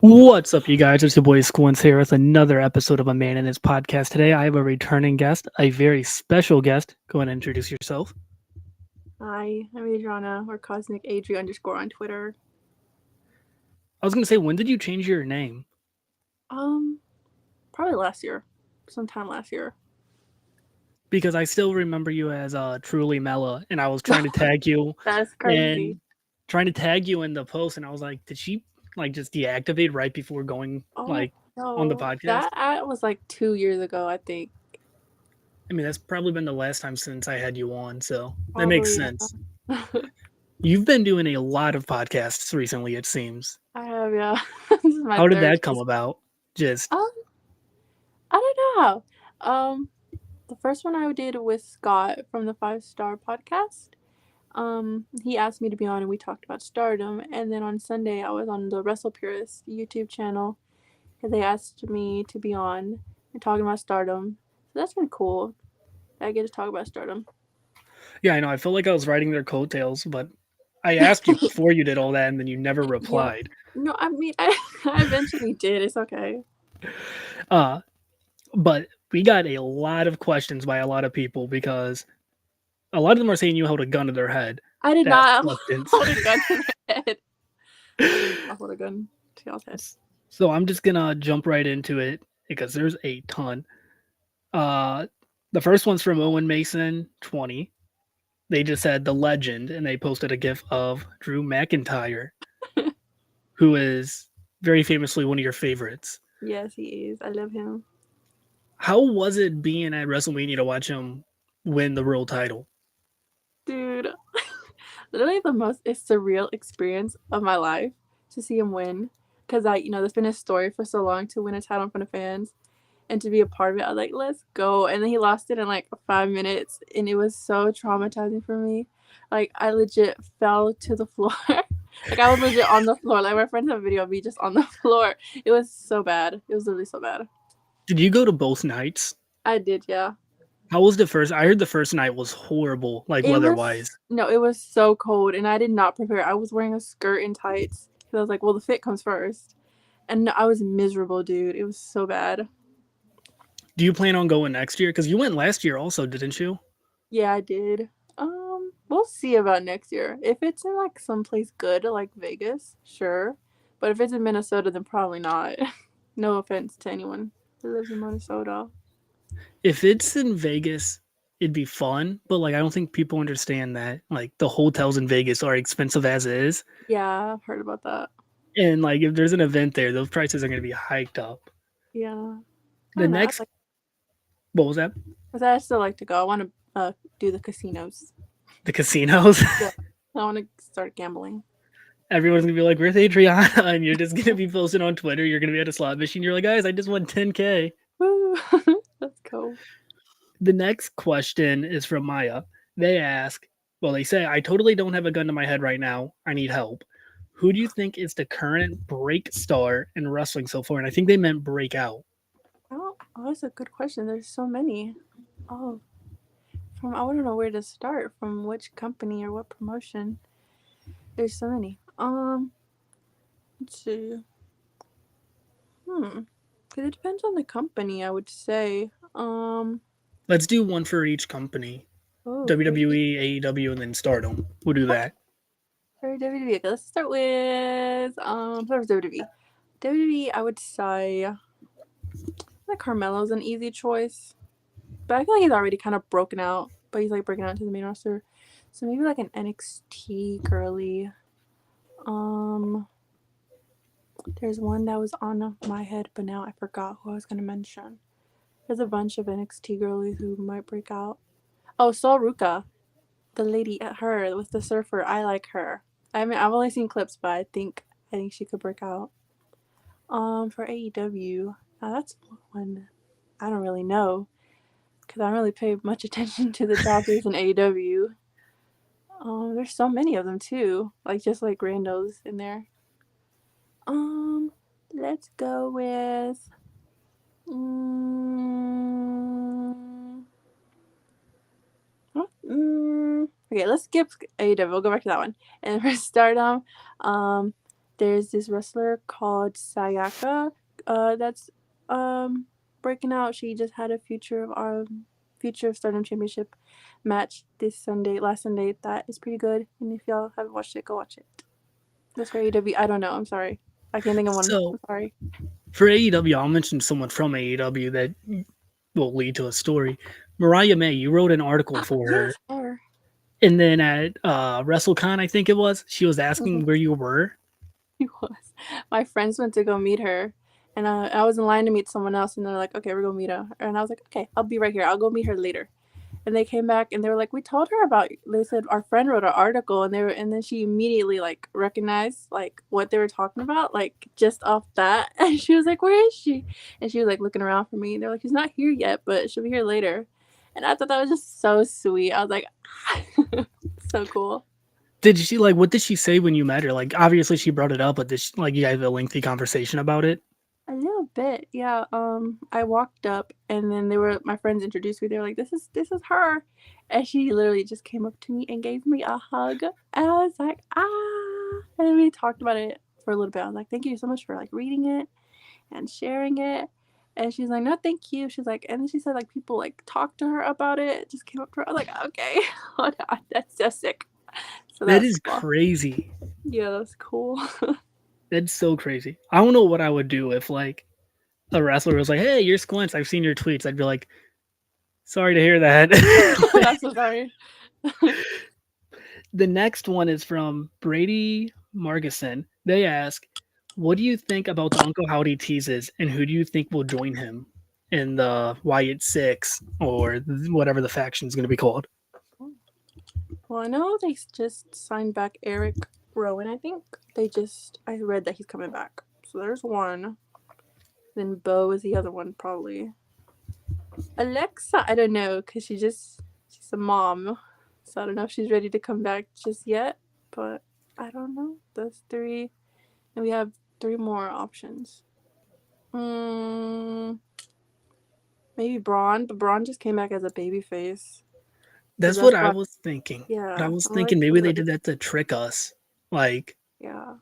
What's up, you guys? It's your boy Squints here with another episode of A Man and His Podcast. Today, I have a returning guest, a very special guest. Go ahead and introduce yourself. Hi, I'm Adriana, or Cosmic Adri underscore on Twitter. I was going to say, when did you change your name? Um, Probably last year, sometime last year. Because I still remember you as Truly Mela, and I was trying to tag you That's crazy. and trying to tag you in the post, and I was like, did she just deactivate right before going Oh on the no, podcast? that ad was like 2 years ago, I think. I mean, that's probably been the last time since I had you on, so that makes Probably sense. yeah. You've been doing a lot of podcasts recently, it seems. I have yeah. This is my How did third. that come about? Just Um, I don't know. The first one I did with Scott from the 5 Star Podcast. He asked me to be on, and we talked about Stardom. And then on Sunday, I was on the Wrestle Purist YouTube channel, and they asked me to be on and talking about Stardom. So that's been cool. I get to talk about Stardom. yeah, I know. I feel like I was riding their coattails, but I asked you before you did all that, and then you never Yeah. replied. No, I mean, I eventually did. It's okay. Uh, but we got a lot of questions by a lot of people because a lot of them are saying you held a gun to their head I did to ask not questions. hold a gun to their head. I did not hold a gun to y'all's head. So I'm just gonna jump right into it because there's a ton. Uh, the first one's from Owen Mason 20. They just said the legend, and they posted a gif of Drew McIntyre, who is very famously one of your favorites. Yes, he is. I love him. How was it being at WrestleMania to watch him win the world title? Dude, literally the most surreal experience of my life to see him win. Because that's been his story for so long to win a title in front of fans and to be a part of it. I was like, let's go. And then he lost it in like 5 minutes, and it was so traumatizing for me. Like, I legit fell to the floor. Like, I was legit on the floor. Like, my friends have a video of me just on the floor. It was so bad. It was literally so bad. Did you go to both nights? I did, yeah. How was the first? I heard the first night was horrible, like It weather was wise. no, it was so cold, and I did not prepare. I was wearing a skirt and tights because I was like, well, the fit comes first, and I was miserable, dude. It was so bad. Do you plan on going next year? Because you went last year also, didn't you? Yeah, I did. We'll see about next year. If it's in like someplace good, like Vegas, sure. But if it's in Minnesota, then probably not. No offense to anyone who lives in Minnesota. If it's in Vegas, it'd be fun, but like I don't think people understand that like the hotels in Vegas are expensive as is, Yeah, I've heard about that. and like if there's an event there, those prices are going to be hiked up. Yeah, I The don't know. next, what was that? I still like to go. I want to do the casinos. The casinos. Yeah, I want to start gambling. Everyone's gonna be like, "Where's Adriana?" And you're just gonna be posting on Twitter. You're gonna be at a slot machine. You're like, "Guys, I just won 10K." Woo! Let's go. The next question is from Maya. They ask, well, they say, "I totally don't have a gun to my head right now. I need help. Who do you think is the current break star in wrestling so far?" And I think they meant breakout. That's a good question. There's so many. Oh, from I don't know where to start. From which company or what promotion? There's so many. Let's see. Because it depends on the company, I would say. Let's do one for each company: Oh, for WWE, AEW, and then Stardom. We'll do okay. that. For WWE, okay, let's start with first WWE. WWE, I would say like Carmelo's an easy choice, but I feel like he's already kind of broken out. But he's like breaking out into the main roster, so maybe like an NXT girly. Um, there's one that was on my head, but now I forgot who I was gonna mention. There's a bunch of NXT girlies who might break out. Oh, Sol Ruka, the lady at her with the surfer. I like her. I mean, I've only seen clips, but I think she could break out. For AEW, now that's one I don't really know because I don't really pay much attention to the jobbers in AEW. There's so many of them too, like just like randos in there. Um, let's go with. Mm, okay, let's skip AEW. We'll go back to that one. And for Stardom, there's this wrestler called Sayaka that's um breaking out. She just had a Future of Stardom Championship match this Sunday, last Sunday. That is pretty good. And if y'all haven't watched it, go watch it. That's for AEW. I don't know. I'm sorry. I can't think of one. So I'm sorry. for AEW, I'll mention someone from AEW that will lead to a story. Mariah May, you wrote an article for her. Yes, her. And then at WrestleCon, I think it was, she was asking Mhm. where you were. She was. My friends went to go meet her, and I was in line to meet someone else, and they're like, "Okay, we're gonna meet her," and I was like, "Okay, I'll be right here. I'll go meet her later." And they came back and they were like, "We told her about." They said our friend wrote an article, and then she immediately like recognized like what they were talking about, like just off that, and she was like, "Where is she?" And she was like looking around for me. They're like, "She's not here yet, but she'll be here later." And I thought that was just so sweet. I was like, so cool. Did she like? What did she say when you met her? Like, obviously she brought it up, but did she, like, you guys have a lengthy conversation about it? A little bit, yeah. I walked up and then they were my friends introduced me. They were like, "This is her," and she literally just came up to me and gave me a hug. And I was like, ah. And then we talked about it for a little bit. I was like, "Thank you so much for like reading it and sharing it." And she's like, "No, thank you." She's like, and then she said like people like talked to her about it. Just came up to her. I was like, "Okay, hold on, that's so sick." So That that's is cool. crazy. Yeah, that's cool. That's so crazy. I don't know what I would do if like a wrestler was like, "Hey, you're Squints. I've seen your tweets." I'd be like, "Sorry to hear that." I'm so sorry. The next one is from Brady Margison. They ask, "What do you think about the Uncle Howdy teases, and who do you think will join him in the Wyatt Six or whatever the faction is going to be called?" Well, I know they just signed back Eric Rowan, I think. I read that he's coming back. So there's one. Then Bo is the other one, probably. Alexa, I don't know, because she's a mom. So I don't know if she's ready to come back just yet. But I don't know. Those three. And we have three more options. Mm, maybe Braun, but Braun just came back as a baby face. So That's that's what I why, was thinking. But I yeah. was I'm like, thinking maybe what they about did this? that to trick us. Like, Yeah,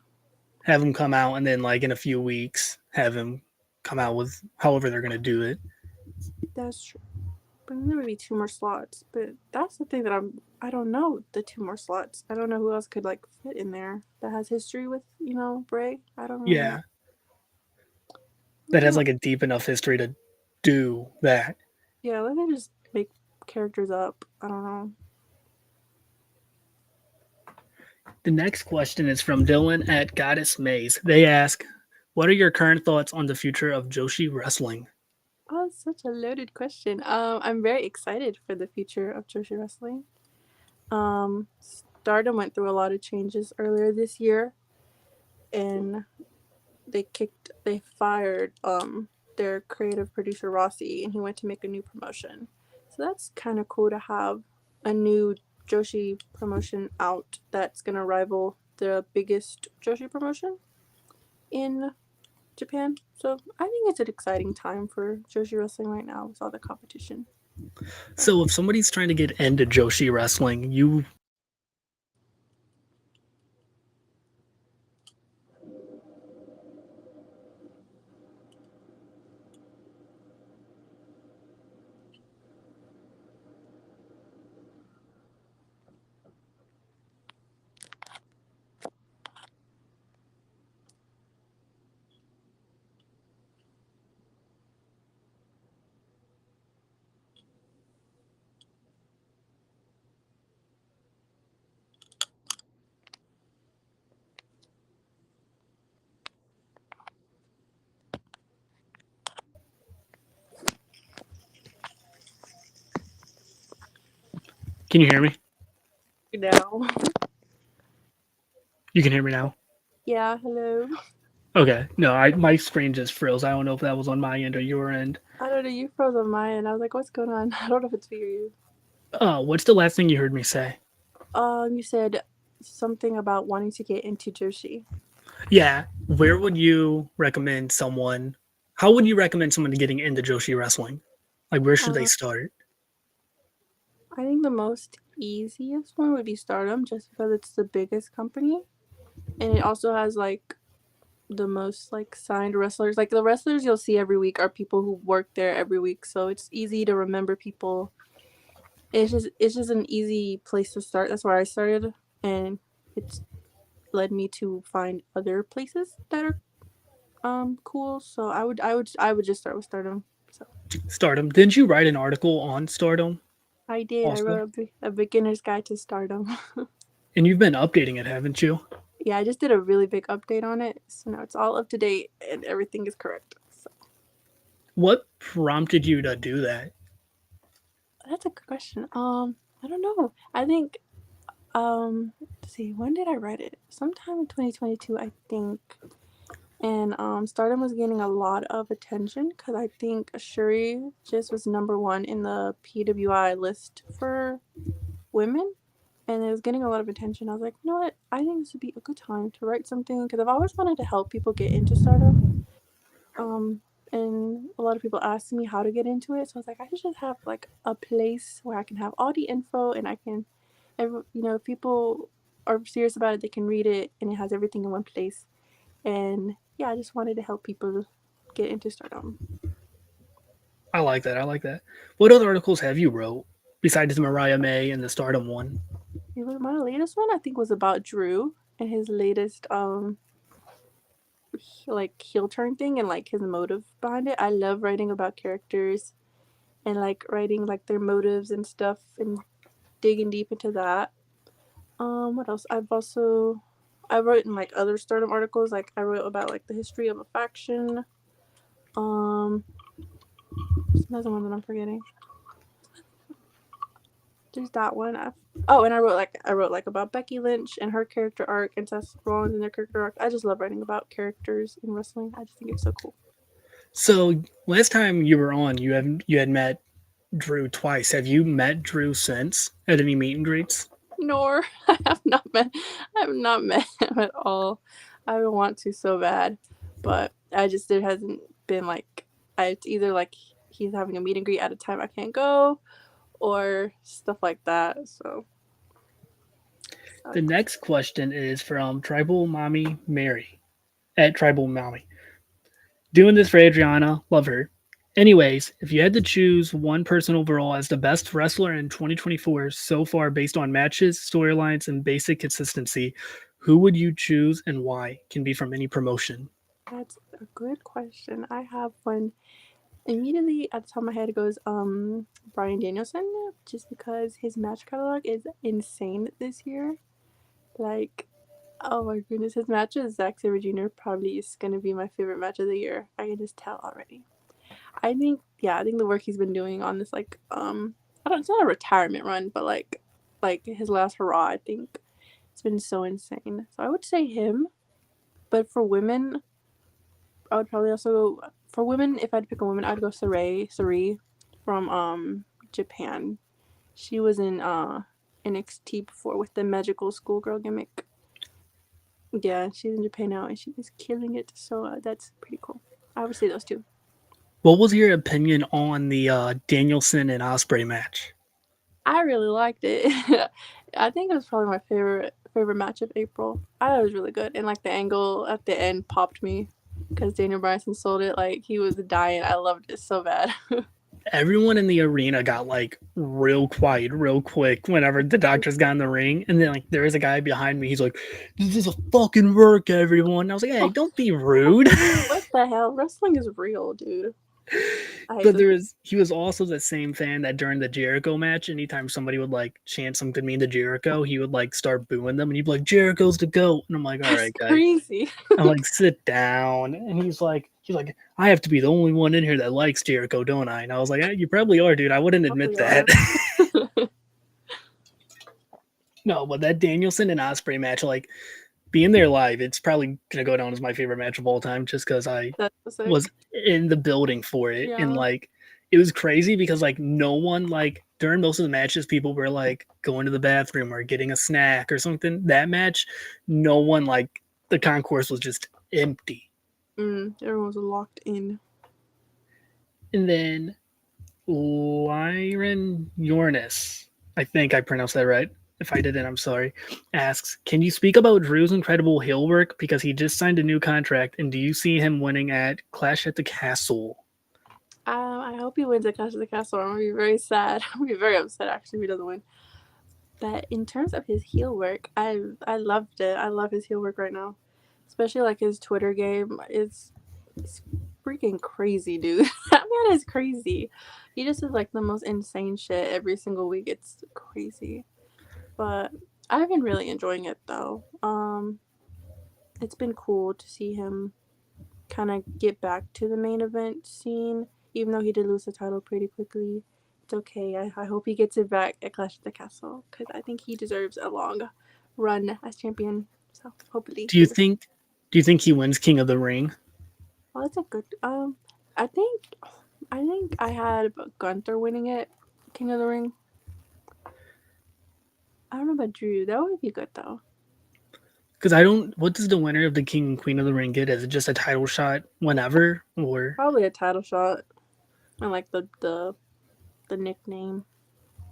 have him come out and then, like, in a few weeks, have him come out with however they're going to do it. that's true. But then there would be two more slots. But that's the thing that I don't know the two more slots. I don't know who else could like fit in there that has history with, Bray. I don't really know. Yeah. I That don't has, know. like, a deep enough history to do that. Yeah, let me just make characters up. I don't know. The next question is from Dylan at Goddess Maze. They ask, "What are your current thoughts on the future of Joshi wrestling?" Oh, such a loaded question. I'm very excited for the future of Joshi wrestling. Stardom went through a lot of changes earlier this year, and they fired their creative producer Rossi, and he went to make a new promotion. So that's kind of cool to have a new Joshi promotion out that's gonna rival the biggest Joshi promotion in Japan. So I think it's an exciting time for Joshi wrestling right now with all the competition. So if somebody's trying to get into Joshi wrestling, you can you hear me? Now, You can hear me now. yeah, hello. Okay. No, I my screen just froze. I don't know if that was on my end or your end. I don't know. You froze on my end. I was like, "What's going on?" I don't know if it's me or you. What's the last thing you heard me say? You said something about wanting to get into Joshi. Yeah. Where would you recommend someone? How would you recommend someone getting into Joshi wrestling? Like, where should they Uh, start? I think the most easiest one would be Stardom, just because it's the biggest company, and it also has like the most like signed wrestlers. Like the wrestlers you'll see every week are people who work there every week, so it's easy to remember people. It's just an easy place to start. That's where I started, and it's led me to find other places that are cool. So I would just start with Stardom. So Stardom. Didn't you write an article on Stardom I did. I also? wrote a beginner's guide to Stardom. And you've been updating it, haven't you? Yeah, I just did a really big update on it, so now it's all up to date and everything is correct. So What prompted you to do that? that's a good question. I don't know. I think let's see, when did I write it? Sometime in 2022, I think. And Stardom was gaining a lot of attention because I think Shuri just was number one in the PWI list for women, and it was getting a lot of attention. I was like, you know what? I think this would be a good time to write something because I've always wanted to help people get into Stardom. Um, and a lot of people asked me how to get into it, so I was like, I should just have like a place where I can have all the info and I can, if people are serious about it, they can read it and it has everything in one place. And yeah, I just wanted to help people get into Stardom. I like that. I like that. What other articles have you wrote besides the Mariah May and the Stardom one? My latest one I think was about Drew and his latest like heel turn thing and like his motive behind it. I love writing about characters and like writing like their motives and stuff and digging deep into that. What else? I wrote in like other Stardom articles. Like I wrote about like the history of a faction. Um, there's another one that I'm forgetting. There's that one. And I wrote like about Becky Lynch and her character arc and Seth Rollins and their character arc. I just love writing about characters in wrestling. I just think it's so cool. So last time you were on, you had met Drew twice. Have you met Drew since at any meet and greets? Nor I have not met him at all. I would want to so bad, but I just there hasn't been like it's either like he's having a meet and greet at a time I can't go, or stuff like that. So The sucks. next question is from Tribal Mommy Mary at Tribal Mommy. Doing this for Adriana, love her. Anyways, if you had to choose one person overall as the best wrestler in 2024 so far based on matches, storylines, and basic consistency, who would you choose and why? Can be from any promotion. That's a good question. I have one immediately at the top of my head goes Brian Danielson, just because his match catalog is insane this year. Like, oh my goodness, his match with Zack Sabre Jr. probably is gonna be my favorite match of the year. I can just tell already. I think the work he's been doing on this I don't it's not a retirement run, but like his last hurrah, I think it's been so insane. So I would say him. But for women, I would probably also for women, if I had to pick a woman, I'd go Sarai from Japan. She was in NXT before with the magical schoolgirl gimmick. Yeah, she's in Japan now and she is killing it. So that's pretty cool. I would say those two. What was your opinion on the Danielson and Osprey match? I really liked it. I think it was probably my favorite match of April. I thought it was really good, and like the angle at the end popped me because Daniel Bryanson sold it like he was dying. I loved it so bad. Everyone in the arena got like real quiet real quick whenever the doctors got in the ring, and then like there was a guy behind me, he's like, this is a fucking work, everyone. And I was like, hey, Oh, don't be rude. what the hell? Wrestling is real, dude. I hate But those people. he was also the same fan that during the Jericho match, anytime somebody would like chant something mean to Jericho, he would like start booing them, and he'd be like, Jericho's the goat. And I'm like, all That's right, guy. crazy. I'm like, sit down. And he's like, I have to be the only one in here that likes Jericho, don't I? And I was like, you probably are, dude. I wouldn't admit Probably that. are. No, but that Danielson and Osprey match, like being there live, it's probably gonna go down as my favorite match of all time, just because I That's so was sick. in the building for it, and Yeah. like it was crazy because like no one, like during most of the matches, people were like going to the bathroom or getting a snack or something. That match, no one, like the concourse was just empty. Everyone was locked in. And then Lyron Yornis, I think I pronounced that right. if I didn't, I'm sorry, asks, can you speak about Drew's incredible heel work because he just signed a new contract, and do you see him winning at Clash at the Castle? I hope he wins at Clash of the Castle. I'm gonna be very sad. I'm gonna be very upset actually if he doesn't win. But in terms of his heel work, I loved it. I love his heel work right now, especially like his Twitter game. It's freaking crazy, dude. That man is crazy. He just is like the most insane shit every single week. It's crazy. But I've been really enjoying it though. It's been cool to see him kind of get back to the main event scene, even though he did lose the title pretty quickly. It's okay. I hope he gets it back at Clash of the Castle because I think he deserves a long run as champion. So hopefully, Do you think do you think he wins King of the Ring? well, it's a good. I think I had Gunther winning it, King of the Ring. I don't know about Drew. That would be good though. Because I don't. What does the winner of the King and Queen of the Ring get? Is it just a title shot whenever, or Probably a title shot and like the nickname.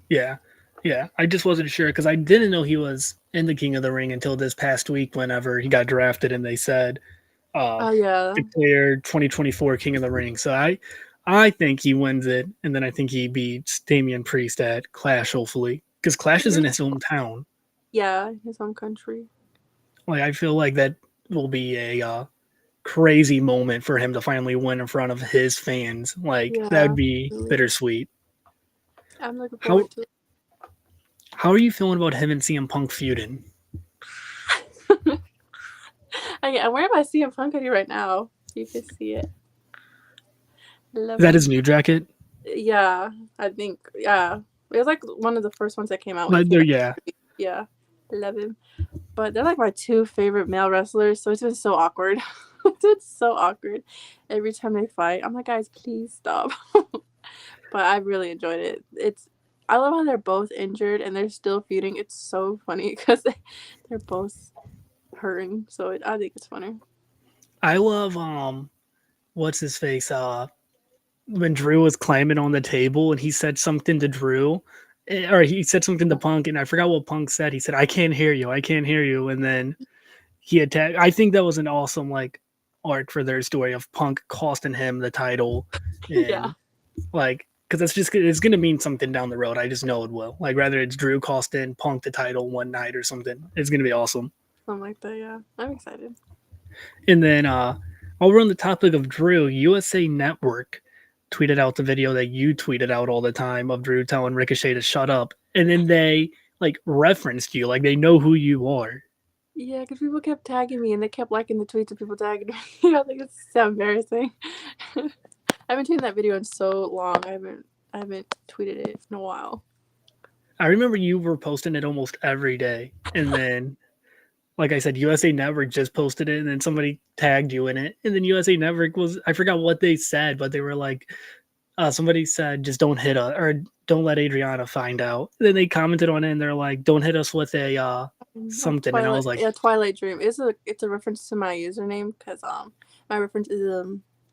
yeah, yeah? I just wasn't sure because I didn't know he was in the King of the Ring until this past week. Whenever he got drafted, and they said Oh yeah, declared 2024 King of the Ring. So I think he wins it, and then I think he beats Damian Priest at Clash, hopefully, because Clash is in his hometown. yeah, his home country. Like I feel like that will be a crazy moment for him to finally win in front of his fans. Like that would Yeah, be really. bittersweet. I'm looking How forward to how are you feeling about him and CM Punk feuding? it. I'm wearing my CM Punk hoodie right now. You can see it. Is Love that his him. new jacket? Yeah, I think. Yeah, it was like one of the first ones that came out when he But came there, back. yeah. Yeah, love him. But they're like my two favorite male wrestlers, so it's been so awkward. It's so awkward every time they fight. I'm like, guys, please stop. But I really enjoyed it. I love how they're both injured and they're still feuding. It's so funny because they're both hurting. So I think it's funny. I love what's his face? When Drew was climbing on the table and he said something to Drew, or he said something to Punk, and I forgot what Punk said. He said, "I can't hear you, I can't hear you," and then he attacked. I think that was an awesome like arc for their story of Punk costing him the title, Yeah, and like because it's gonna mean something down the road. I just know it will. Like whether it's Drew costing Punk the title one night or something, it's gonna be awesome. something like that. Yeah, I'm excited. And then while we're on the topic of Drew, USA Network tweeted out the video that you tweeted out all the time of Drew telling Ricochet to shut up, and then they like referenced you, like they know who you are. Yeah, because people kept tagging me and they kept liking the tweets of people tagging me. I think it's so embarrassing. I haven't tweeted that video in so long. I haven't tweeted it in a while. I remember you were posting it almost every day, and then like I said, USA Network just posted it, and then somebody tagged you in it, and then USA Network was I forgot what they said, but they were like, somebody said just don't hit us or don't let Adriana find out. And then they commented on it, and they're like, don't hit us with a A something, and I Twilight, was like, yeah, Twilight Dream. It's a reference to my username because my reference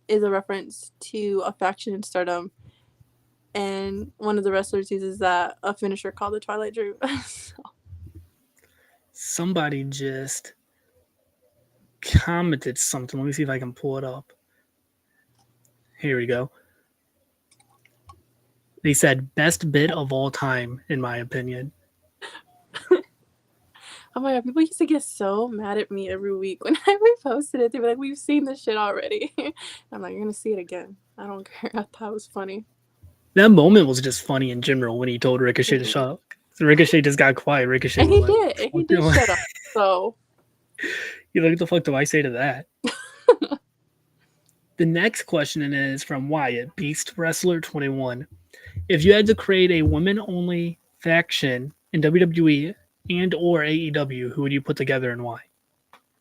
is a reference to a faction in Stardom, and one of the wrestlers uses that a finisher called the Twilight Dream. So, somebody just commented something. Let me see if I can pull it up. Here we go. They said best bit of all time, in my opinion. oh my god, people used to get so mad at me every week when I reposted it. They'd be like, "We've seen this shit already." I'm like, "You're gonna see it again." I don't care. I thought it was funny. That moment was just funny in general when he told Ricochet to Mhm. shut up. So Ricochet just got quiet. Ricochet And was he like, did. And he did shut up. So you know, what the fuck do I say to that? The next question is from Wyatt, Beast Wrestler 21. If you had to create a women only faction in WWE and or AEW, who would you put together and why?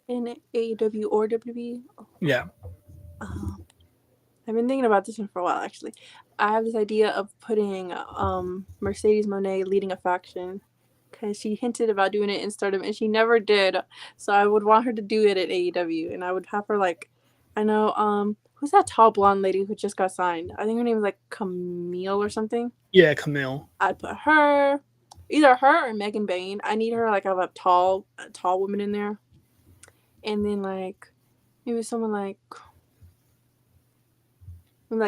in AEW or WWE, Yeah. um, I've been thinking about this one for a while actually. I have this idea of putting Mercedes Moné leading a faction because she hinted about doing it in Stardom and she never did. So I would want her to do it at AEW and I would have her like, I know who's that tall blonde lady who just got signed? I think her name is like Camille or something. Yeah, Camille. I'd put her. Either her or Megan Bain. I need her like I have a tall woman in there, and then like maybe someone like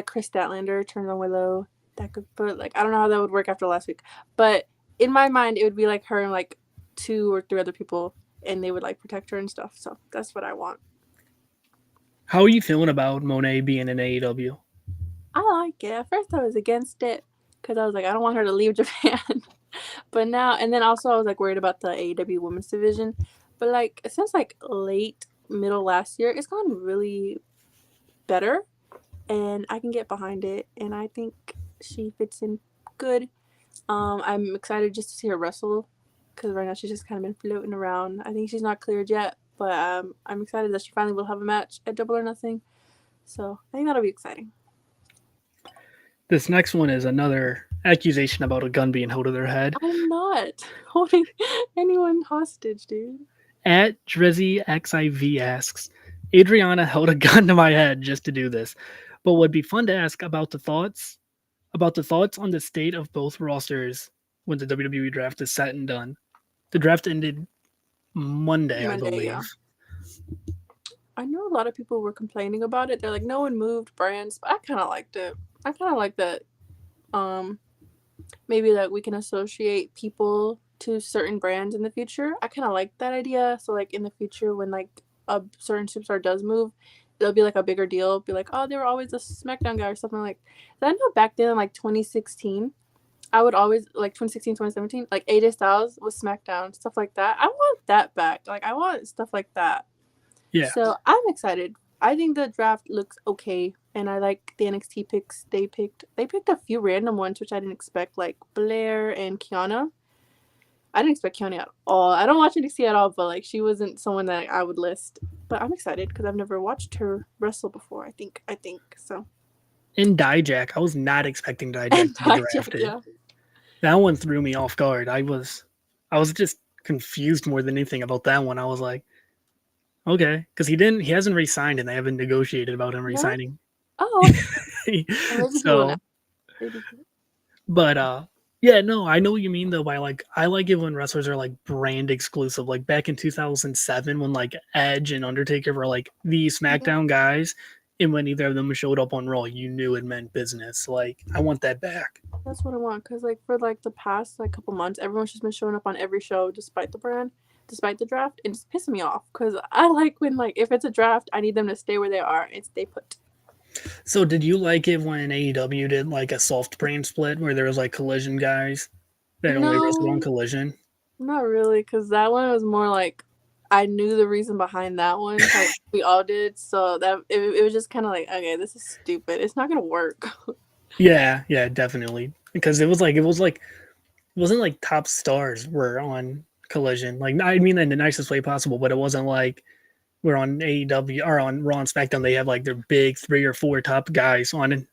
Chris Statlander turns on Willow. That could put like I don't know how that would work after last week, but in my mind it would be like her and like two or three other people, and they would like protect her and stuff. So that's what I want. How are you feeling about Monet being in AEW? I like it. At first I was against it because I was like I don't want her to leave Japan, but now and then also I was like worried about the AEW women's division, but like since like late middle last year, it's gone really better, and I can get behind it, and I think she fits in good. I'm excited just to see her wrestle because right now she's just kind of been floating around. I think she's not cleared yet, but I'm excited that she finally will have a match at Double or Nothing. So I think that'll be exciting. This next one is another accusation about a gun being held to their head. I'm not holding anyone hostage, dude. At Drizzy XIV asks, Adriana held a gun to my head just to do this, but would be fun to ask about the thoughts on the state of both rosters when the WWE draft is set and done. The draft ended Monday, I Monday, believe. yeah. I know a lot of people were complaining about it. They're like, no one moved brands, but I kind of liked it. I kind of like that. Um, maybe that we can associate people to certain brands in the future. I kind of like that idea. So like in the future, when like a certain superstar does move, it'll be like a bigger deal. It'll be like, oh, they were always a SmackDown guy or something like. I know back then, in like 2016, I would always like 2016, 2017, like AJ Styles was SmackDown, stuff like that. I want that back. Like I want stuff like that. Yeah. So I'm excited. I think the draft looks okay, and I like the NXT picks they picked. They picked a few random ones, which I didn't expect, like Blair and Kiana. I didn't expect Kiana at all. I don't watch NXT at all, but like she wasn't someone that I would list. But I'm excited because I've never watched her wrestle before. I think so. In Dijak, I was not expecting Dijak And to be Dijak, drafted. yeah. That one threw me off guard. I was just confused more than anything about that one. I was like, okay, because he hasn't re-signed and they haven't negotiated about him No? re-signing. Oh, okay. Or maybe he will now. So, Maybe. but yeah, no, I know what you mean though. By like, I like it when wrestlers are like brand exclusive. Like back in 2007, when like Edge and Undertaker were like the Yeah, SmackDown guys, and when either of them showed up on Raw, you knew it meant business. Like, I want that back. that's what I want. Cause like for like the past like couple months, everyone's just been showing up on every show despite the brand, despite the draft, and it's pissing me off. Cause I like when like if it's a draft, I need them to stay where they are and stay put. So, did you like it when AEW did like a soft brand split where there was like Collision guys that only wrestled on No, Collision? not really. Cause that one was more like I knew the reason behind that one. Like we all did. So that it was just kind of like okay, this is stupid. It's not gonna work. Yeah, yeah, definitely. Because it wasn't like top stars were on Collision. Like, I mean that in the nicest way possible, but it wasn't like we're on AEW or on Raw and SmackDown. They have like their big 3 or 4 top guys on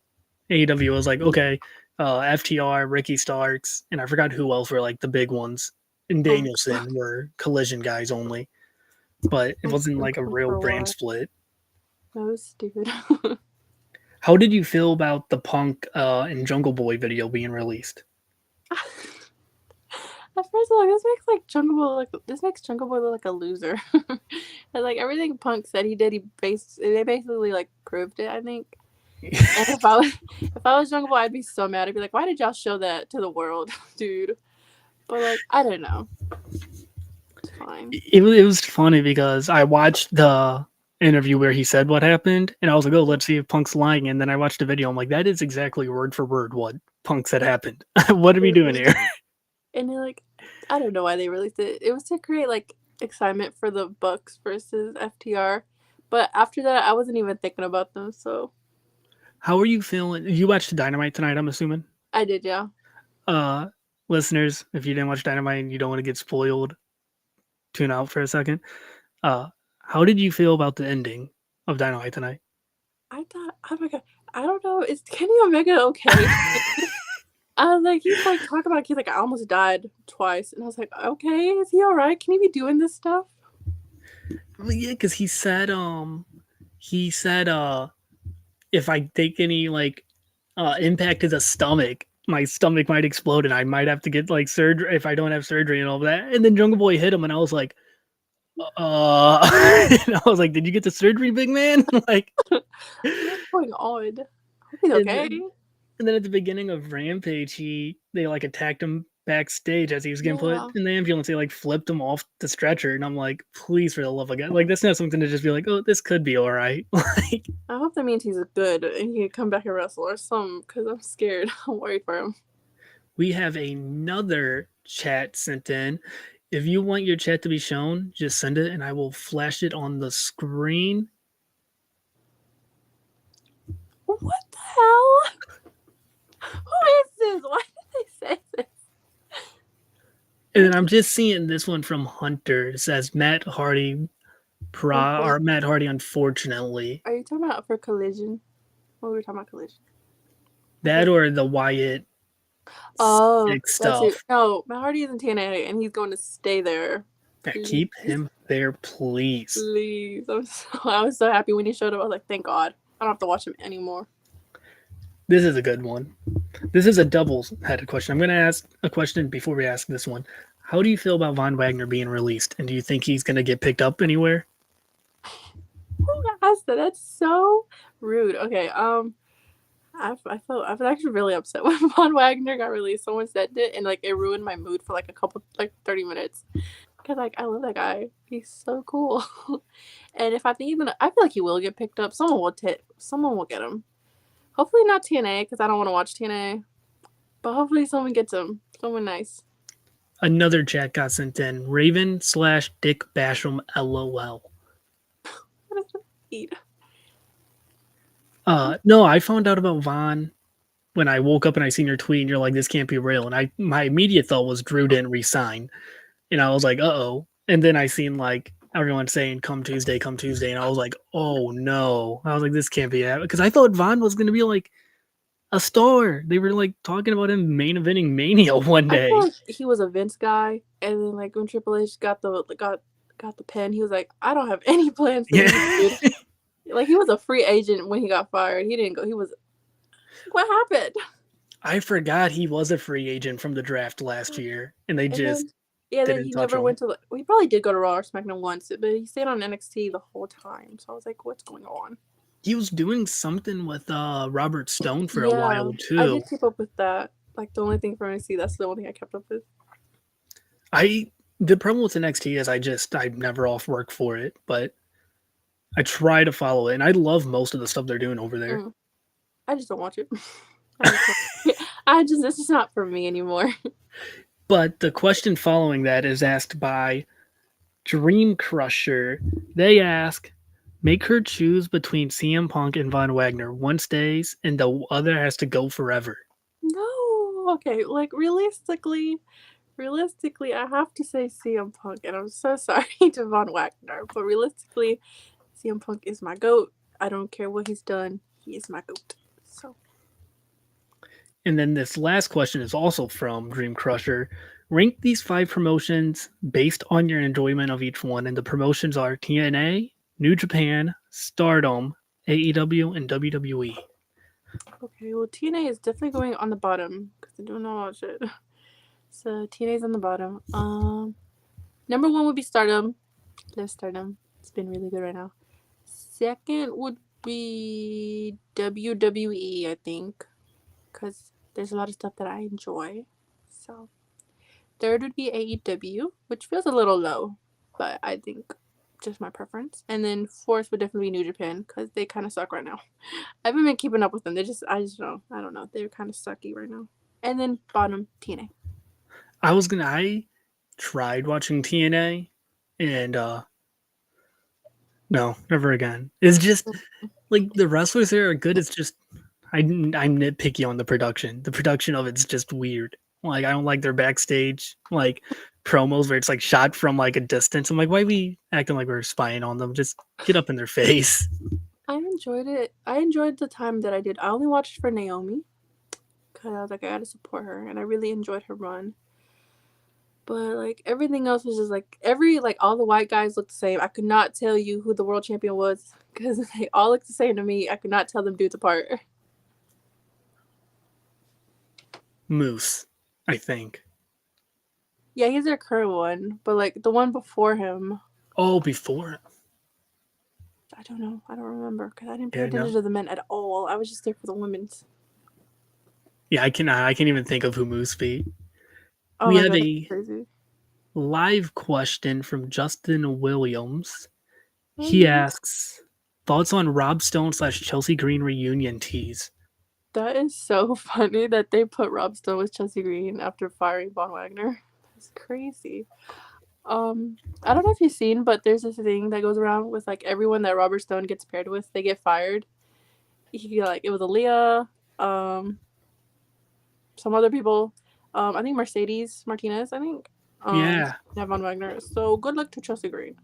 AEW. It was like, okay, FTR, Ricky Starks, and I forgot who else were like the big ones. And Oh, Danielson were Collision guys only, but it it's wasn't been like a fun real for a brand while. split. That was stupid. How did you feel about the Punk and Jungle Boy video being released? At first, I'm like, this makes Jungle Boy look like a loser. And like everything Punk said he did, they basically like proved it. I think. And if I was Jungle Boy, I'd be so mad. I'd be like, why did y'all show that to the world, dude? But like, I don't know. It's fine. It was funny because I watched the interview where he said what happened, and I was like, "Oh, let's see if Punk's lying." And then I watched the video. I'm like, "That is exactly word for word what Punk said happened. What are we doing here?" And they're like, I don't know why they released it. It was to create like excitement for the Bucks versus FTR. But after that, I wasn't even thinking about them. So How are you feeling? You watched Dynamite tonight, I'm assuming. I did, yeah. Uh, Listeners, if you didn't watch Dynamite and you don't want to get spoiled, tune out for a second. Uh, how did you feel about the ending of Dynamite tonight? I thought, oh my god, I don't know. Is Kenny Omega okay? I was like, he's like talking about he's like I almost died twice, and I was like, okay, is he all right? Can he be doing this stuff? Well, yeah, because he said, if I take any like impact to the stomach, my stomach might explode and I might have to get like surgery if I don't have surgery and all that. And then Jungle Boy hit him, and I was like, and I was like, did you get the surgery, big man? Like, What's going on? I hope he's and okay. then, and then at the beginning of Rampage, they like attacked him backstage as he was getting put Yeah. in the ambulance. They like flipped him off the stretcher, and I'm like, please, for the love of God, like that's not something to just be like, oh, this could be all right. Like, I hope that means he's good and he can come back and wrestle or something, because I'm scared. I'm worried for him. we have another chat sent in. If you want your chat to be shown, just send it, and I will flash it on the screen. What the hell? Who is this? Why did they say this? And then I'm just seeing this one from Hunter. It says Matt Hardy, or Matt Hardy, unfortunately. Are you talking about for Collision? What were we talking about, Collision? That or the Wyatt stick That's it. stuff. No, Matt Hardy is in TNA and he's going to stay there. Yeah, keep him there, please. Please. I was so happy when he showed up. I was like, thank God. I don't have to watch him anymore. This is a good one. This is a double-headed question. I'm going to ask a question before we ask this one. How do you feel about Von Wagner being released? And do you think he's going to get picked up anywhere? Who asked that? That's so rude. Okay, I was actually really upset when Von Wagner got released. Someone said it, and like it ruined my mood for like 30 minutes. Cause like I love that guy. He's so cool. And if I think I feel like he will get picked up. Someone will get him. Hopefully not TNA, because I don't want to watch TNA. But hopefully someone gets him. Someone nice. Another chat got sent in. Raven/Dick Basham LOL. What does that mean? No, I found out about Von when I woke up and I seen your tweet and you're like, this can't be real. And my immediate thought was Drew didn't resign. And I was like, uh-oh. And then I seen like everyone saying come Tuesday. And I was like, oh no. I was like, this can't be happening. Because I thought Von was gonna be like a star. They were like talking about him main eventing Mania one I day. feel like he was a Vince guy, and then like when Triple H got the pen, he was like, I don't have any plans to leave, dude. Like he was a free agent when he got fired. He didn't go. He was. What happened? I forgot he was a free agent from the draft last year, and they just then he never went to. He probably did go to Raw or SmackDown once, but he stayed on NXT the whole time. So I was like, what's going on? He was doing something with Robert Stone for a while too. I did keep up with that. Like the only thing for NXT, that's the only thing I kept up with. The problem with NXT is I'm never off work for it, but I try to follow it, and I love most of the stuff they're doing over there. I just don't watch it. It's just not for me anymore. But the question following that is asked by Dream Crusher. They ask, make her choose between CM Punk and Von Wagner. One stays, and the other has to go forever. No, okay. Like realistically, I have to say CM Punk, and I'm so sorry to Von Wagner, but realistically, CM Punk is my GOAT. I don't care what he's done. He is my GOAT. So. And then this last question is also from Dream Crusher. Rank these 5 promotions based on your enjoyment of each one, and the promotions are TNA, New Japan, Stardom, AEW, and WWE. Okay, well TNA is definitely going on the bottom because I don't know about shit. So TNA is on the bottom. Number 1 would be Stardom. Love Stardom. It's been really good right now. Second would be WWE, I think, because there's a lot of stuff that I enjoy. So third would be AEW, which feels a little low, but I think just my preference. And then fourth would definitely be New Japan, because they kind of suck right now. I haven't been keeping up with them. I just don't know. They're kind of sucky right now. And then bottom, TNA. I tried watching TNA, and no, never again. It's just like the wrestlers there are good. It's just I'm nitpicky on the production. The production of it's just weird. Like I don't like their backstage like promos where it's like shot from like a distance. I'm like, why are we acting like we're spying on them? Just get up in their face. I enjoyed it. I enjoyed the time that I did. I only watched for Naomi because I was like, I gotta support her, and I really enjoyed her run. But like everything else was just like all the white guys looked the same. I could not tell you who the world champion was because they all looked the same to me. I could not tell them dudes apart. Moose, I think. Yeah, he's their current one, but like the one before him, Oh, before. I don't know. I don't remember because I didn't pay Yeah, attention no. to the men at all. I was just there for the women's. Yeah, I can't even think of who Moose beat. Oh We my have god, that's a crazy. live question from Justin Williams. He Williams. asks thoughts on Rob Stone slash Chelsea Green reunion tease. That is so funny that they put Rob Stone with Chelsea Green after firing Von Wagner. That's crazy. I don't know if you've seen, but there's this thing that goes around with like everyone that Robert Stone gets paired with, they get fired. It was Aaliyah, um, some other people. I think Mercedes Martinez. I think. Yeah, Yeah, Von Wagner. So good luck to Chelsea Green.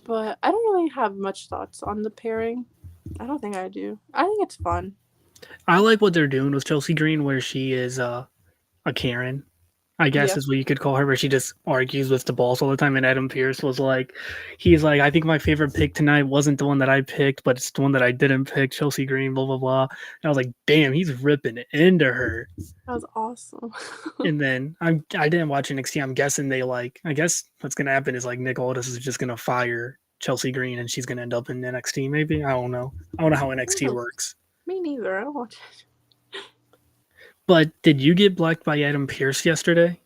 But I don't really have much thoughts on the pairing. I don't think I do. I think it's fun. I like what they're doing with Chelsea Green, where she is a Karen, I guess Yeah, is what you could call her, where she just argues with the balls all the time. And Adam Pierce was like, he's like, I think my favorite pick tonight wasn't the one that I picked, but it's the one that I didn't pick, Chelsea Green, blah, blah, blah. And I was like, damn, he's ripping into her. that was awesome. And then I didn't watch NXT. I'm guessing I guess what's gonna happen is like Nick Aldis is just gonna fire Chelsea Green and she's gonna end up in NXT. Maybe I don't know. I don't know how NXT works. Me neither. I don't watch it. But did you get blocked by Adam Pierce yesterday?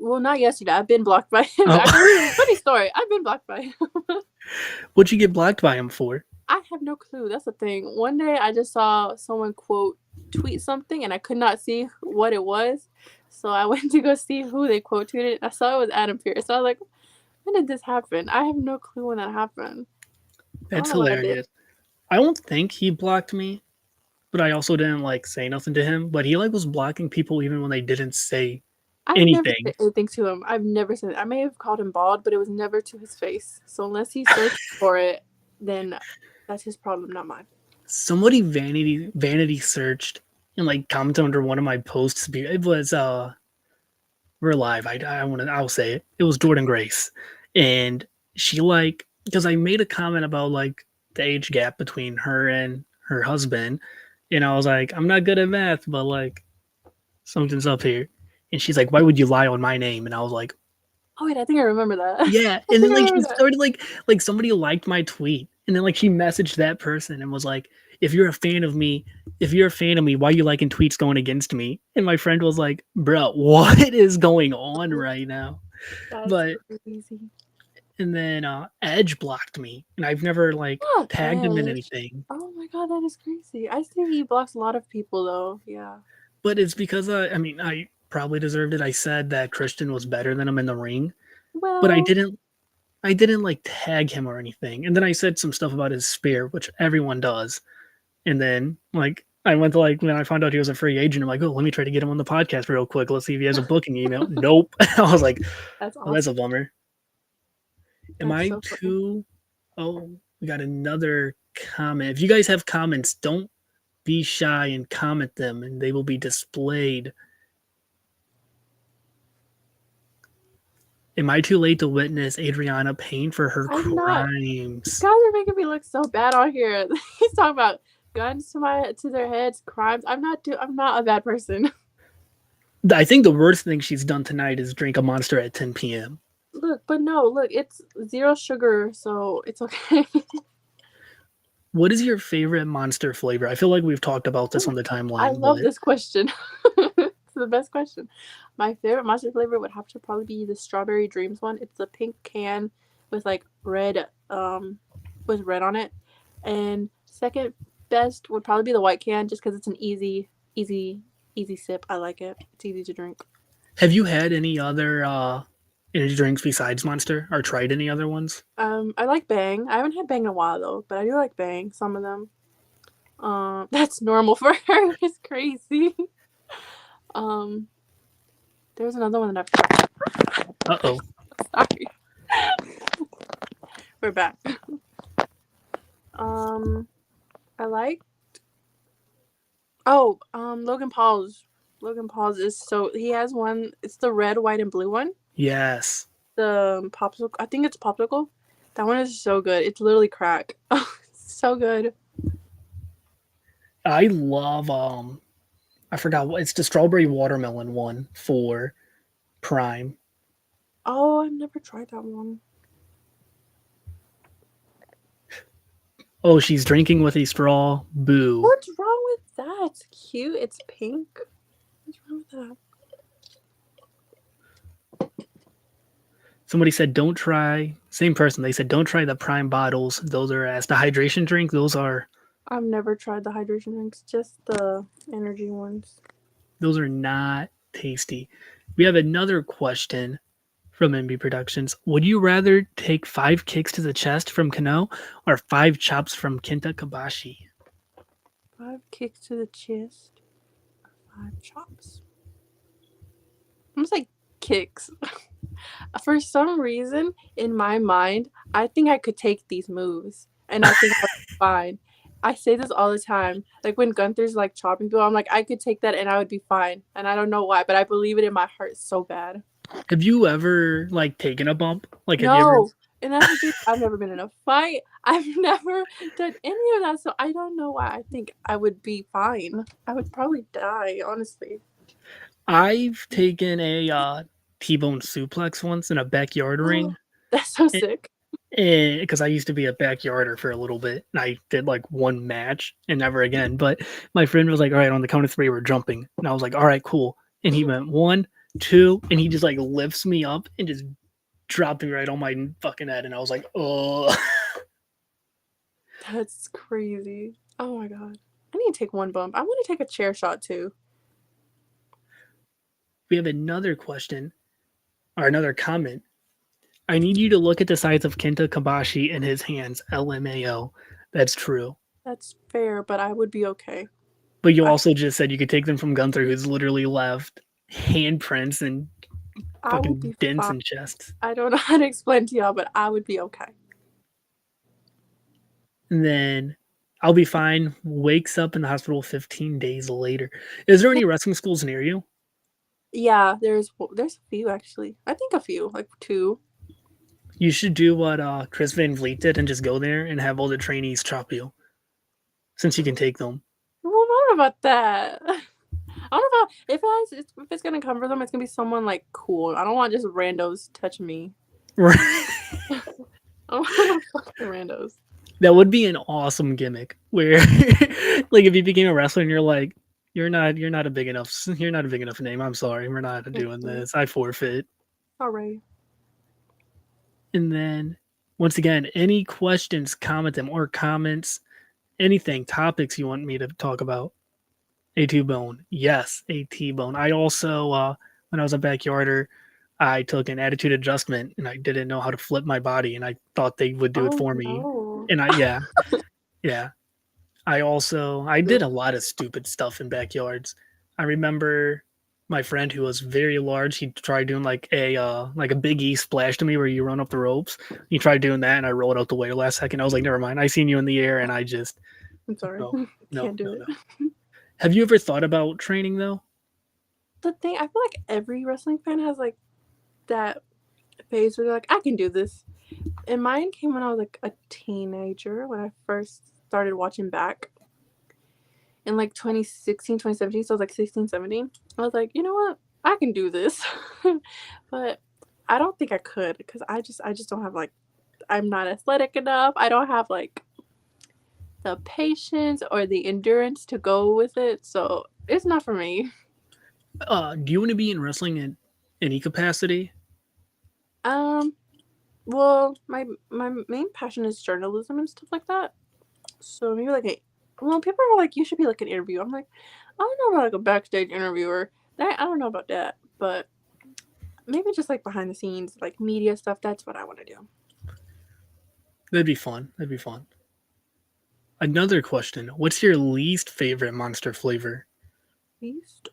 Not yesterday. I've been blocked by him. Actually, Oh, funny story. I've been blocked by him. what'd you get blocked by him for? I have no clue. That's the thing. One day I just saw someone tweet something and I could not see what it was. So I went to go see who they quote tweeted. I saw it was Adam Pierce. So I was like, when did this happen? I have no clue when that happened. I don't That's know what I did. hilarious. I don't think he blocked me, but I also didn't like say nothing to him. But he like was blocking people even when they didn't say I've never anything. said anything to him. I've never said. I may have called him bald, but it was never to his face. So unless he searched for it, then that's his problem, not mine. Somebody vanity searched and like commented under one of my posts. It was we're live. I'll say it. It was Jordan Grace, and she like because I made a comment about like the age gap between her and her husband, and I was like, I'm not good at math, but like something's up here. And she's like, why would you lie on my name? And I was like, Oh wait, I think I remember that. yeah. I And then think I like she remember that. started like somebody liked my tweet, and then like she messaged that person and was like, if you're a fan of me, why are you liking tweets going against me? And my friend was like, bro, what is going on right now? That's But crazy. and then Edge blocked me, and I've never like Oh, tagged him in Edge. anything. Oh my god, that is crazy. I see he blocks a lot of people though. Yeah. But it's because I mean I probably deserved it. I said that Christian was better than him in the ring, but Well, I didn't like tag him or anything. And then I said some stuff about his spear, which everyone does. And then like I went to like when I found out he was a free agent, I'm like, oh, let me try to get him on the podcast real quick. Let's see if he has a booking email. Nope. I was like, that's oh, that's a awesome. bummer. Am That's I so funny. too? Oh, we got another comment. If you guys have comments, don't be shy and comment them, and they will be displayed. Am I too late to witness Adriana paying for her I'm not. crimes? Guys are making me look so bad on here. He's talking about guns to their heads, crimes. I'm not a bad person. I think the worst thing she's done tonight is drink a monster at 10 p.m. Look, it's zero sugar, so it's okay. What is your favorite monster flavor? I feel like we've talked about this on the I timeline, love but this question. It's the best question. My favorite monster flavor would have to probably be the strawberry dreams one. It's the pink can with like red with red on it. And second best would probably be the white can just because it's an easy sip. I like it. It's easy to drink. have you had any other energy drinks besides Monster or tried any other ones? I like Bang. I haven't had Bang in a while though, but I do like Bang. Some of them. That's normal for her. It's crazy. Um, there's another one that Uh-oh. Sorry. We're back. I like. Oh, Logan Paul's. Logan Paul's is so he has one. It's the red, white, and blue one. Yes. The popsicle. I think it's popsicle. That one is so good. It's literally crack. Oh, it's so good. I love I forgot what it's the strawberry watermelon one for Prime. Oh, I've never tried that one. Oh, she's drinking with a straw. Boo. What's wrong with that? It's cute. It's pink. What's wrong with that? Somebody said don't try. Same person. They said don't try the Prime bottles. Those are as the hydration drink. Those are I've never tried the hydration drinks, just the energy ones. not tasty. We have another question from MB Productions. Would you rather take 5 kicks to the chest from Kano or 5 chops from Kenta Kobashi? 5 kicks to the chest, 5 chops. I'm just like kicks. For some reason, in my mind, I think I could take these moves, and I think I'm fine. I say this all the time. Like when Gunther's like chopping people, I'm like, I could take that and I would be fine. And I don't know why, but I believe it in my heart so bad. Have you ever like taken a bump? Like have you ever? No, and that's the thing. I've never been in a fight. I've never done any of that, so I don't know why. I think I would be fine. I would probably die, honestly. I've taken a T-bone suplex once in a backyard ring. That's so sick. Because I used to be a backyarder for a little bit, and I did like one match and never again. But my friend was like, "All right, on the count of 3, we're jumping," and I was like, "All right, cool." And he went 1, 2, and he just like lifts me up and just dropped me right on my fucking head, and I was like, "Oh." That's crazy. Oh my god. I need to take one bump. I want to take a chair shot too. We have another question or another comment. I need you to look at the size of Kenta Kobashi in his hands. LMAO. That's true. That's fair, but I would be okay. But you also just said you could take them from Gunther, who's literally left handprints and I will fucking be dents fine. and chests. I don't know how to explain to y'all, but I would be okay. And then I'll be fine. Wakes up in the hospital 15 days later. Is there any wrestling schools near you? Yeah, there's a few actually. I think a few, like 2. You should do what Chris Van Vliet did and just go there and have all the trainees chop you, since you can take them. Well, I don't know about that. I don't know if it's gonna come for them, it's gonna be someone like cool. I don't want just randos touching me. Right. I don't want fucking randos. That would be an awesome gimmick where, like, if you became a wrestler and you're like, you're not a big enough name. I'm sorry, we're not doing this. I forfeit. Alright. And then, once again, any questions, comment them or comments, anything, topics you want me to talk about. A T-bone, yes, a T-bone. I also, when I was a backyarder, I took an attitude adjustment and I didn't know how to flip my body, and I thought they would do it for me. No. And yeah. I did a lot of stupid stuff in backyards. I remember my friend who was very large. He tried doing like a Big E splash to me where you run up the ropes. He tried doing that, and I rolled out the way last second. I was like, never mind. I seen you in the air, and I just I'm sorry. no, Can't do it. no. Have you ever thought about training though? The thing, I feel like every wrestling fan has like that phase where they're like, I can do this. And mine came when I was like a teenager, when I first started watching back in like 2016, 2017. So I was like 16, 17. I was like, you know what? I can do this. But I don't think I could because I just don't have like, I'm not athletic enough. I don't have like the patience or the endurance to go with it. So it's not for me. Do you want to be in wrestling in any capacity? Well, my main passion is journalism and stuff like that. So maybe like people are like, you should be like an interviewer. I'm like, I don't know about like a backstage interviewer. I don't know about that, but maybe just like behind the scenes, like media stuff. That's what I want to do. That'd be fun. Another question: what's your least favorite Monster flavor? Least,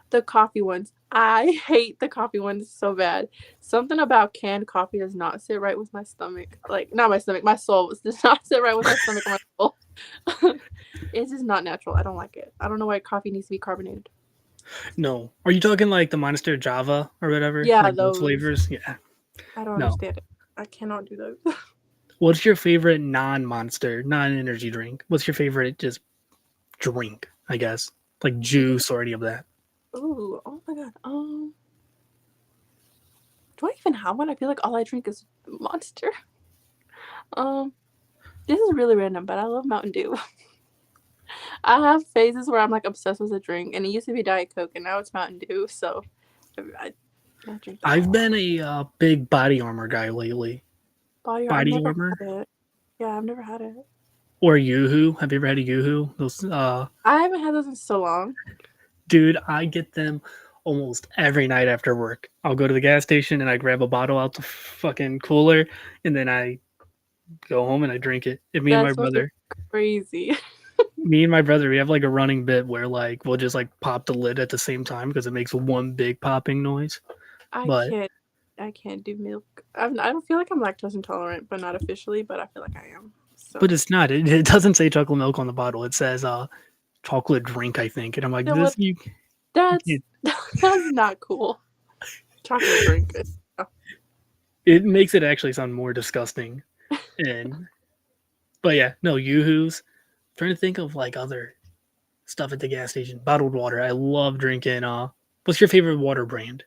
the coffee ones. I hate the coffee ones so bad. Something about canned coffee does not sit right with my stomach. Like, not my stomach, my soul does not sit right with my stomach or my soul. It's just not natural. I don't like it. I don't know why coffee needs to be carbonated. No. Are you talking like the Monster Java or whatever? Yeah, like those flavors? Yeah. I don't No. understand it. I cannot do those. What's your favorite non-Monster, non-energy drink? What's your favorite just drink, I guess? like juice or any of that. Ooh, oh my god. Do I even have one? I feel like all I drink is Monster. Um, this is really random, but I love Mountain Dew. I have phases where I'm like obsessed with a drink, and it used to be Diet Coke, and now it's Mountain Dew. So I, I drink that a I've lot. been a big body armor guy lately. Body, I've Body never armor had it. Yeah, I've never had it. or Yoo-hoo. Have you ever had a Yoo-hoo? Those I haven't had those in so long. dude, I get them almost every night after work. I'll go to the gas station and I grab a bottle out the fucking cooler, and then I go home and I drink it. And That's fucking crazy. me and my brother, we have like a running bit where like we'll just like pop the lid at the same time because it makes one big popping noise. I But can't. I can't do milk. I don't feel like I'm lactose intolerant, but not officially. But I feel like I am. So it's not. It doesn't say chocolate milk on the bottle. It says chocolate drink, I think. And I'm like, yeah, this what? you That's can't. that's not cool. Chocolate drink. It makes it actually sound more disgusting. And but yeah, no, Yoo-Hoos. Trying to think of like other stuff at the gas station. Bottled water. I love drinking. What's your favorite water brand?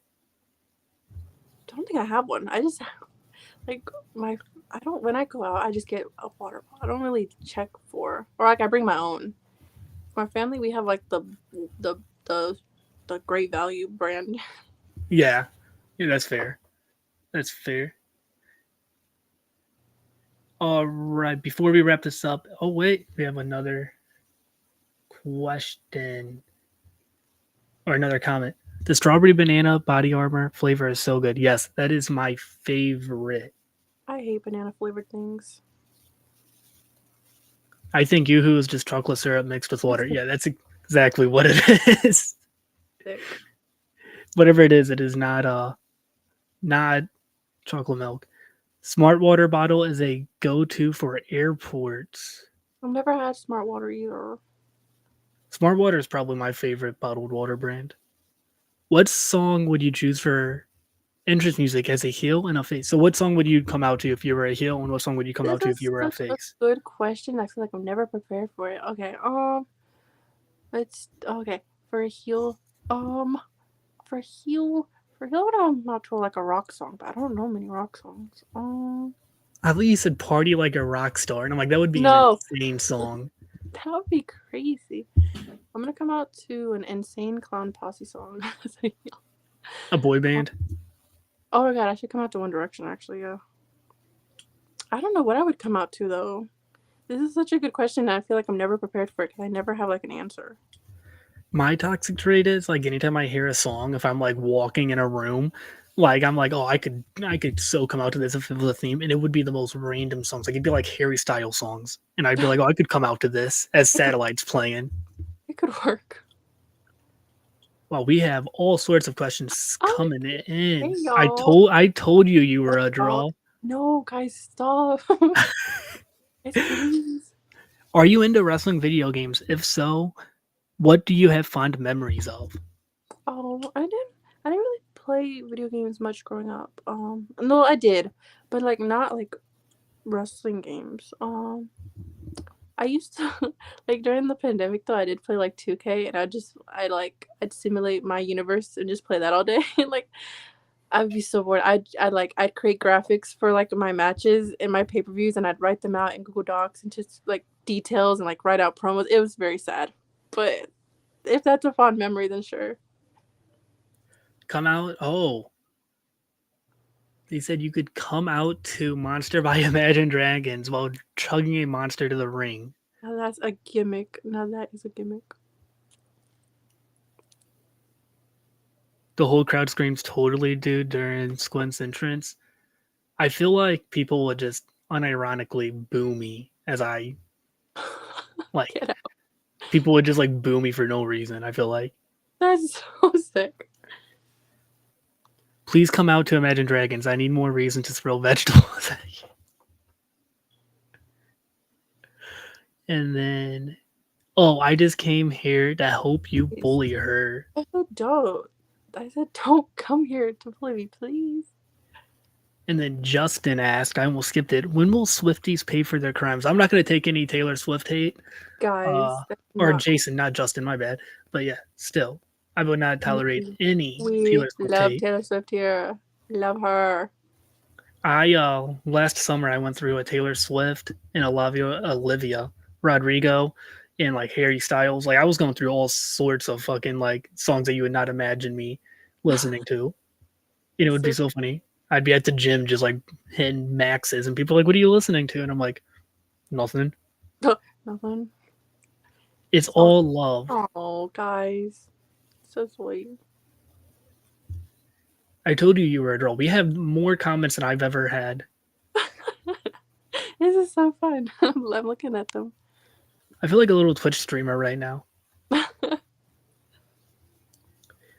Don't think I have one. I just like my. I don't. When I go out, I just get a water bottle. I don't really check for, or like I bring my own. My family, we have like the the the Great Value brand. Yeah, yeah, that's fair. That's fair. All right, before we wrap this up, oh wait, we have another question or another comment. The strawberry banana body armor flavor is so good. Yes, that is my favorite. I hate banana flavored things. I think Yoo-Hoo is just chocolate syrup mixed with It's water. Yeah, that's exactly what it is. thick. Whatever it is not chocolate milk. Smart water bottle is a go-to for airports. I've never had Smart Water either. Smart water is probably my favorite bottled water brand. What song would you choose for entrance music as a heel and a face? So what song would you come out to if you were a heel, and what song would you come This out to if is you were a such a face? good question. I feel like I'm never prepared for it. Okay, let's okay for a heel. Um, for heel, for heel, I'm not to like a rock song, but I don't know many rock songs. I thought you said "Party Like a Rock Star," and I'm like, that would be an No, insane song. that would be crazy. I'm gonna come out to an Insane Clown Posse song as a heel. A boy band. Oh my god, I should come out to One Direction actually. Yeah, I don't know what I would come out to though. This is such a good question. And I feel like I'm never prepared for it because I never have like an answer. My toxic trait is like anytime I hear a song, if I'm like walking in a room, like I'm like, oh, I could so come out to this if it was a theme, and it would be the most random songs. Like it'd be like Harry Styles songs, and I'd be like, oh, I could come out to this as It could, satellites playing. it could work. Well, we have all sorts of questions Oh, coming hey in. y'all. I told you you were a Oh, draw. no, guys, stop. Guys, please. Are you into wrestling video games? If so, what do you have fond memories of? Oh, I didn't really play video games much growing up. No, I did, but like not like wrestling games. I used to like during the pandemic though. I did play like 2K, and I'd simulate my universe and just play that all day. Like I'd be so bored. I'd create graphics for like my matches and my pay per views, and I'd write them out in Google Docs and just like details and like write out promos. It was very sad, but if that's a fond memory, then sure. Come out. Oh, they said you could come out to Monster by Imagine Dragons while chugging a monster to the ring. Now that's a gimmick. Now that is a gimmick. The whole crowd screams totally, dude, during Squint's entrance. I feel like people would just unironically boo me as I like Get out. people would just like boo me for no reason. I feel like That's so sick. please come out to Imagine Dragons. I need more reason to throw vegetables at you. And then, oh, I just came here to help you bully her. I said don't. I said don't come here to bully me, please. And then Justin asked, I almost skipped it. When will Swifties pay for their crimes? I'm not going to take any Taylor Swift hate. Guys, that's Or not cool. Jason, not Justin, my bad. But yeah, still, I would not tolerate We any we Taylor Swift love hate. Taylor Swift here. Love her. I last summer I went through a Taylor Swift and Olivia Rodrigo and like Harry Styles. Like I was going through all sorts of fucking like songs that you would not imagine me listening to. And it would be So so funny. I'd be at the gym just like hitting maxes and people are like, "What are you listening to?" And I'm like, "Nothing. nothing. It's So, all love." oh, guys, so sweet. I told you you were a girl. We have more comments than I've ever had. This is so fun. I'm looking at them. I feel like a little Twitch streamer right now.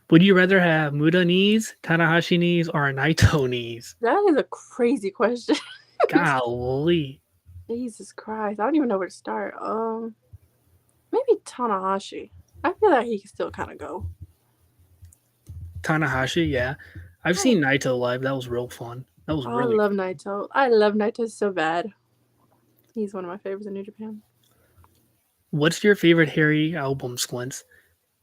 Would you rather have Muda knees, Tanahashi knees, or Naito knees? That is a crazy question. Golly. Jesus Christ, I don't even know where to start. Maybe Tanahashi. I feel like he can still kind of go. Tanahashi, yeah. I've Oh, seen Naito live. That was real fun. That was I really love fun. Naito. I love Naito so bad. He's one of my favorites in New Japan. What's your favorite Harry album, Squints?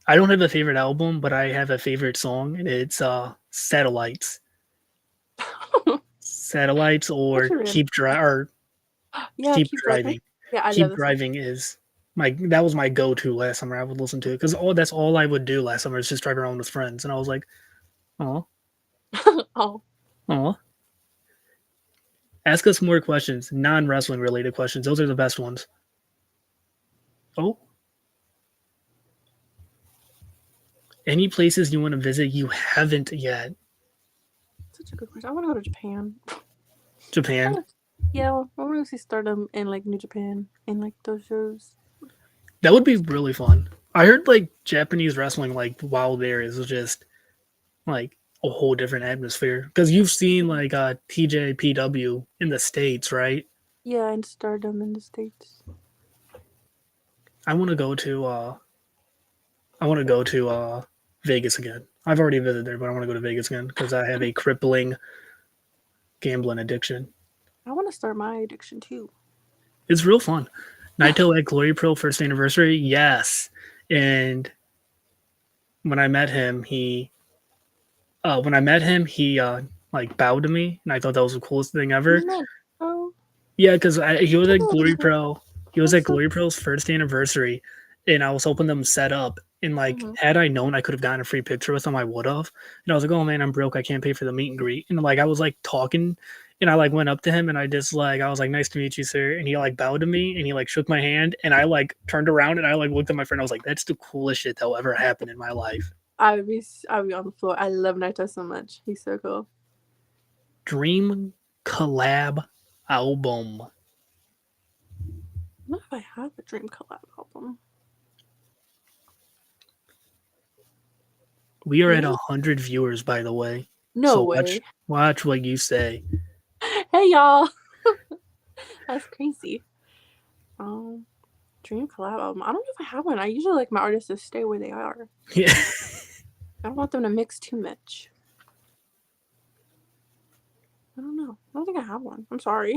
I don't have a favorite album, but I have a favorite song, and it's Satellites. Satellites What's or your random? Yeah, Keep keep driving. Driving. Yeah, I love Keep this song. Driving is my that was my go-to last summer. I would listen to it because that's all I would do last summer is just drive around with friends, and I was like, oh, Oh, oh. Ask us more questions, non-wrestling related questions. Those are the best ones. Oh, any places you want to visit you haven't yet? such a good question. I want to go to Japan. Japan. Yeah, I want to see Stardom in like New Japan and like those shows. That would be really fun. I heard like Japanese wrestling, like while there is just like a whole different atmosphere. Because you've seen like TJPW in the States, right? Yeah, and Stardom in the States. I want to go to Vegas again. I've already visited there, but I want to go to Vegas again because I have a crippling gambling addiction. I want to start my addiction too. It's real fun. Naito at Glory Pro first anniversary, yes. And when I met him, he like bowed to me, and I thought that was the coolest thing ever. You met? Oh, Yeah, because he was at Glory oh, Pro. He was that's at so. Glory Pro's first anniversary, and I was helping them set up. And like, Mm-hmm. had I known I could have gotten a free picture with him, I would have. And I was like, "Oh man, I'm broke. I can't pay for the meet and greet." And like, I was like talking, and I like went up to him, and I was like, "Nice to meet you, sir." And he like bowed to me, and he like shook my hand, and I like turned around, and I like looked at my friend. I was like, "That's the coolest shit that will ever happen in my life." I would be on the floor. I love Naito so much. He's so cool. Dream collab album. I don't know if I have a Dream collab album. We are at Maybe. 100 viewers, by the way. No So watch way. watch what you say. Hey y'all. That's crazy. Um, Dream collab album. I don't know if I have one. I usually like my artists to stay where they are. Yeah. I don't want them to mix too much. I don't know. I don't think I have one. I'm sorry.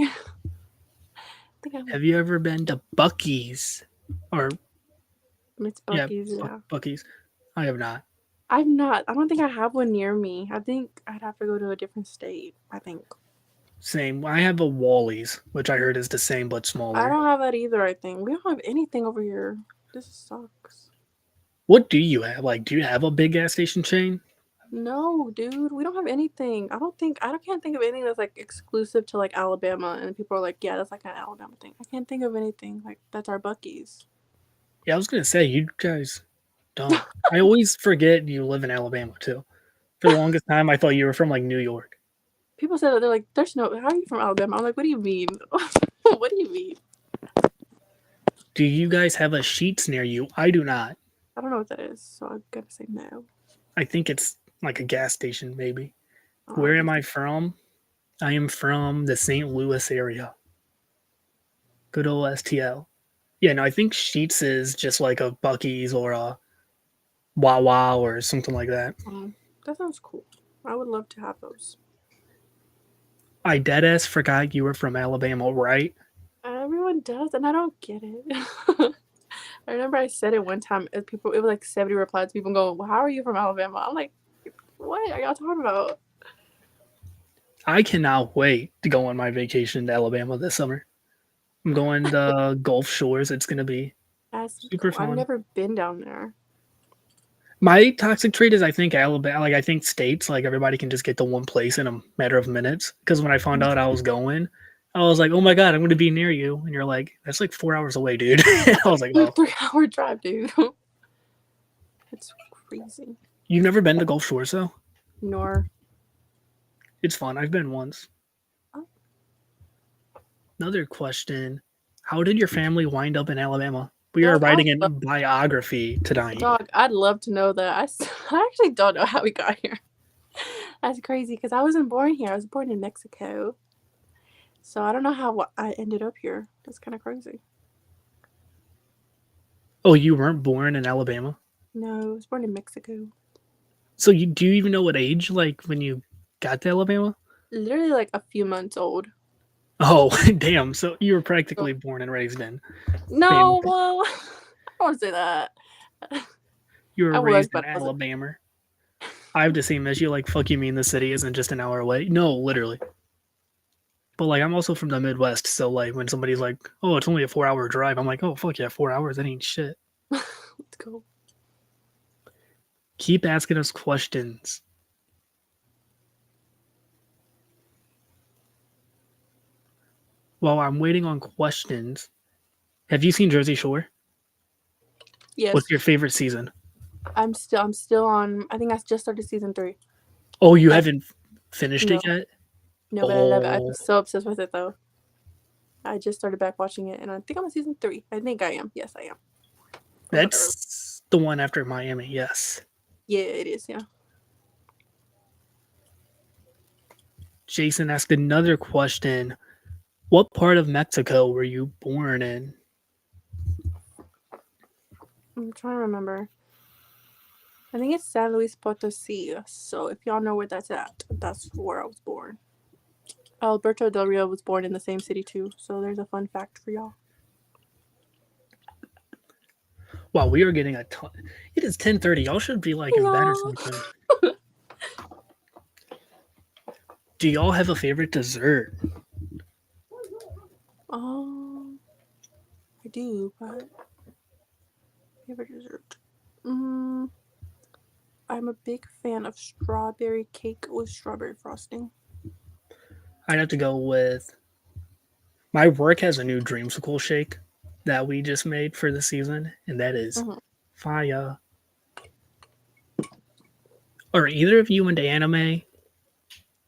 I think I have one. Have you ever been to Bucky's? Or It's yeah, Bucky's, yeah. Bucky's. I have not. I've not. I don't think I have one near me. I think I'd have to go to a different state. I think. Same. I have a Wally's, which I heard is the same but I smaller. don't have that either, I think. We don't have anything over here. This sucks. What do you have? Like, do you have a big gas station chain? No, dude, we don't have anything. I can't think of anything that's like exclusive to like Alabama and people are like, yeah, that's like an Alabama thing. I can't think of anything like that's our Bucky's. Yeah, I was gonna say you guys don't. I always forget you live in Alabama too. For the longest time, I thought you were from like New York. People say that they're like, there's no, how are you from Alabama? I'm like, what do you mean? What do you mean? Do you guys have a Sheets near you? I do not. I don't know what that is, so I'm gonna say no. I think it's like a gas station, maybe. I'll Where am just I from? I am from the St. Louis area. Good old STL. Yeah, no, I think Sheets is just like a Bucky's or a Wawa or something like that. that sounds cool. I would love to have those. I dead ass forgot you were from Alabama, right? Everyone does, and I don't get it. I remember I said it one time. It was like 70 replies. People go, well, "How are you from Alabama?" I'm like, "What are y'all talking about?" I cannot wait to go on my vacation to Alabama this summer. I'm going to Gulf Shores. It's gonna be That's super cool. I've fun. never been down there. My toxic trait is I think Alabama, like I think states, like everybody can just get to one place in a matter of minutes. Because when I found out I was going, I was like, oh my god, I'm going to be near you, and you're like, that's like 4 hours away, dude. I was like, Like oh, 3 hour drive, dude. It's crazy. you've never been to Gulf Shores though? Nor. It's fun. I've been once. Oh, Another question: how did your family wind up in Alabama? We are dog, writing a biography tonight. I'd love to know that. I actually don't know how we got here. That's crazy because I wasn't born here. I was born in Mexico. So I don't know how I ended up here. That's kind of crazy. Oh, you weren't born in Alabama, No, I was born in Mexico. so you do you even know what age like when you got to Alabama? Literally like a few months old. Oh, damn. So you were So, practically born and raised in Bama. no, well, I don't want to say that. You were I was, raised in but I wasn't. Alabama. I have the same issue. Like, fuck you mean the city isn't just an hour away? No, literally. But like, I'm also from the Midwest, so like, when somebody's like, "Oh, it's only a 4 hour drive," I'm like, "Oh, fuck yeah, 4 hours. That ain't shit." Let's go. Keep asking us questions. While I'm waiting on questions, have you seen Jersey Shore? Yes, What's your favorite season? I'm still on. I think I just started season 3. Oh, you But haven't finished no, it yet? no, but I love it. I'm Oh, so obsessed with it though. I just started back watching it, and I think I'm on season 3. I think I am. Yes, I am. From what I remember. that's the one after Miami. Yes. Yeah, it is. Yeah. Jason asked another question. What part of Mexico were you born in? I'm trying to remember. I think it's San Luis Potosi. So if y'all know where that's at, that's where I was born. Alberto Del Rio was born in the same city too. So there's a fun fact for y'all. Wow, we are getting a ton. It is 10:30. Y'all should be like in bed or Y'all. something. Do y'all have a favorite dessert? Um, I do, but favorite dessert. Mm, I'm a big fan of strawberry cake with strawberry frosting. I'd have to go with my work has a new dreamsicle shake that we just made for the season, and that is Mm-hmm. fire. Are either of you into anime?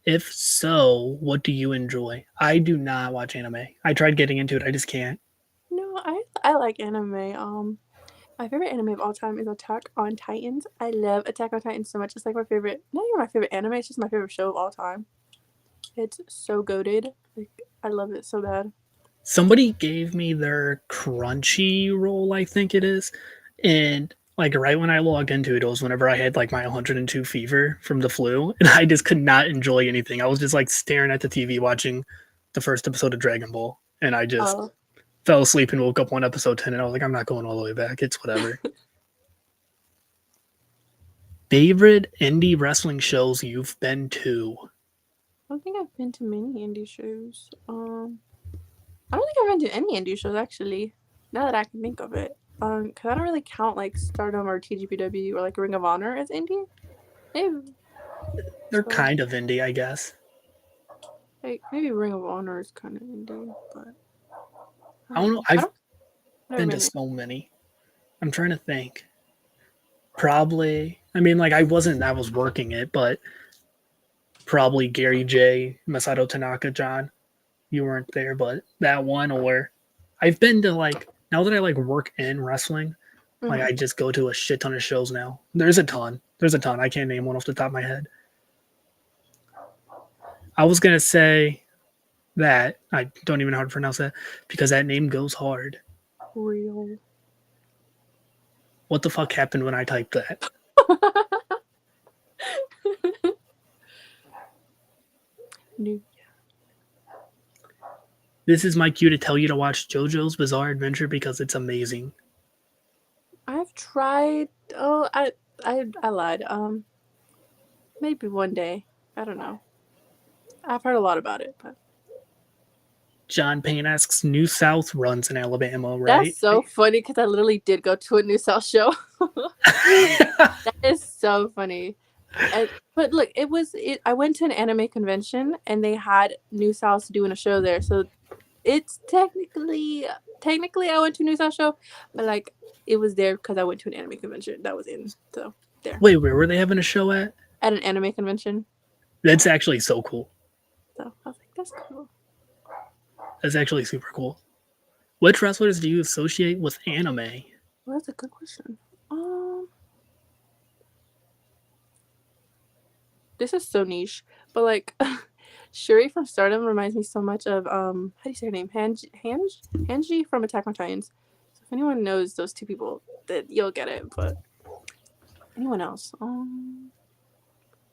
If so, what do you enjoy? I do not watch anime. I tried getting into it, I just can't. No, I like anime. My favorite anime of all time is Attack on Titans. I love Attack on Titans so much. It's like my favorite, not even my favorite anime. It's just my favorite show of all time. It's so goated. Like I love it so bad. Somebody gave me their crunchy roll, I think it is, and like right when I logged into it, it was whenever I had like my 102 fever from the flu, and I just could not enjoy anything. I was just like staring at the TV watching the first episode of Dragon Ball, and I just Oh, fell asleep and woke up on episode 10, and I was like, I'm not going all the way back. It's whatever. Favorite indie wrestling shows you've been to? I don't think I've been to many indie shows. I don't think I've been to any indie shows actually. Now that I can think of it, because I don't really count like Stardom or TGPW or like Ring of Honor as indie. Maybe They're so. kind of indie, I guess. Like maybe Ring of Honor is kind of indie, but I I don't don't know. know. I I've don't. I've never been to been there. so many. I'm trying to think. Probably. I mean, like I was working it, but probably Gary J, Masato Tanaka, John. You weren't there, but that one. Or I've been to like now that I like work in wrestling, like Mm-hmm. I just go to a shit ton of shows now. There's a ton. There's a ton. I can't name one off the top of my head. I was gonna say that I don't even know how to pronounce that because that name goes hard. Real. What the fuck happened when I typed that? New. This is my cue to tell you to watch JoJo's Bizarre Adventure because it's amazing. I've tried. Oh, I lied. Maybe one day. I don't know. I've heard a lot about it, but John Payne asks, New South runs in Alabama, that's right? so funny because I literally did go to a New South show. That is so funny. But look, I went to an anime convention and they had New South doing a show there, so it's technically I went to a New South show, but like it was there because I went to an anime convention that was in so there Wait, where were they having a show at? at an anime convention. That's actually so cool. So I was like, that's cool. That's actually super cool. Which wrestlers do you associate with anime? Well, that's a good question. This is so niche, but like Shuri from Stardom reminds me so much of how do you say her name? Hanji from Attack on Titans. So if anyone knows those two people, that you'll get it. But anyone else? I don't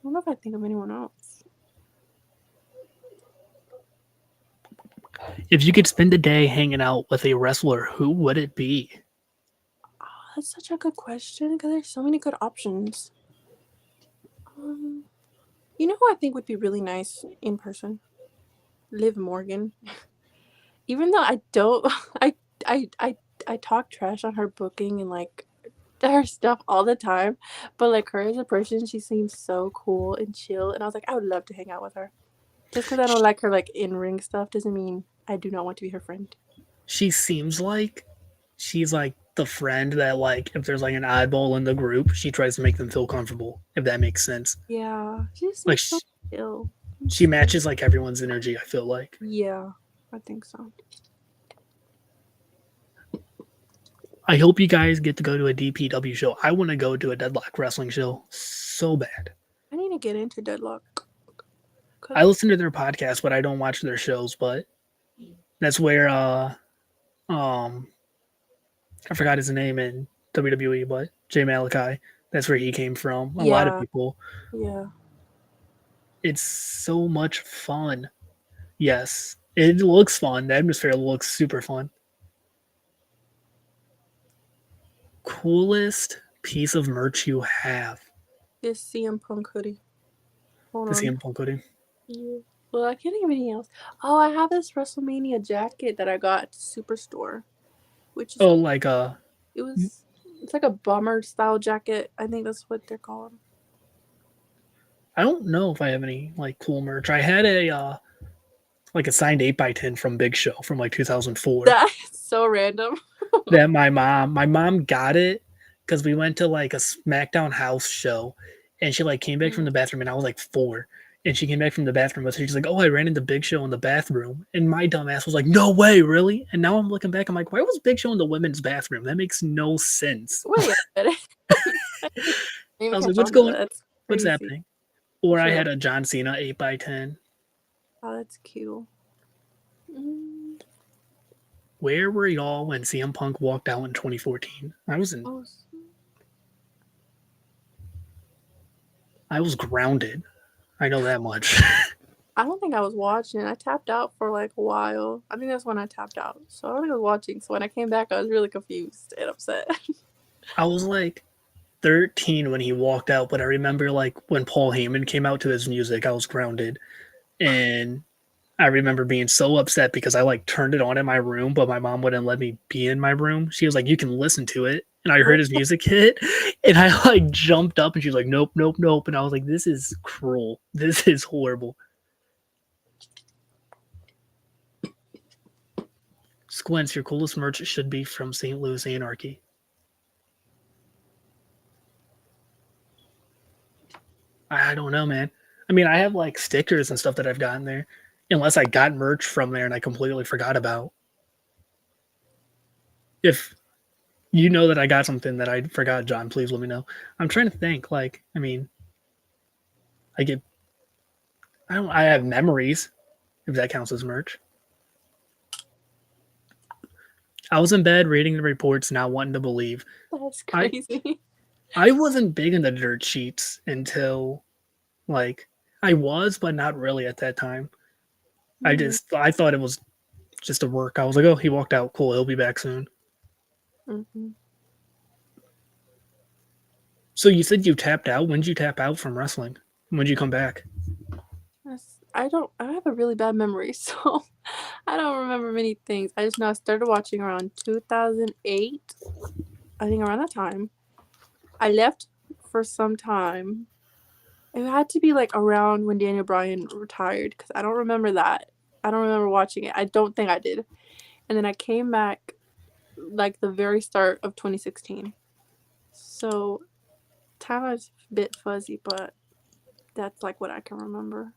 know if I think of anyone else. If you could spend a day hanging out with a wrestler, who would it be? Oh, that's such a good question because there's so many good options. You know who I think would be really nice in person? Liv Morgan. Even though I don't, I talk trash on her booking and like her stuff all the time, but like her as a person, she seems so cool and chill, and I was like, I would love to hang out with her. Just because I don't like her like in ring stuff doesn't mean I do not want to be her friend. She seems like she's like the friend that, like, if there's like an oddball in the group, she tries to make them feel comfortable, if that makes sense. Yeah, she just Like seems so chill. she matches like everyone's energy, I feel like. Yeah, I think so. I hope you guys get to go to a DPW show. I want to go to a Deadlock wrestling show so bad. I need to get into Deadlock. I listen to their podcast, but I don't watch their shows. But that's where I forgot his name in WWE, but Jay Malachi. That's where he came from. A lot of people. Yeah. It's so much fun. Yes, it looks fun. The atmosphere looks super fun. Coolest piece of merch you have? This CM Punk hoodie. Hold The on. CM Punk hoodie. Yeah. Well, I can't think of anything else. Oh, I have this WrestleMania jacket that I got at Superstore, which is like it's like a bomber style jacket. I think that's what they're called. I don't know if I have any like cool merch. I had a like a signed 8x10 from Big Show from like 2004. That's so random. That my mom got it because we went to like a SmackDown house show, and she like came back from the bathroom, and I was like 4, and she came back from the bathroom, but she's like, "Oh, I ran into Big Show in the bathroom," and my dumb ass was like, "No way, really?" And now I'm looking back, I'm like, "Why was Big Show in the women's bathroom? That makes no sense." Wait a minute. I was like, what's happening? Or I had a John Cena 8x10. Oh, that's cute. Where were y'all when CM Punk walked out in 2014? I was grounded. I know that much. I don't think I was watching. I tapped out for like a while. I think that's when I tapped out. So I don't think I was watching. So when I came back, I was really confused and upset. I was like 13 when he walked out, but I remember like when Paul Heyman came out to his music, I was grounded. And I remember being so upset because I like turned it on in my room, but my mom wouldn't let me be in my room. She was like, "You can listen to it." And I heard his music hit, and I like jumped up, and she was like, "Nope, nope, nope." And I was like, "This is cruel. This is horrible." Squints, your coolest merch should be from St. Louis Anarchy. I don't know, man. I mean, I have like stickers and stuff that I've gotten there, unless I got merch from there and I completely forgot about. If you know that I got something that I forgot, John, please let me know. I'm trying to think. Like, I mean, I have memories, if that counts as merch. I was in bed reading the reports, not wanting to believe. That's crazy. I wasn't big into dirt sheets until, like, I was, but not really at that time. I thought it was just to work. I was like, oh, he walked out. Cool, he'll be back soon. Mm-hmm. So you said you tapped out. When did you tap out from wrestling? When did you come back? I have a really bad memory, so I don't remember many things. I just know I started watching around 2008. I think around that time. I left for some time. It had to be like around when Daniel Bryan retired because I don't remember that. I don't remember watching it. I don't think I did. And then I came back like the very start of 2016. So time is a bit fuzzy, but that's like what I can remember.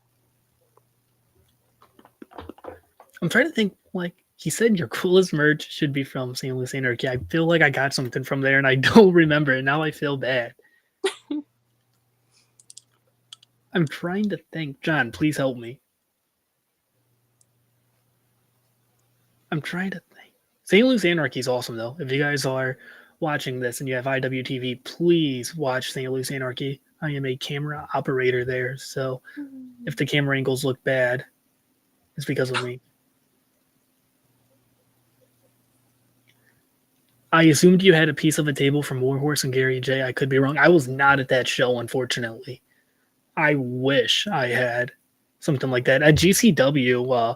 I'm trying to think. Like he said, your coolest merch should be from St. Louis Anarchy. I feel like I got something from there, and I don't remember it. Now I feel bad. I'm trying to think. John, please help me. I'm trying to think. St. Louis Anarchy is awesome, though. If you guys are watching this and you have IWTV, please watch St. Louis Anarchy. I am a camera operator there, so if the camera angles look bad, it's because of me. I assumed you had a piece of a table from Warhorse and Gary J. I could be wrong. I was not at that show, unfortunately. I wish I had something like that. At GCW,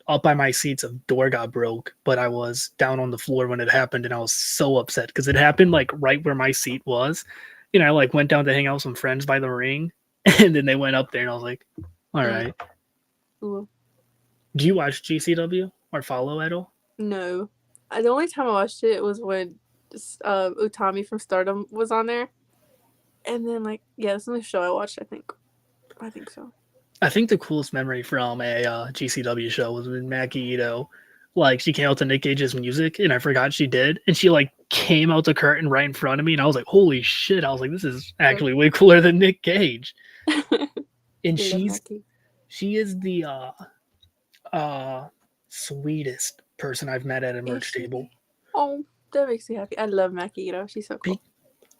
up by my seats, a door got broke, but I was down on the floor when it happened, and I was so upset because it happened like right where my seat was. You know, I like went down to hang out with some friends by the ring, and then they went up there, and I was like, all right. Ooh. Do you watch GCW or follow at all? No. The only time I watched it was when Utami from Stardom was on there. And then, like, yeah, that's the only show I watched, I think. I think so. I think the coolest memory from a GCW show was when Maki Ito, like, she came out to Nick Cage's music, and I forgot she did, and she like came out the curtain right in front of me, and I was like, "Holy shit!" I was like, "This is actually way cooler than Nick Cage." And she is the sweetest person I've met at a merch table. Oh, that makes me happy. I love Maki Ito. She's so cool.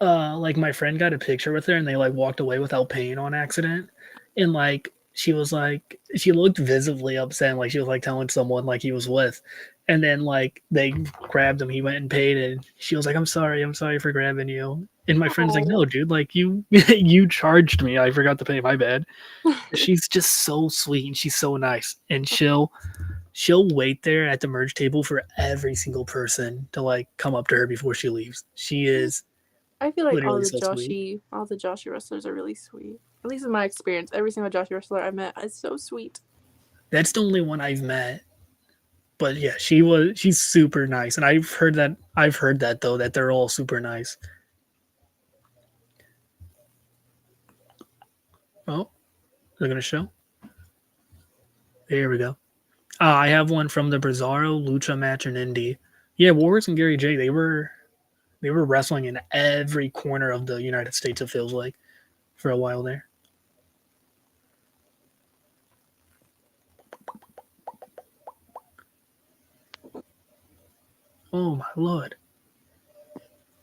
Like my friend got a picture with her, and they like walked away without paying on accident, and like she was like she looked visibly upset, and, like she was like telling someone like he was with, and then like they grabbed him, he went and paid, and she was like, I'm sorry for grabbing you, and my friend's like, no dude, like you you charged me, I forgot to pay, my bad. She's just so sweet, and she's so nice, and she'll wait there at the merge table for every single person to like come up to her before she leaves. She is I feel like literally so sweet. all the Joshi wrestlers are really sweet. At least in my experience, every single Joshi wrestler I met is so sweet. That's the only one I've met. But yeah, she's super nice, and I've heard that though, that they're all super nice. Oh, they're gonna show. There we go. I have one from the Bizarro Lucha match in Indy. Yeah, Warhorse and Gary J. They were wrestling in every corner of the United States. It feels like for a while there. Oh my lord.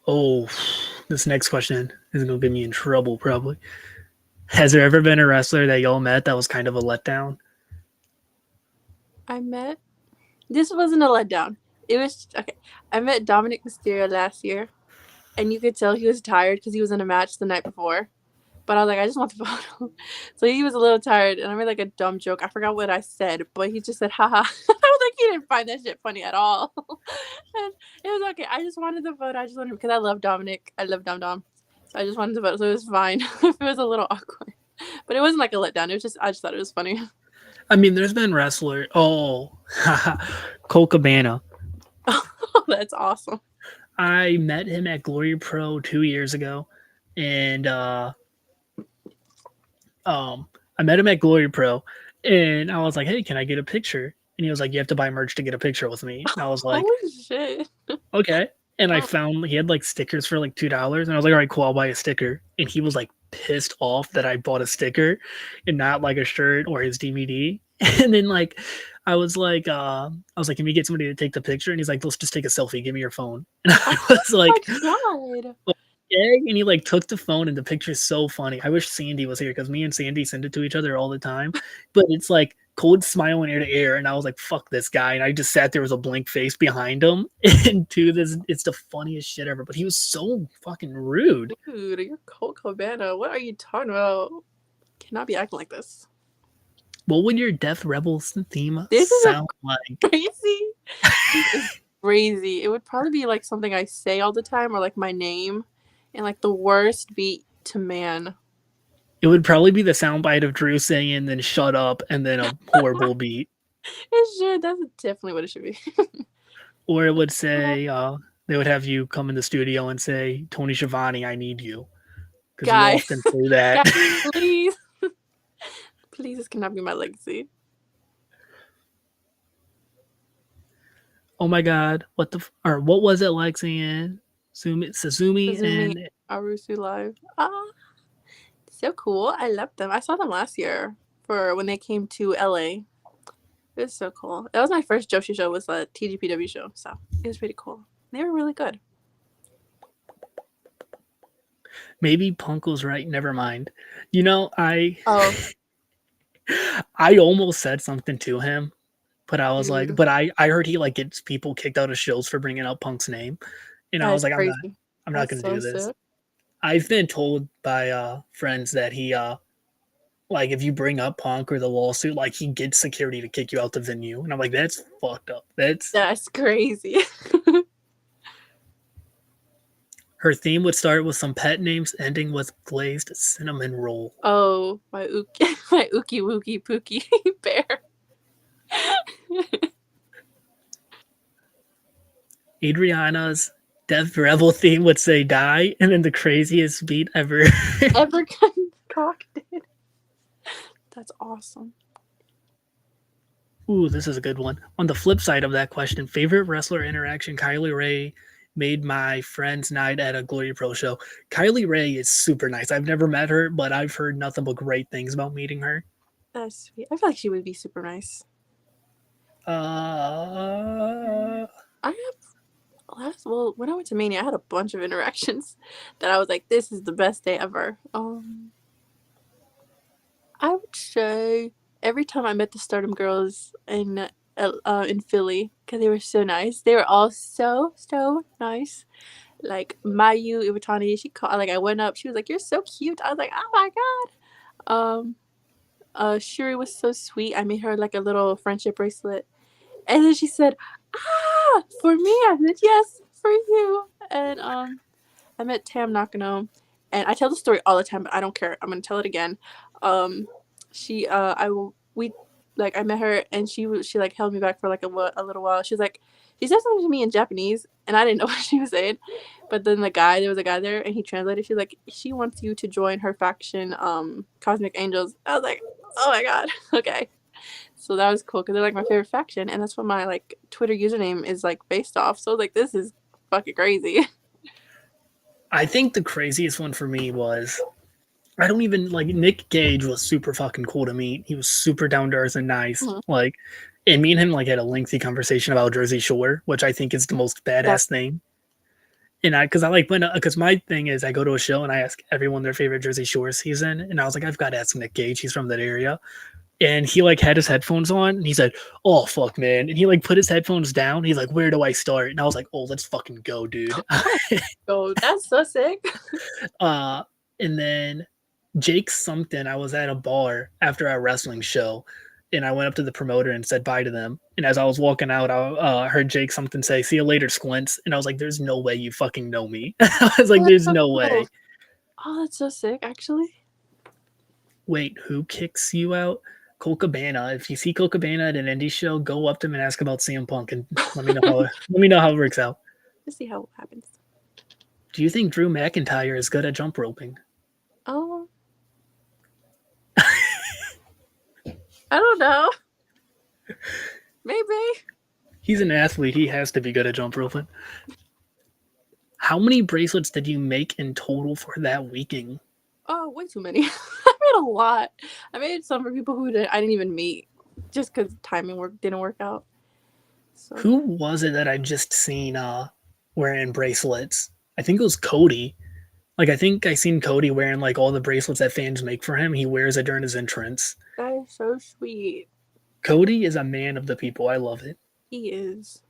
Oh, this next question is gonna get me in trouble probably. Has there ever been a wrestler that y'all met that was kind of a letdown? This wasn't a letdown. It was okay. I met Dominic Mysterio last year, and you could tell he was tired because he was in a match the night before. But I was like, I just want the photo. So he was a little tired, and I made like a dumb joke. I forgot what I said, but he just said, haha. I was like, he didn't find that shit funny at all. And it was okay. I just wanted the photo. I just wanted, because I love Dominic. I love Dom. So I just wanted the photo. So it was fine. It was a little awkward. But it wasn't like a letdown. It was just, I just thought it was funny. I mean, there's been wrestler. Oh, Cole Cabana. Oh, that's awesome. I met him at Glory Pro 2 years ago, and I met him at Glory Pro, and I was like, "Hey, can I get a picture?" And he was like, "You have to buy merch to get a picture with me." And I was like, Holy shit. "Okay." And I found he had like stickers for like $2, and I was like, "All right, cool, I'll buy a sticker." And he was like pissed off that I bought a sticker and not like a shirt or his DVD. And then like I was like, "Can we get somebody to take the picture?" And he's like, "Let's just take a selfie. Give me your phone." And I was like, Oh my God. okay. And he like took the phone, and the picture's so funny. I wish Sandy was here because me and Sandy send it to each other all the time. But it's like cold smile in ear to ear, and I was like, "Fuck this guy," and I just sat there with a blank face behind him. And to this, it's the funniest shit ever. But he was so fucking rude. Dude, you're Colt Cabana. What are you talking about? Cannot be acting like this. What would your Death Rebels theme This is sound like? crazy. This is crazy. It would probably be like something I say all the time, or like my name, and like the worst beat to man. It would probably be the soundbite of Drew saying, "Then shut up," and then a horrible beat. It should. That's definitely what it should be. Or it would say, they would have you come in the studio and say, "Tony Schiavone, I need you," because you Guys, often say that. guys, please, please, this cannot be my legacy. Oh my god, what was it like seeing Suzumi Suzumi, and Arusu live. So cool. I love them. I saw them last year for when they came to LA. It was so cool. That was my first Joshi show. Was a TGPW show, so it was pretty cool. They were really good. maybe Punk was right? Never mind. You know, Oh, I almost said something to him, but I was like, dude, but I heard he like gets people kicked out of shows for bringing up Punk's name, and I that was is like, crazy. I'm not That's gonna so do this. sick. I've been told by friends that he like if you bring up Punk or the lawsuit, like he gets security to kick you out the venue, and I'm like, that's fucked up. That's crazy. Her theme would start with some pet names ending with glazed cinnamon roll. Oh, my my Ookie Wookie Pookie bear. Adriana's Death Rebel theme would say die, and then the craziest beat ever. Ever concocted. That's awesome. Ooh, this is a good one. On the flip side of that question, favorite wrestler interaction, Kylie Ray made my friend's night at a Glory Pro show. Kylie Ray is super nice. I've never met her, but I've heard nothing but great things about meeting her. That's sweet. I feel like she would be super nice. Uh, I have when I went to Mania, I had a bunch of interactions that I was like, this is the best day ever. I would say every time I met the Stardom girls in Philly, because they were so nice. They were all so nice. Like Mayu Iwatani, she called. Like I went up, she was like, "You're so cute." I was like, "Oh my god." Shuri was so sweet. I made her like a little friendship bracelet, and then she said, "Ah, for me." I said, "Yes, for you." And I met Tam Nakano, and I tell the story all the time, but I don't care. I'm gonna tell it again. I met her, and she like held me back for like a little while. She was like, she said something to me in Japanese, and I didn't know what she was saying. But then there was a guy there, and he translated. She's like, she wants you to join her faction, Cosmic Angels. I was like, oh my god, okay. So that was cool because they're like my favorite faction, and that's what my like Twitter username is like based off. So like this is fucking crazy. I think the craziest one for me was I don't even like Nick Gage was super fucking cool to meet. He was super down to earth and nice. Mhm. Like, and me and him like had a lengthy conversation about Jersey Shore, which I think is the most badass thing. And because I like when because my thing is I go to a show and I ask everyone their favorite Jersey Shore season, and I was like, I've got to ask Nick Gage. He's from that area, and he like had his headphones on, and he said, "Oh fuck, man!" And he like put his headphones down. He's like, "Where do I start?" And I was like, "Oh, let's fucking go, dude." Oh, that's so sick. And then Jake something. I was at a bar after our wrestling show, and I went up to the promoter and said bye to them. And as I was walking out, I heard Jake something say, "See you later, Squints." And I was like, "There's no way you fucking know me." I was like, Oh, that's "There's so no cool. way." Oh, that's so sick, actually. Wait, who kicks you out? Cole Cabana. If you see Cole Cabana at an indie show, go up to him and ask about CM Punk, and let me know how it works out. Let's see how it happens. Do you think Drew McIntyre is good at jump roping? Oh, I don't know. Maybe. He's an athlete. He has to be good at jump roping. How many bracelets did you make in total for that weekend? Oh, way too many. I made a lot. I made some for people I didn't even meet, just because timing didn't work out. So. Who was it that I just seen wearing bracelets? I think it was Cody. Like I think I seen Cody wearing like all the bracelets that fans make for him. He wears it during his entrance. That is so sweet. Cody is a man of the people. I love it. He is.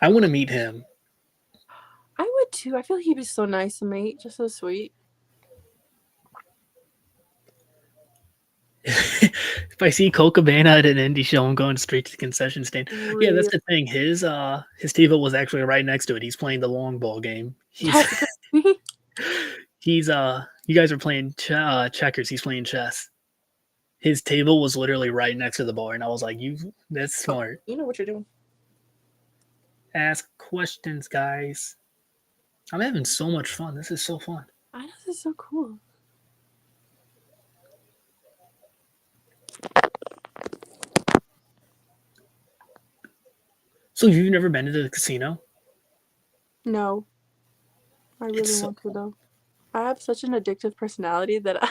I want to meet him. I would too. I feel like he'd be so nice to meet, just so sweet. If I see Cole Cabana at an indie show, I'm going straight to the concession stand. Yeah, that's Real. the thing. His table was actually right next to it. He's playing the long ball game. He's That's crazy. he's you guys are playing checkers. He's playing chess. His table was literally right next to the bar, and I was like, "You, that's Oh, smart. you know what you're doing. Ask questions, guys." I'm having so much fun. This is so fun. I know, this is so cool. So you've never been to the casino? No, I really It's so want to though. I have such an addictive personality that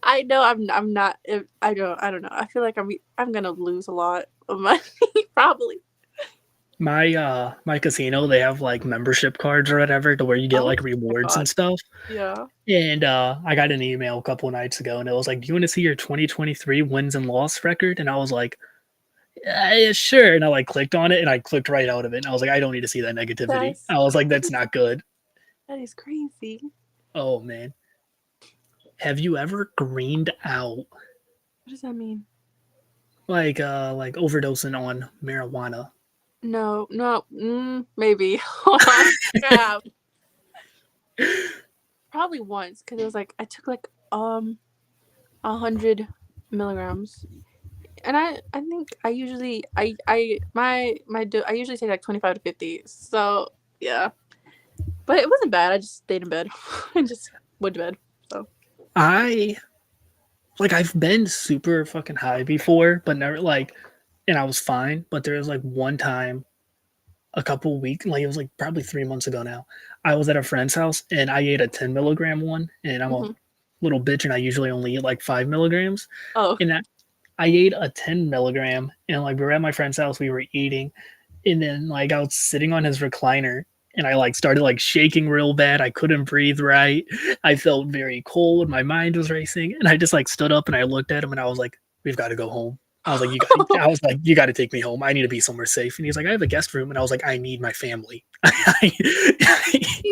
I know I'm not. I don't know. I feel like I'm gonna lose a lot of money probably. my casino. They have like membership cards or whatever to where you get Oh like my rewards and god. stuff. Yeah. And I got an email a couple nights ago, and it was like, "Do you want to see your 2023 wins and loss record?" And I was like, yeah, sure. And I like clicked on it, and I clicked right out of it. And I was like, I don't need to see that negativity. That's I was like, that's not good. that is crazy. Oh man, have you ever greened out What does that mean? like overdosing on marijuana? No, no, maybe. Hold on. Crap. Probably once because it was like I took like 100 milligrams, and I think I usually I usually take like 25 to 50. So yeah, but it wasn't bad. I just stayed in bed and just went to bed. So I I've been super fucking high before, but never and I was fine. But there was like one time a couple weeks, like it was like probably 3 months ago now. I was at a friend's house and I ate a 10 milligram one, and I'm a hmm little bitch, and I usually only eat like 5 milligrams. oh And I ate a 10 milligram, and like we were at my friend's house, we were eating, and then like I was sitting on his recliner, and I like started like shaking real bad. I couldn't breathe right. I felt very cold. My mind was racing, and I just like stood up and I looked at him, and I was like, "We've got to go home." I was like, you got to take me home. I need to be somewhere safe. And he's like, I have a guest room, and I was like, I need my family.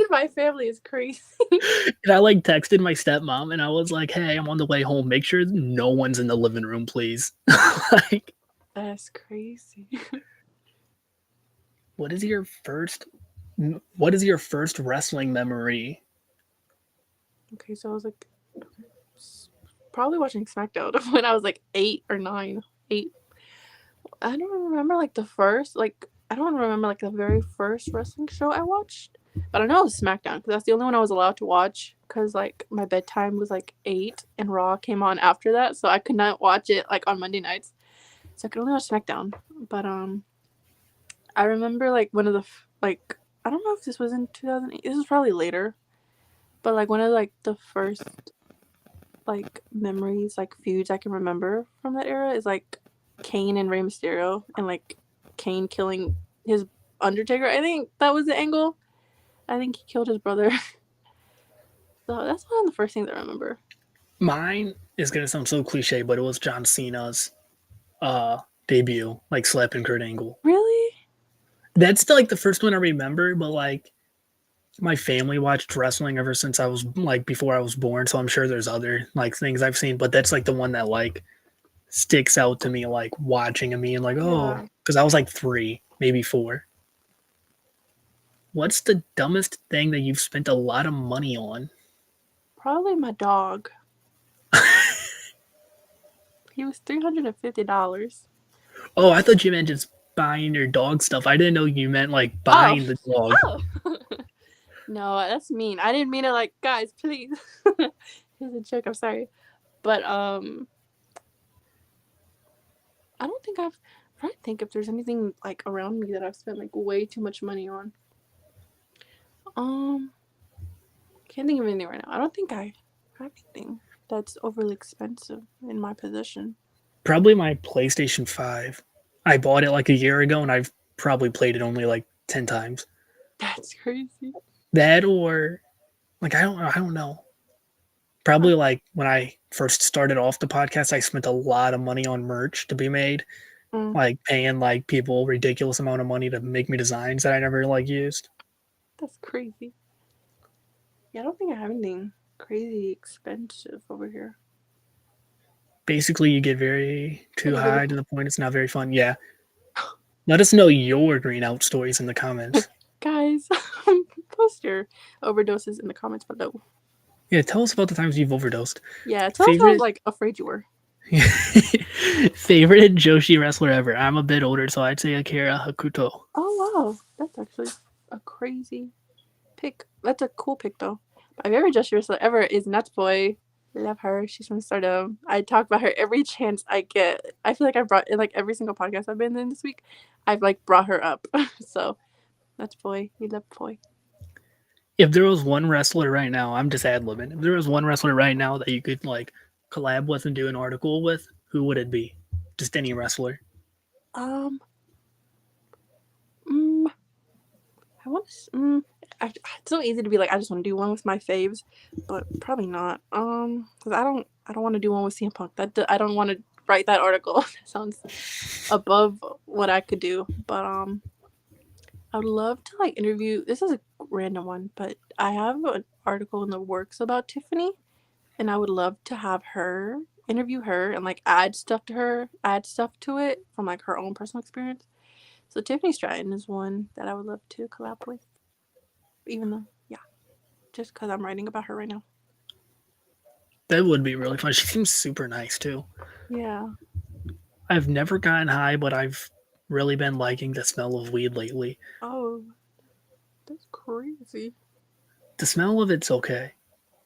my family is crazy. And I like texted my stepmom, and I was like, "Hey, I'm on the way home. Make sure no one's in the living room, please." Like, That's crazy. what is your first? What is your first wrestling memory? Okay, so I was like probably watching SmackDown when I was like 8 or 9. 8. I don't remember like the first like I don't remember like the very first wrestling show I watched, but I know it was SmackDown because that's the only one I was allowed to watch because like my bedtime was like 8 and Raw came on after that, so I could not watch it like on Monday nights, so I could only watch SmackDown. But I remember like one of the like I don't know if this was in 2008. This was probably later, but like one of like the first like memories like feuds I can remember from that era is like Kane and Rey Mysterio and like Kane killing his Undertaker. I think that was the angle. I think he killed his brother. So that's one of the first things I remember. Mine is gonna sound so cliche, but it was John Cena's uh debut, like slapping Kurt Angle. Really? That's like the first one I remember, but like my family watched wrestling ever since I was like before I was born, so I'm sure there's other like things I've seen, but that's like the one that like sticks out to me, like watching me and like, oh, Yeah. because I was like 3, maybe 4. What's the dumbest thing that you've spent a lot of money on? Probably my dog. He was $350. Oh, I thought you meant just buying your dog stuff. I didn't know you meant like Oh. buying the dog. Oh. No, that's mean. I didn't mean it like guys, please. Here's a joke, I'm sorry. But I don't think I've I'm trying to think if there's anything like around me that I've spent like way too much money on. Um, can't think of anything right now. I don't think I have anything that's overly expensive in my position. Probably my PlayStation 5. I bought it like a year ago, and I've probably played it only like 10 times. That's crazy. That or like I don't know. Probably like when I first started off the podcast, I spent a lot of money on merch to be made, Mm, like paying like people ridiculous amount of money to make me designs that I never like used. that's crazy. Yeah, I don't think I have anything crazy expensive over here. Basically, you get very too Like a bigger high to the point it's not very fun. Yeah. Let us know your green out stories in the comments. guys, post your overdoses in the comments below. Yeah, tell us about the times you've overdosed. Yeah, tell us how Favorite like afraid you were. favorite Joshi wrestler ever. I'm a bit older, so I'd say Akira Hakuto. Oh wow, that's actually a crazy pick. That's a cool pick though. My favorite Joshi wrestler ever is Boy. Love her. She's from Stardom. I talk about her every chance I get. I feel like I brought in like every single podcast I've been in this week. I've like brought her up. So Boy. We love Boy. If there was one wrestler right now, I'm just ad libbing. If there was one wrestler right now that you could like collab with and do an article with, who would it be? Just any wrestler. Um. Mm, I want to. It's so easy to be like I just want to do one with my faves, but probably not. Because I don't want to do one with CM Punk. I don't want to write that article. That sounds above what I could do. But I would love to like interview. This is a random one, but I have an article in the works about Tiffany, and I would love to have her interview her and like add stuff to it from like her own personal experience. So Tiffany Stratton is one that I would love to collab with. Even though, yeah, just because I'm writing about her right now. That would be really fun. She seems super nice too. Yeah. I've never gotten high, but I've really been liking the smell of weed lately. Oh, that's crazy. The smell of it's okay.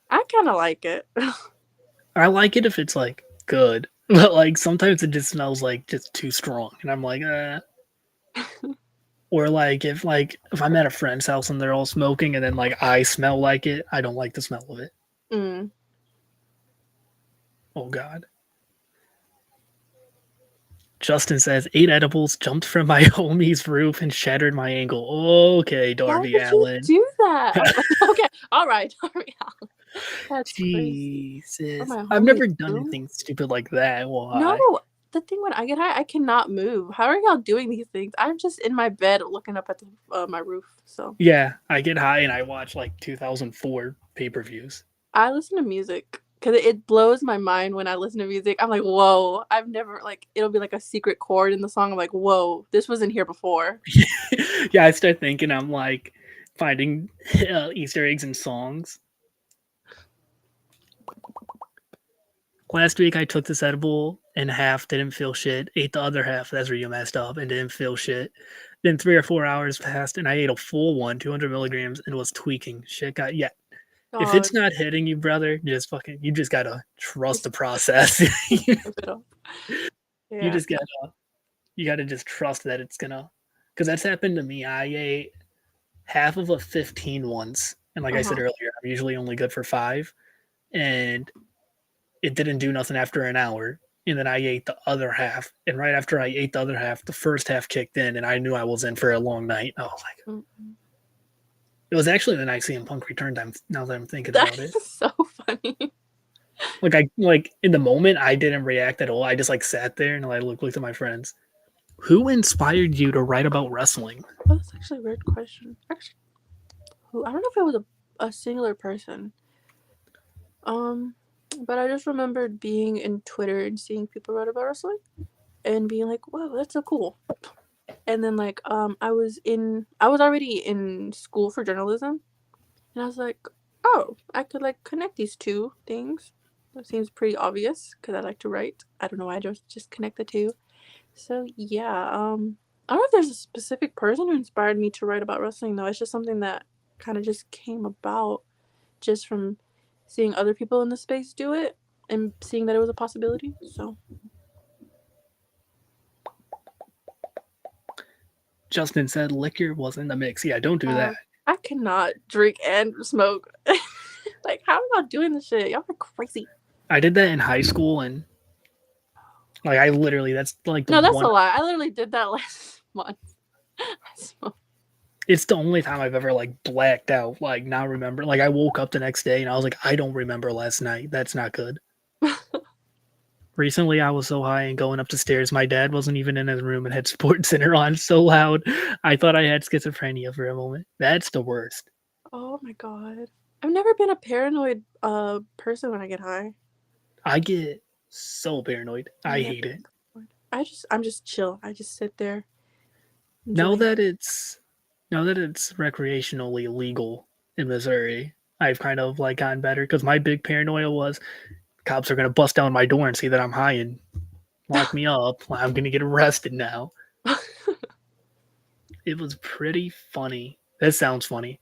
I kind of like it. I like it if it's like good, but like sometimes it just smells like just too strong, and I'm like, Or like if I'm at a friend's house and they're all smoking, and then like I smell like it, I don't like the smell of it. Mm. Oh God. Justin says 8 edibles jumped from my homie's roof and shattered my ankle. Okay, Why Darby would you Allen. do that? Okay, all right. That's crazy. From Jesus, my I've homie's never done room? anything stupid like that. No, Why? the thing when I get high, I cannot move. How are y'all doing these things? I'm just in my bed looking up at my roof. So Yeah, I get high and I watch like 2004 pay-per-views. I listen to music because it blows my mind when I listen to music. I'm like, whoa, I've never like it'll be like a secret chord in the song. I'm like, whoa, this wasn't here before. Yeah, I start thinking I'm like finding Easter eggs in songs. Last week I took this edible in half, didn't feel shit. Ate the other half, that's where you messed up, and didn't feel shit. Then 3 or 4 hours passed, and I ate a full one, 200 milligrams, and was tweaking. Shit got yeah. If Oh, it's not hitting you, brother, you just gotta trust the process. give it up. you Yeah. just gotta just trust that it's gonna. Because that's happened to me. I ate half of a 15 once, and like I said Uh-huh. earlier, I'm usually only good for 5, and it didn't do nothing after an hour. And then I ate the other half. And right after I ate the other half, the first half kicked in, and I knew I was in for a long night. I was like, Mm-mm. it was actually the night CM Punk returned. Now that I'm thinking That about it, is so funny. like in the moment, I didn't react at all. I just like sat there and I looked at my friends. Who inspired you to write about wrestling? Oh, that's actually a weird question. Actually, who? I don't know if it was a singular person. Um, but I just remembered being in Twitter and seeing people write about wrestling and being like, "Wow, that's so cool." And then like I was already in school for journalism, and I was like, "Oh, I could like connect these two things." That seems pretty obvious because I like to write. I don't know why I just connect the two. So yeah, I don't know if there's a specific person who inspired me to write about wrestling though. It's just something that kind of just came about just from seeing other people in the space do it and seeing that it was a possibility. So Justin said liquor was in the mix. Yeah, don't do that. I cannot drink and smoke. Like, how are y'all doing this shit? Y'all are crazy. I did that in high school, and like I literally, that's like the No, that's a one. lie. I literally did that last month. I smoked. It's the only time I've ever like blacked out, like not remember. Like I woke up the next day and I was like, I don't remember last night. That's not good. Recently, I was so high and going up the stairs, my dad wasn't even in his room and had Sports Center on so loud. I thought I had schizophrenia for a moment. That's the worst. Oh my god. I've never been a paranoid person when I get high. I get so paranoid. I Never hate it. been paranoid. I'm just chill. I just sit there, Now enjoy. that it's now that it's recreationally legal in Missouri, I've kind of like gotten better because my big paranoia was cops are gonna bust down my door and see that I'm high and lock me up. I'm gonna get arrested now. It was pretty funny. That sounds funny.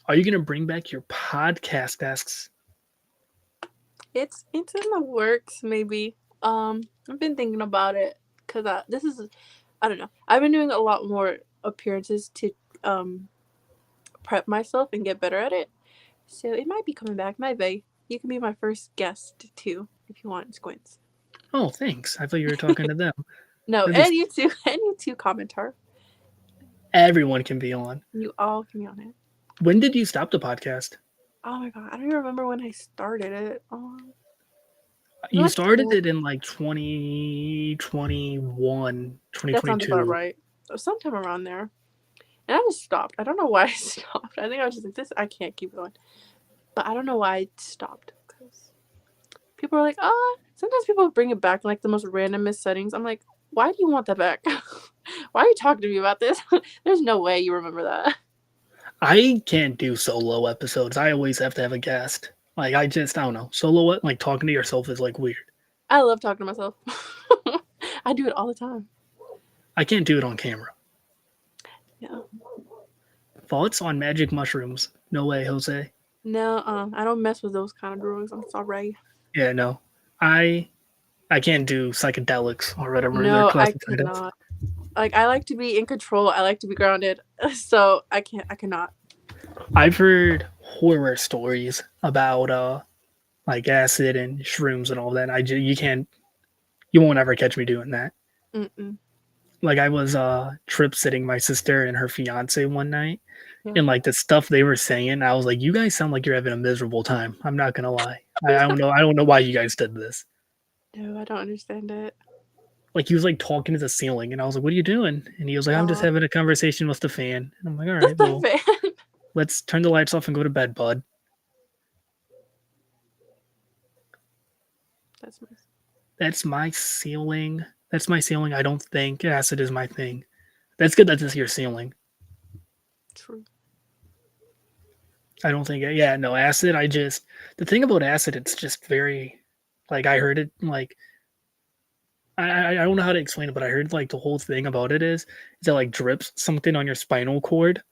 Are you gonna bring back your podcast desks? It's in the works, maybe. I've been thinking about it because this is, I don't know. I've been doing a lot more appearances to prep myself and get better at it. So it might be coming back. Might be. You can be my first guest too if you want, Squints. Oh, thanks. I thought you were talking to them. No, At and least you too, and you too, commenter. everyone can be on. You all can be on it. When did you stop the podcast? Oh my god, I don't even remember when I started it. You Like started it in like 2021, that sounds about 2022. right. Sometime around there. And I just stopped. I don't know why I stopped. I think I was just like, this, I can't keep going. But I don't know why I stopped. Because people are like, sometimes people bring it back in like the most randomest settings. I'm like, why do you want that back? Why are you talking to me about this? There's no way you remember that. I can't do solo episodes. I always have to have a guest. Like I don't know. Solo like talking to yourself is like weird. I love talking to myself. I do it all the time. I can't do it on camera. Yeah. Thoughts on magic mushrooms? No way, Jose. No, I don't mess with those kind of drugs. I'm sorry. Yeah, no. I can't do psychedelics or whatever they're No, I classified as. cannot. Like I like to be in control. I like to be grounded. So I can't. I cannot. I've heard horror stories about like acid and shrooms and all that. You won't ever catch me doing that. Mm-mm. Like I was trip sitting my sister and her fiance one night, Yeah. and like the stuff they were saying, I was like, you guys sound like you're having a miserable time. I'm not gonna lie. I don't know. I don't know why you guys did this. No, I don't understand it. Like he was like talking to the ceiling, and I was like, "What are you doing?" And he was like, "I'm just Oh, having a conversation with the fan." And I'm like, "All that's right, the well, fan. let's turn the lights off and go to bed, bud." That's nice. That's my ceiling. That's my ceiling. I don't think acid is my thing. That's good. That's your ceiling. True. I don't think. Yeah, no acid. The thing about acid, it's just very, like I heard it like I don't know how to explain it, but I heard like the whole thing about it is it like drips something on your spinal cord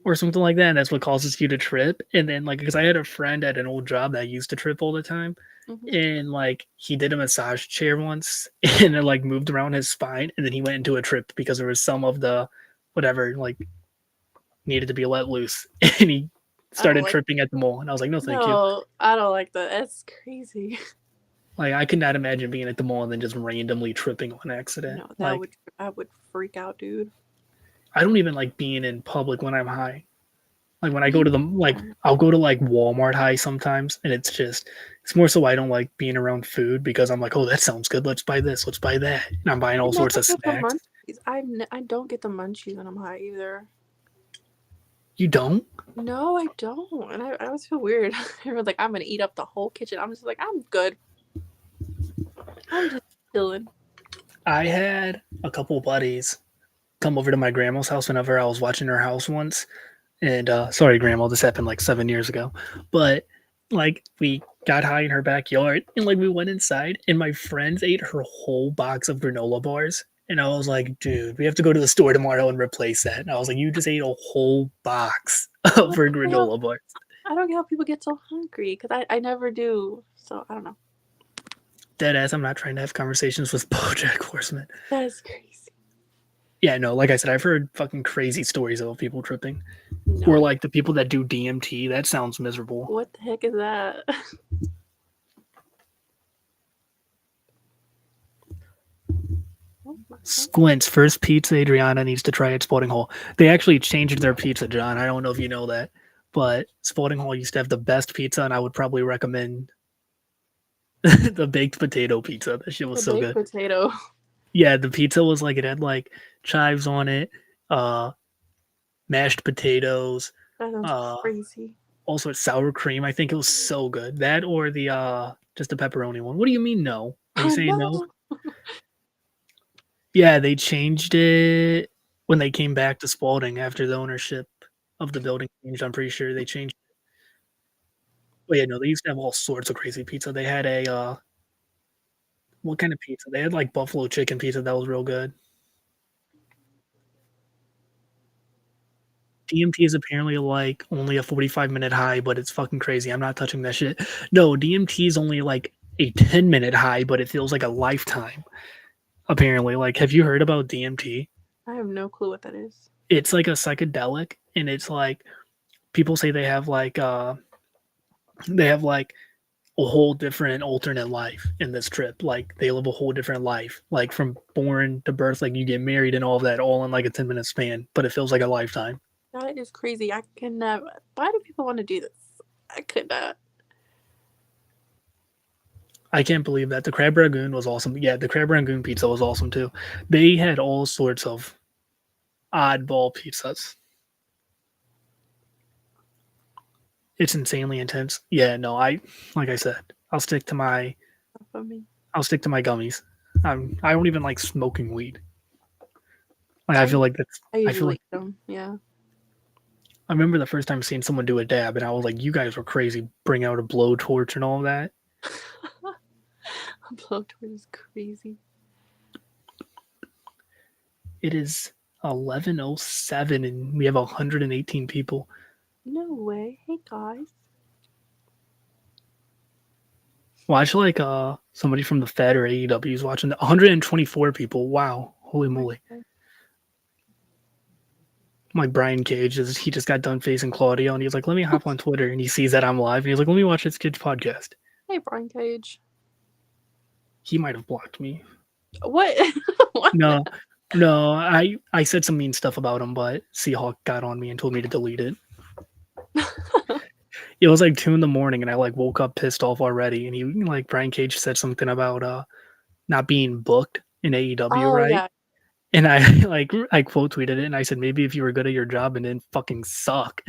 or something like that, and that's what causes you to trip. And then like because I had a friend at an old job that used to trip all the time, Mm-hmm. and like he did a massage chair once, and it like moved around his spine, and then he went into a trip because there was some of the whatever like needed to be let loose, and he I don't started like. tripping at the mall, and I was like, no, thank you. No, I don't like that. That's crazy. Like I could not imagine being at the mall and then just randomly tripping on accident. No, Like I would freak out, dude. I don't even like being in public when I'm high. Like when I go Me to I'll go to like Walmart high sometimes, and it's more so I don't like being around food because I'm like, oh, that sounds good. Let's buy this. Let's buy that. And I'm buying I all sorts never of get the snacks. munchies. I don't get the munchies when I'm high either. You don't? No, I don't. And I always feel weird. Everyone's like, I'm gonna eat up the whole kitchen. I'm just like, I'm good. I'm just chilling. I had a couple buddies come over to my grandma's house whenever I was watching her house once. And sorry, grandma, this happened like 7 years ago. But like we got high in her backyard and like we went inside and my friends ate her whole box of granola bars. And I was like, dude, we have to go to the store tomorrow and replace that. And I was like, you just ate a whole box of Like, her granola bars. I don't get how people get so hungry because I never do. So I don't know. Deadass, I'm not trying to have conversations with Bojack Horseman. That is crazy. Yeah, no, like I said, I've heard fucking crazy stories about people tripping. No. Or like the people that do DMT. That sounds miserable. What the heck is that? Squint's first pizza Adriana needs to try at Sporting Hall. They actually changed their pizza, John. I don't know if you know that, but Sporting Hall used to have the best pizza, and I would probably recommend the baked potato pizza. That shit was The so baked good. potato. Yeah, the pizza was like it had like chives on it, uh, mashed potatoes, That sounds uh, crazy. also sour cream. I think it was so good. That or the just the pepperoni one. What do you mean no? Are you I saying no? know. Yeah, they changed it when they came back to Spalding after the ownership of the building changed. I'm pretty sure they changed. Oh yeah, no, they used to have all sorts of crazy pizza. They had a what kind of pizza? They had like buffalo chicken pizza that was real good. DMT is apparently like only a 45-minute high, but it's fucking crazy. I'm not touching that shit. No, DMT is only like a 10-minute high, but it feels like a lifetime. Apparently, like, have you heard about DMT? I have no clue what that is. It's like a psychedelic, and it's like people say they have like a whole different alternate life in this trip. Like they live a whole different life, like from born to birth, like you get married and all of that, all in like a 10-minute span. But it feels like a lifetime. That is crazy. I can never. Why do people want to do this? I could not. I can't believe that the crab ragoon was awesome. Yeah, the crab ragoon pizza was awesome too. They had all sorts of oddball pizzas. It's insanely intense. Yeah, no, I like I said, For me, I'll stick to my gummies. I don't even like smoking weed. Like I I feel like that's I I feel usually like eat them. Yeah. I remember the first time seeing someone do a dab, and I was like, "You guys were crazy, bring out a blowtorch and all of that." A blowtorch is crazy. It is 11:07, and we have 118 people. No way. Hey guys. Watch like somebody from the Fed or AEW is watching. 124 people. Wow, holy Oh my moly! god. Like Brian Cage is he just got done facing Claudio, and he's like, "Let me hop on Twitter," and he sees that I'm live, and he's like, "Let me watch this kid's podcast." Hey Brian Cage. He might have blocked me. What? What? No, no, I said some mean stuff about him, but Seahawk got on me and told me to delete it. It was like 2 in the morning, and I like woke up pissed off already. And he like Brian Cage said something about not being booked in AEW, Oh right? yeah. And I like I quote tweeted it, and I said maybe if you were good at your job and didn't fucking suck.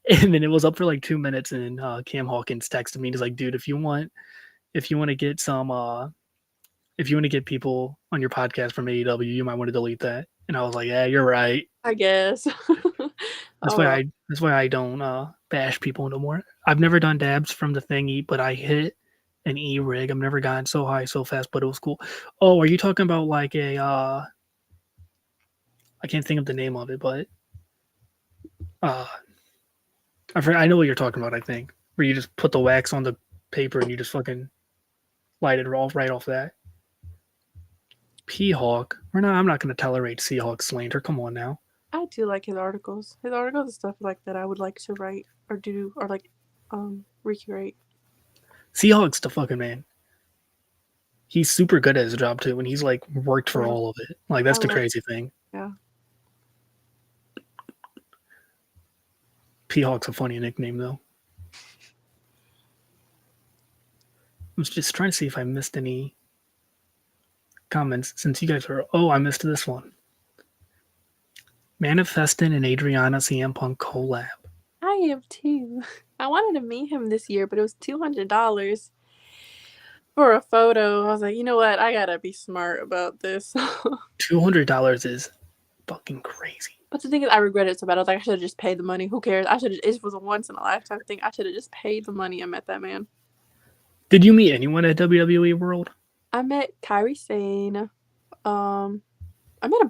And then it was up for like 2 minutes, and Cam Hawkins texted me. He's like, dude, if you want to get some if you want to get people on your podcast from AEW, you might want to delete that. And I was like, yeah, you're right. I guess. That's Oh why well. I don't bash people no more. I've never done dabs from the thingy, but I hit an E rig. I've never gotten so high so fast, but it was cool. Oh, are you talking about like a I can't think of the name of it, but uh I know what you're talking about, I think. Where you just put the wax on the paper and you just fucking light it off right off that. P Hawk. I'm not gonna tolerate Seahawk slander. Come on now. I do like his articles. His articles and stuff like that I would like to write or do or like recreate. Seahawk's the fucking man. He's super good at his job too, and he's like worked for Yeah. all of it. Like I that's the love crazy thing. yeah. P Hawk's a funny nickname though. I was just trying to see if I missed any comments since you guys are. Oh, I missed this one. Manifestin and Adriana CM Punk collab. I am too. I wanted to meet him this year, but it was $200 for a photo. I was like, you know what? I gotta be smart about this. $200 is fucking crazy. But the thing is, I regret it so bad. I was like, I should have just paid the money. Who cares? I should have. It was a once in a lifetime thing. I should have just paid the money and met that man. Did you meet anyone at WWE World? I met Kyrie Sane. I met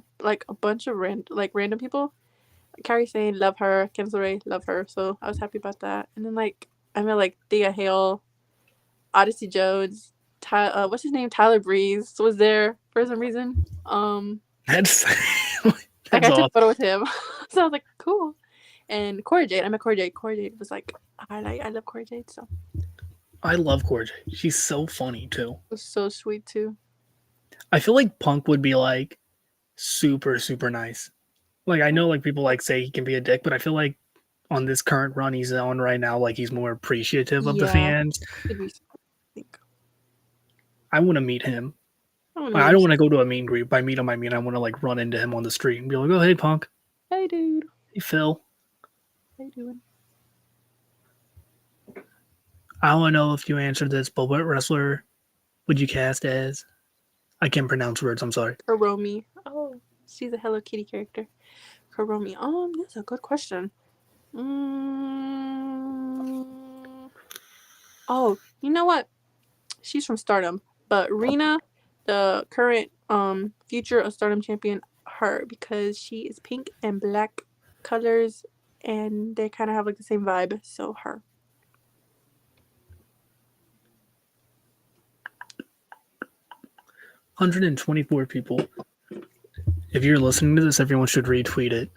a bunch of random people. Kyrie Sane, love her. Kim Soray, love her. So I was happy about that. And then like I met like Thea Hale, Odyssey Jones, what's his name? Tyler Breeze was there for some reason. That's Like I that's took a awesome. photo with him. So I was like, cool. And Corey Jade, I met Corey Jade. Corey Jade was like, I love Corey Jade, so I love Corey. She's so funny too. it was so sweet too. I feel like Punk would be like super super nice. Like I know like people like say he can be a dick, but I feel like on this current run he's on right now, like he's more appreciative of the Yeah, fans. it'd be. I think I want to meet him. I want to Like, meet I him. don't want to go to a meet and greet. By meet him, I mean I want to like run into him on the street and be like, "Oh, hey, punk. Hey, dude. Hey, Phil." How you doing? I don't know if you answered this, but what wrestler would you cast as? I can't pronounce words. I'm sorry. Kuromi. Oh, she's a Hello Kitty character. Kuromi. That's a good question. Oh, you know what? She's from Stardom, but Rena, the current future of Stardom champion, her because she is pink and black colors, and they kind of have like the same vibe. So her. 124 people. If you're listening to this, everyone should retweet it.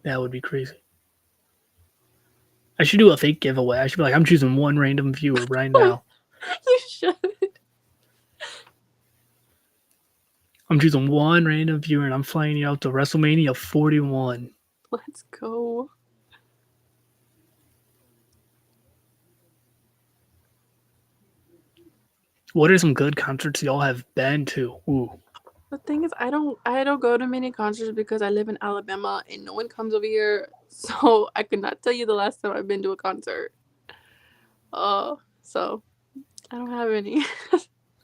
That would be crazy. I should do a fake giveaway. I should be like, I'm choosing one random viewer right now. You should. I'm choosing one random viewer and I'm flying you out to WrestleMania 41. Let's go. What are some good concerts y'all have been to? Ooh. The thing is, I don't go to many concerts because I live in Alabama and no one comes over here, so I could not tell you the last time I've been to a concert. So I don't have any.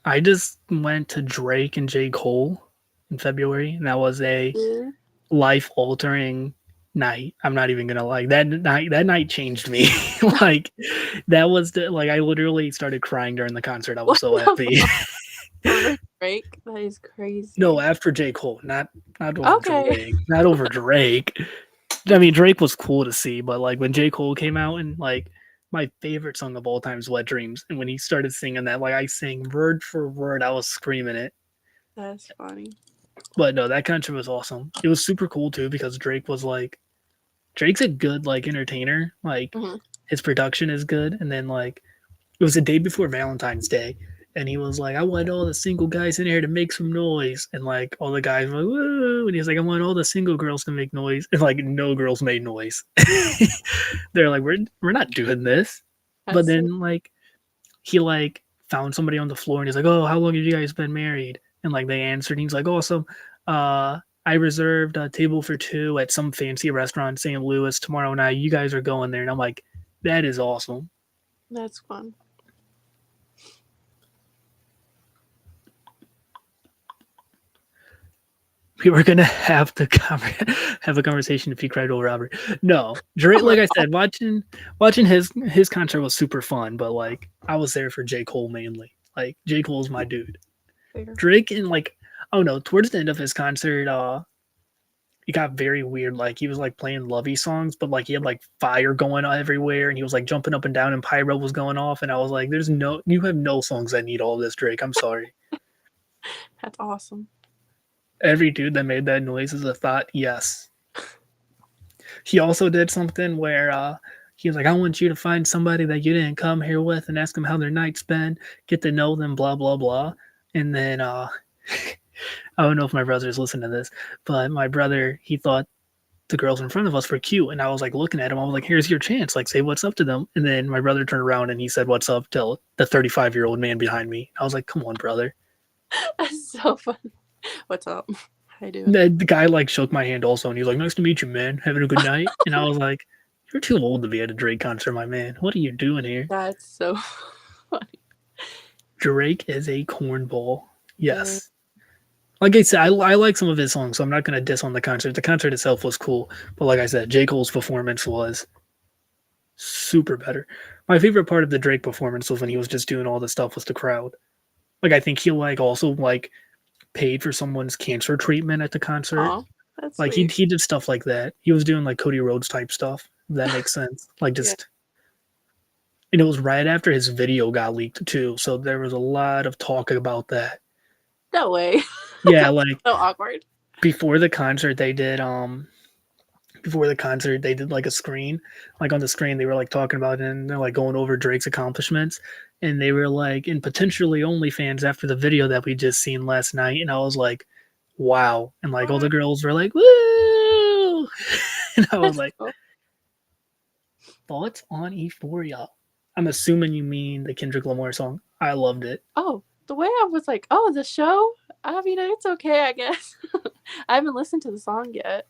I just went to Drake and J. Cole in February, and that was a Yeah. life altering night. I'm not even gonna lie. That night changed me. Like that was like I literally started crying during the concert. I was What so happy. over Drake? That is crazy. No, after J. Cole, not over Okay. Drake. Not over Drake. I mean Drake was cool to see, but like when J. Cole came out and like my favorite song of all time is Wet Dreams. And when he started singing that, like I sang word for word, I was screaming it. That's funny. But no, that concert was awesome. It was super cool too because Drake's a good like entertainer. Like Mm-hmm. his production is good, and then like it was the day before Valentine's Day, and he was like, "I want all the single guys in here to make some noise," and like all the guys were like, "Woo!" and he's like, "I want all the single girls to make noise," and like no girls made noise. They're like, "We're not doing this," but That's then like he like found somebody on the floor, and he's like, "Oh, how long have you guys been married?" And like they answered, and he's like, "Awesome. I reserved a table for two at some fancy restaurant in St. Louis tomorrow night. You guys are going there." And I'm like, that is awesome. that's fun. We were gonna have to have a conversation if he cried over Robert. No, Drake. Like I said, watching his concert was super fun, but like I was there for J. Cole mainly. Like J. Cole's my dude. Fair. Drake and like oh no, towards the end of his concert, it got very weird. Like he was like playing lovey songs, but like he had like fire going on everywhere, and he was like jumping up and down, and pyro was going off, and I was like, you have no songs that need all this, Drake. I'm sorry. That's awesome. Every dude that made that noise is a thought. Yes. He also did something where he was like, I want you to find somebody that you didn't come here with and ask them how their night's been, get to know them, blah blah blah. And then I don't know if my brother's listening to this, but my brother he thought the girls in front of us were cute, and I was like looking at him. I was like, "Here's your chance. Like, say what's up to them." And then my brother turned around and he said, "What's up?" to the 35-year-old man behind me. I was like, "Come on, brother." That's so funny. What's up? How you doing? The guy like shook my hand also, and he was like, "Nice to meet you, man. Having a good night." And I was like, "You're too old to be at a Drake concert, my man. What are you doing here?" That's so funny. Drake is a cornball. Yes. Like I said, I like some of his songs, so I'm not going to diss on the concert. The concert itself was cool, but like I said, J. Cole's performance was super better. My favorite part of the Drake performance was when he was just doing all the stuff with the crowd. Like I think he like also like paid for someone's cancer treatment at the concert. Oh, that's Like sweet. he did stuff like that. He was doing like Cody Rhodes type stuff. If that makes sense. Like Yeah. just and it was right after his video got leaked too. So there was a lot of talk about that. No way. Yeah, like So awkward. before the concert they did like a screen. Like on the screen they were like talking about it and they're like going over Drake's accomplishments. And they were like, and potentially OnlyFans after the video that we just seen last night. And I was like, wow. And like all the girls were like, woo! And I was That's like, cool. thoughts on Euphoria? I'm assuming you mean the Kendrick Lamar song. I loved it. Oh, the way I was like, oh, the show? I mean, it's okay, I guess. I haven't listened to the song yet.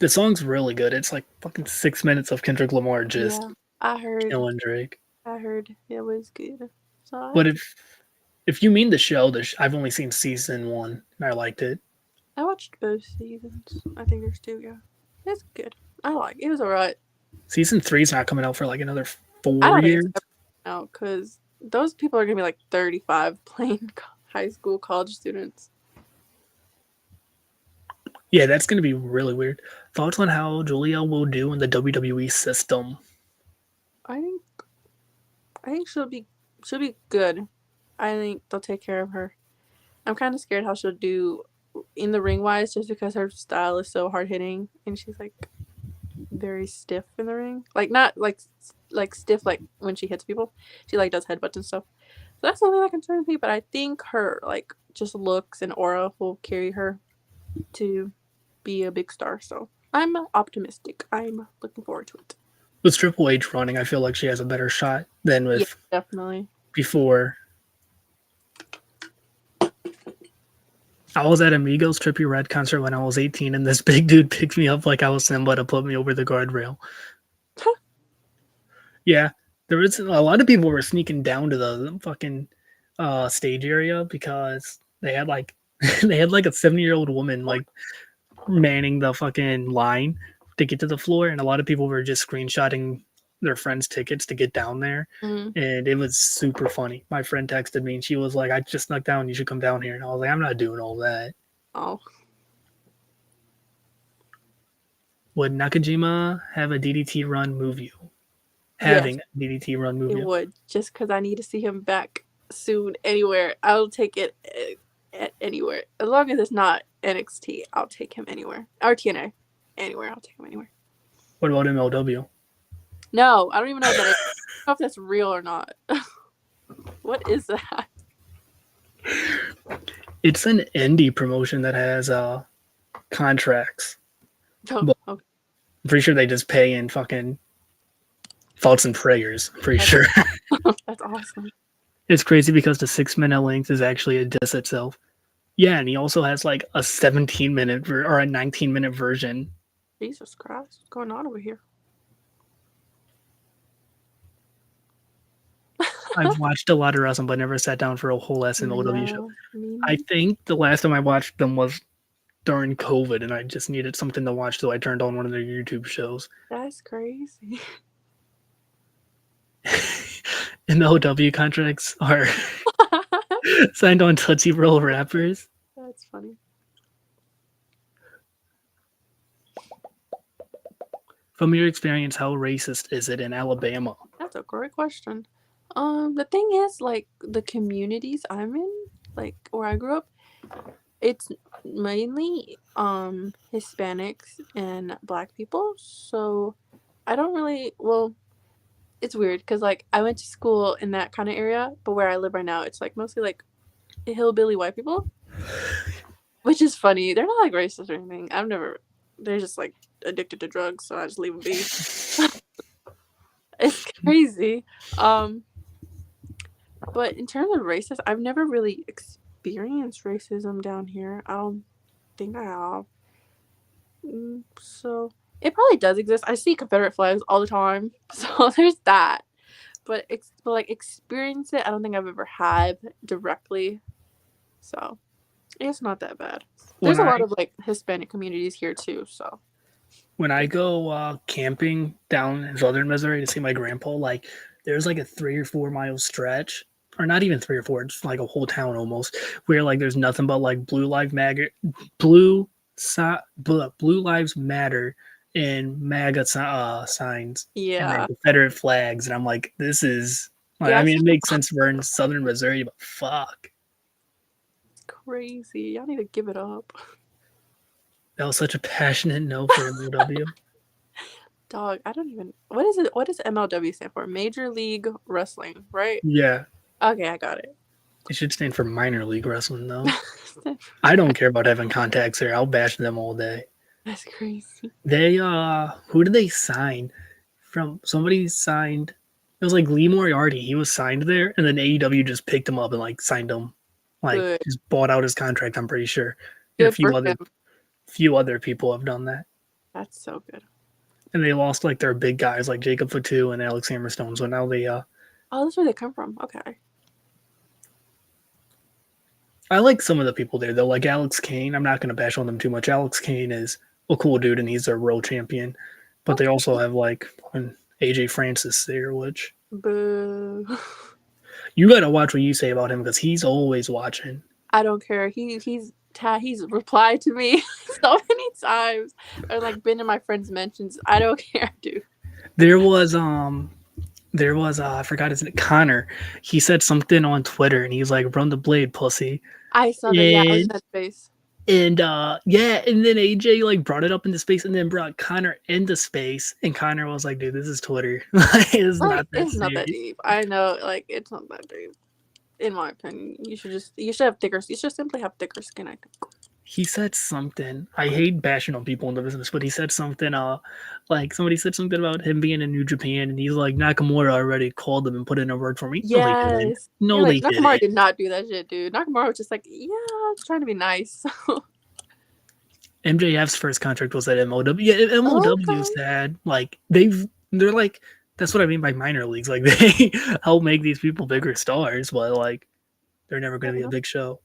The song's really good. It's like fucking 6 minutes of Kendrick Lamar just Yeah, I heard. killing Drake. I heard it was good. So But if you mean the show, I've only seen season one and I liked it. I watched both seasons. I think there's two. Yeah, it's good. I like it. It was alright. Season three's not coming out for like another I 4 don't think years. it's ever out because those people are gonna be like 35 playing high school college students. Yeah, that's gonna be really weird. Thoughts on how Julia will do in the WWE system? I think she'll be good. I think they'll take care of her. I'm kind of scared how she'll do in the ring wise, just because her style is so hard hitting and she's like very stiff in the ring. Like not like stiff like when she hits people. She like does headbutts and stuff. So that's something that concerns me. But I think her like just looks and aura will carry her to be a big star. So I'm optimistic. I'm looking forward to it. With Triple H running, I feel like she has a better shot than Yeah, with definitely. before. I was at Amigos Trippie Red concert when I was 18, and this big dude picked me up like I was Simba to put me over the guardrail. Yeah, there was a lot of people were sneaking down to the fucking stage area because they had like they had like a 70-year-old woman like manning the fucking line to get to the floor, and a lot of people were just screenshotting their friends' tickets to get down there, Mm. and it was super funny. My friend texted me, and she was like, "I just snuck down. You should come down here." And I was like, "I'm not doing all that." Oh, Would Nakajima have a DDT run move you? yes, Having a DDT run move it you? would. Just because I need to see him back soon anywhere. I'll take it at anywhere. As long as it's not NXT, I'll take him anywhere. Or TNA. Anywhere. I'll take him anywhere. What about MLW? No, I don't even know what that is. I don't know if that's real or not. What is that? It's an indie promotion that has contracts. Oh, But okay. I'm pretty sure they just pay in fucking thoughts and prayers. I'm pretty That's sure. That's awesome. It's crazy because the 6 minute length is actually a disc itself. Yeah, and he also has like a 17-minute or a 19-minute version. Jesus Christ. What's going on over here? I've watched a lot of wrestling, but never sat down for a whole ass MLW show. No, I think the last time I watched them was during COVID, and I just needed something to watch, so I turned on one of their YouTube shows. that's crazy. MLW contracts are signed on Tootsie Roll rappers. That's funny. From your experience, how racist is it in Alabama? That's a great question. The thing is, like, the communities I'm in, like where I grew up, it's mainly Hispanics and Black people. So I don't really, well, it's weird because like I went to school in that kind of area, but where I live right now, it's like mostly like hillbilly white people, which is funny. They're not like racist or anything. They're just like addicted to drugs, so I just leave them be. It's crazy. But in terms of racist, I've never really experienced racism down here. I don't think I have. So it probably does exist. I see Confederate flags all the time, so there's that. But like experience it, I don't think I've ever had directly. So it's not that bad. There's a lot of like Hispanic communities here too. So when I go camping down in southern Missouri to see my grandpa, like there's like a 3 or 4 mile stretch, or not even 3 or 4, it's like a whole town almost, where like there's nothing but like blue lives matter and MAGA signs and then yeah, Confederate flags, and I'm like, this is. yeah, I mean, it's it makes sense we're in southern Missouri, but fuck, crazy. Y'all need to give it up. that was such a passionate no for MLW. Dog, I don't even. What is it? What does MLW stand for? Major League Wrestling, right? Yeah, Okay, I got it. It should stand for minor league wrestling, though. I don't care about having contacts there. I'll bash them all day. That's crazy. They who did they sign? From somebody signed. It was like Lee Moriarty. He was signed there, and then AEW just picked him up and like signed him, like Good. just bought out his contract. I'm pretty sure, and a Good for him. few other people have done that. That's so good. And they lost like their big guys like Jacob Fatu and Alex Hammerstone. So now they Oh, that's where they come from. Okay. I like some of the people there though, like Alex Kane. I'm not gonna bash on them too much. Alex Kane is a cool dude and he's their world champion. But they Okay. also have like AJ Francis there, which Boo. you gotta watch what you say about him because he's always watching. I don't care. He's replied to me so many times, or like been in my friends' mentions. I don't care, dude. There was I forgot his name, Connor. He said something on Twitter and he's like, "Run the blade, pussy." I saw that. Yeah, I was in that space. And yeah, and then AJ like brought it up into space and then brought Connor into space. And Connor was like, "Dude, this is Twitter. It's Like, not that it's not that serious." deep. I know, like it's not that deep. In my opinion, you should have thicker. You should simply have thicker skin. I think. He said something. I hate bashing on people in the business, but he said something. Like somebody said something about him being in New Japan, and he's like, Nakamura already called him and put in a word for me. No, they didn't. Yes. No, Like, they Nakamura didn't. did not do that shit, dude. Nakamura was just like, yeah, I'm trying to be nice. MJF's first contract was at MOW. Yeah, MOW Okay. sad. Like they're like that's what I mean by minor leagues. Like they help make these people bigger stars, but like they're never going to be a big show.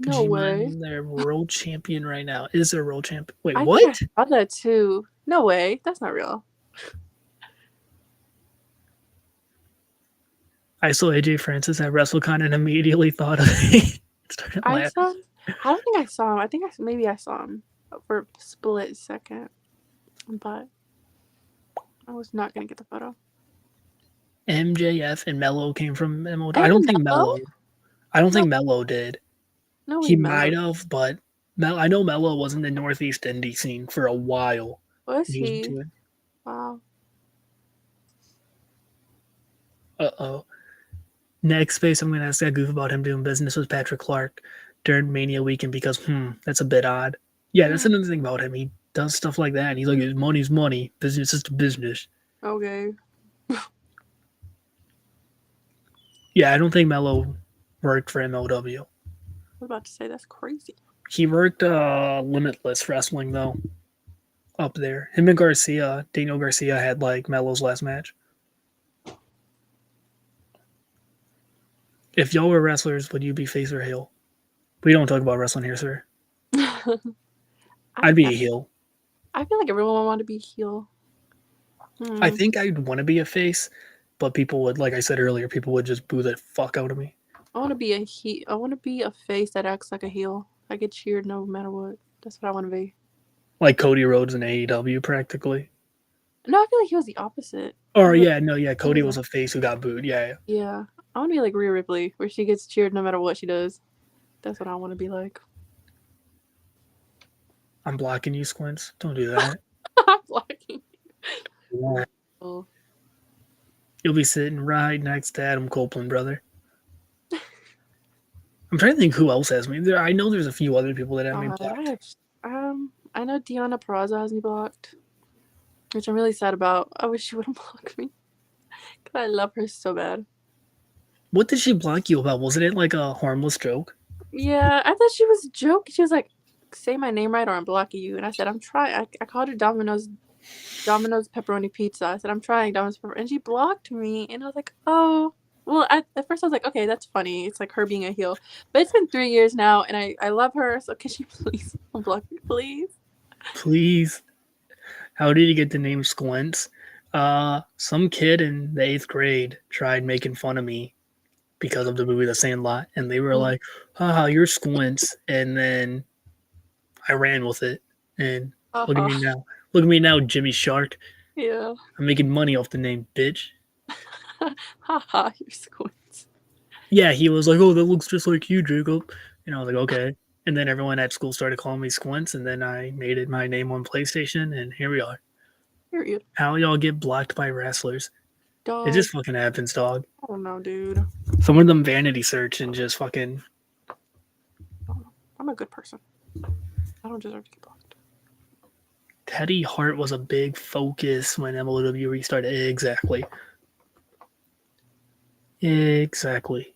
No way. They're world champion right now. Is there a world champion? Wait, I what? think I saw that too. No way. That's not real. I saw AJ Francis at WrestleCon and immediately thought of it. Started I laughing. saw. I don't think I saw him. I think maybe I saw him for a split second, but I was not gonna get the photo. MJF and Mello came from MO. And I don't think Mello? Mello. I don't No. think Mello did. No, He might have, but I know Mello was in the Northeast indie scene for a while. Was He was he? doing. Wow. Uh-oh. Next space, I'm going to ask that goof about him doing business with Patrick Clark during Mania weekend because, that's a bit odd. Yeah, that's another thing about him. He does stuff like that. And he's like, money's money. Business is to business. Okay. Yeah, I don't think Mello worked for MLW. I was about to say that's crazy. He worked Limitless Wrestling, though, up there. Him and Garcia, Daniel Garcia, had, like, Mello's last match. If y'all were wrestlers, would you be face or heel? We don't talk about wrestling here, sir. I'd be a heel. I feel like everyone would want to be heel. I think I'd want to be a face, but people would, like I said earlier, people would just boo the fuck out of me. I want to be a heel. I want to be a face that acts like a heel. I get cheered no matter what. That's what I want to be. Like Cody Rhodes in AEW, practically. No, I feel like he was the opposite. Or Cody was a face who got booed. Yeah. Yeah, I want to be like Rhea Ripley, where she gets cheered no matter what she does. That's what I want to be like. I'm blocking you, Squints. Don't do that. I'm blocking. Yeah. Oh. You'll be sitting right next to Adam Copeland, brother. I'm trying to think who else has me. I know there's a few other people that have me blocked. I know Deonna Purrazzo has me blocked, which I'm really sad about. I wish she wouldn't block me, because I love her so bad. What did she block you about? Wasn't it like a harmless joke? Yeah, I thought she was joking. She was like, say my name right or I'm blocking you. And I said, I'm trying. I called her Domino's pepperoni pizza. I said, I'm trying Domino's pepperoni. And she blocked me. And I was like, oh. Well, at first I was like, okay, that's funny. It's like her being a heel. But it's been 3 years now, and I love her. So can she please unblock me, please? Please. How did you get the name Squints? Some kid in the 8th grade tried making fun of me because of the movie The Sandlot, and they were like, haha, you're Squints. And then I ran with it. And look at me now. Look at me now, Jimmy Shark. Yeah. I'm making money off the name, bitch. Haha, you're Squints. Yeah, he was like, oh, that looks just like you, Jacob. And I was like, okay. And then everyone at school started calling me Squints, and then I made it my name on PlayStation, and here we are. Period. How y'all get blocked by wrestlers? It Dog. just fucking happens, dog. I don't know, dude. Some of them vanity search and just fucking. I don't know. I'm a good person. I don't deserve to get blocked. Teddy Hart was a big focus when MLW restarted. Exactly. Exactly.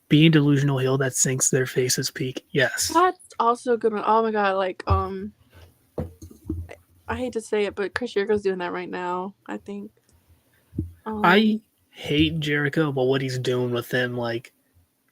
Being delusional hill that sinks their faces peak. Yes. That's also a good one. Oh my god, like I hate to say it, but Chris Jericho's doing that right now, I think. I hate Jericho, but what he's doing with them, like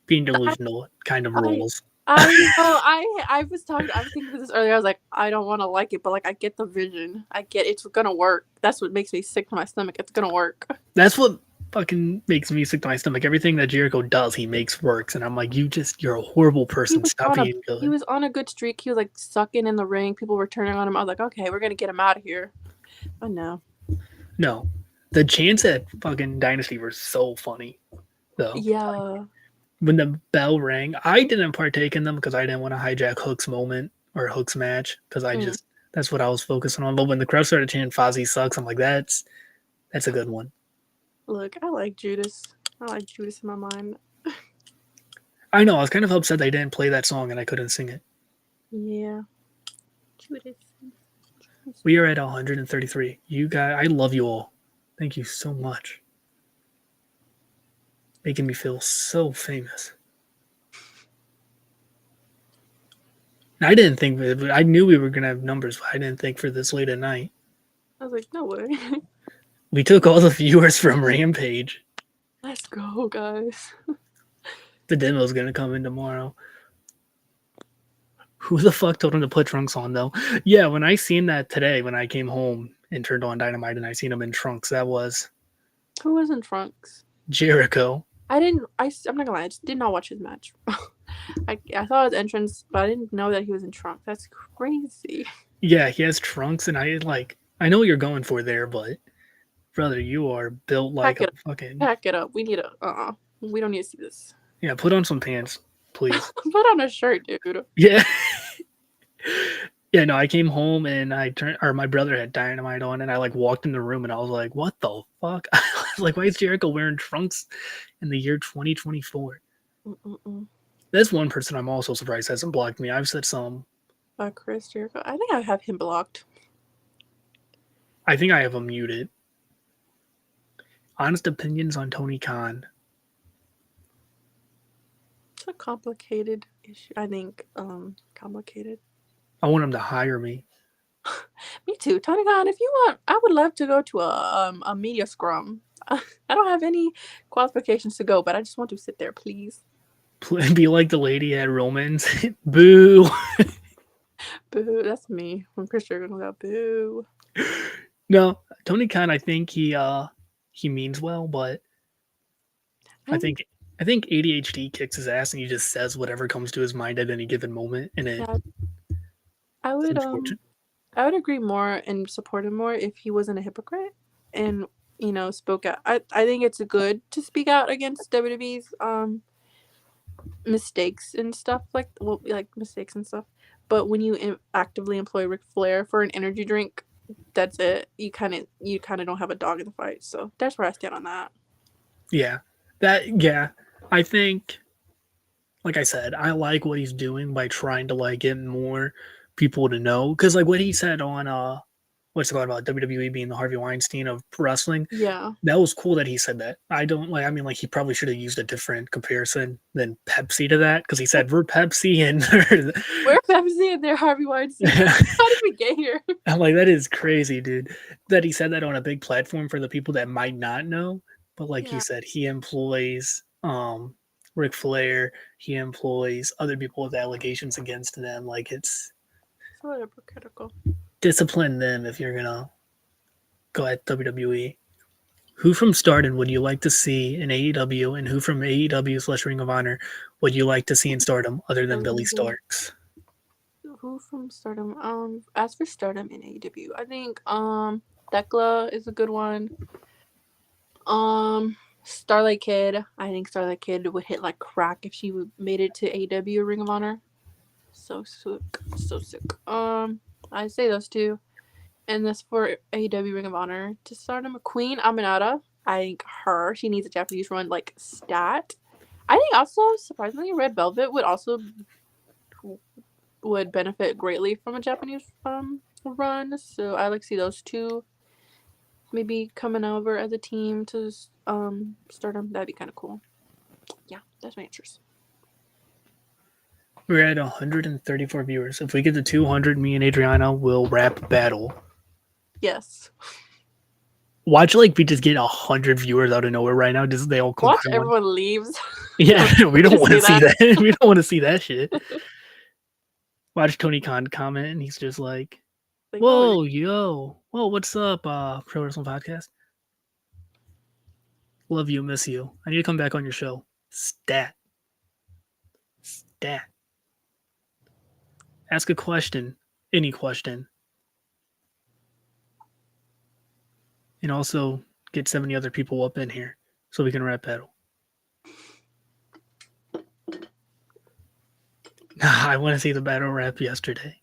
being delusional, kind of I rules. I know. I was thinking of this earlier. I was like, I don't want to like it, but like I get the vision. I get it's gonna work. That's what makes me sick to my stomach. It's gonna work. That's what fucking makes me sick to my stomach. Everything that Jericho does, he makes works, and I'm like, you're a horrible person. Stop being good. He was on a good streak. He was like sucking in the ring. People were turning on him. I was like, okay, we're gonna get him out of here. But no. No, the chants at fucking Dynasty were so funny, though. Yeah. When the bell rang, I didn't partake in them because I didn't want to hijack Hook's moment or Hook's match because that's what I was focusing on. But when the crowd started chanting "Fozzy sucks," I'm like, that's a good one. Look, I like Judas. I like Judas in my mind. I know. I was kind of upset they didn't play that song and I couldn't sing it. Yeah. Judas. We are at 133. You guys, I love you all. Thank you so much. Making me feel so famous. I didn't think I knew we were gonna have numbers, but I didn't think for this late at night. I was like, no way. We took all the viewers from Rampage. Let's go, guys. The demo's gonna come in tomorrow. Who the fuck told him to put trunks on though? Yeah, when I seen that today, when I came home and turned on Dynamite and I seen him in trunks, that was Who was in trunks? Jericho. I'm not gonna lie, I just did not watch his match. I saw his entrance, but I didn't know that he was in trunks. That's crazy. Yeah, he has trunks, and I know what you're going for there, but brother, you are built like a fucking. Pack it up. We need we don't need to see this. Yeah, put on some pants, please. Put on a shirt, dude. Yeah. Yeah, no, I came home and my brother had Dynamite on, and I like walked in the room and I was like, what the fuck? I was like, why is Jericho wearing trunks in the year 2024? That's one person I'm also surprised hasn't blocked me. I've said some. Chris Jericho. I think I have him blocked. I think I have him muted. Honest opinions on Tony Khan. It's a complicated issue. I think complicated. I want him to hire me. Me too. Tony Khan, if you want, I would love to go to a media scrum. I don't have any qualifications to go, but I just want to sit there, please. Be like the lady at Romans. Boo. Boo. That's me. When Chris Jericho comes out, boo. No, Tony Khan, I think he means well, but I think ADHD kicks his ass and he just says whatever comes to his mind at any given moment, and I would agree more and support him more if he wasn't a hypocrite and spoke out. I think it's good to speak out against WWE's mistakes and stuff like mistakes and stuff. But when you actively employ Ric Flair for an energy drink, that's it. You kind of don't have a dog in the fight. So that's where I stand on that. Yeah, I think, like I said, I like what he's doing by trying to like get more people to know, because like what he said on what's it called about WWE being the Harvey Weinstein of wrestling. Yeah, that was cool that he said that. I don't like. I mean, like he probably should have used a different comparison than Pepsi to that, because he said we're Pepsi and we're Pepsi and they're Harvey Weinstein. How did we get here? I'm like, that is crazy, dude. That he said that on a big platform for the people that might not know. But like you said, he employs Ric Flair. He employs other people with allegations against them. Like it's so hypocritical. Discipline them if you're gonna go at WWE. Who from Stardom would you like to see in AEW, and who from AEW / Ring of Honor would you like to see in Stardom other than Billy Starks? Who from Stardom? As for Stardom in AEW, I think Thekla is a good one. Starlight Kid. I think Starlight Kid would hit like crack if she made it to AEW Ring of Honor. So sick, so sick. I say those two. And this for AEW Ring of Honor to Stardom. Queen Aminata. I think she needs a Japanese run like stat. I think also surprisingly Red Velvet would benefit greatly from a Japanese run. So I like to see those two maybe coming over as a team to Stardom. That'd be kind of cool. Yeah, that's my interest. We're at 134 viewers. If we get to 200, me and Adriana will rap battle. Yes. Watch like we just get 100 viewers out of nowhere right now. Just they all come. Watch everyone leaves. Yeah, we don't want to see that. that. We don't want to see that shit. Watch Tony Khan comment, and he's just like, "Whoa, yo, whoa, what's up, Pro Wrestling Podcast? Love you, miss you. I need to come back on your show. Stat. Ask a question, any question, and also get 70 other people up in here so we can rap battle." I want to see the battle rap yesterday.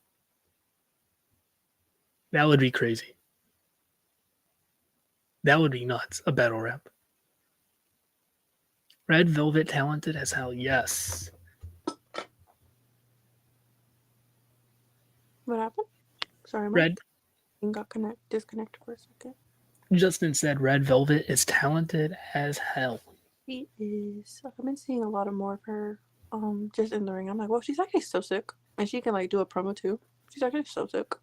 That would be crazy. That would be nuts. A battle rap. Red Velvet talented as hell. Yes. What happened? Sorry, my Red got disconnected for a second. Justin said Red Velvet is talented as hell. She is. I've been seeing a lot more of her just in the ring. I'm like, well, she's actually so sick. And she can like do a promo too. She's actually so sick.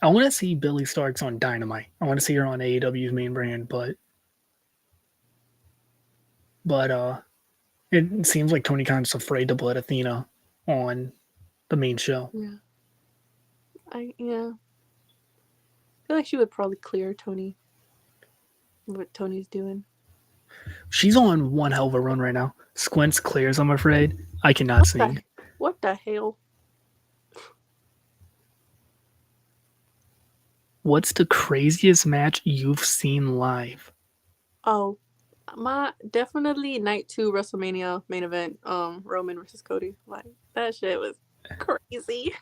I want to see Billy Starks on Dynamite. I want to see her on AEW's main brand, but it seems like Tony Khan's afraid to put Athena on the main show. Yeah. I feel like she would probably clear Tony. What Tony's doing. She's on one hell of a run right now. Squints clears, I'm afraid. I cannot sing. What the hell? What's the craziest match you've seen live? Oh, definitely night 2 WrestleMania main event. Roman versus Cody. Like that shit was crazy.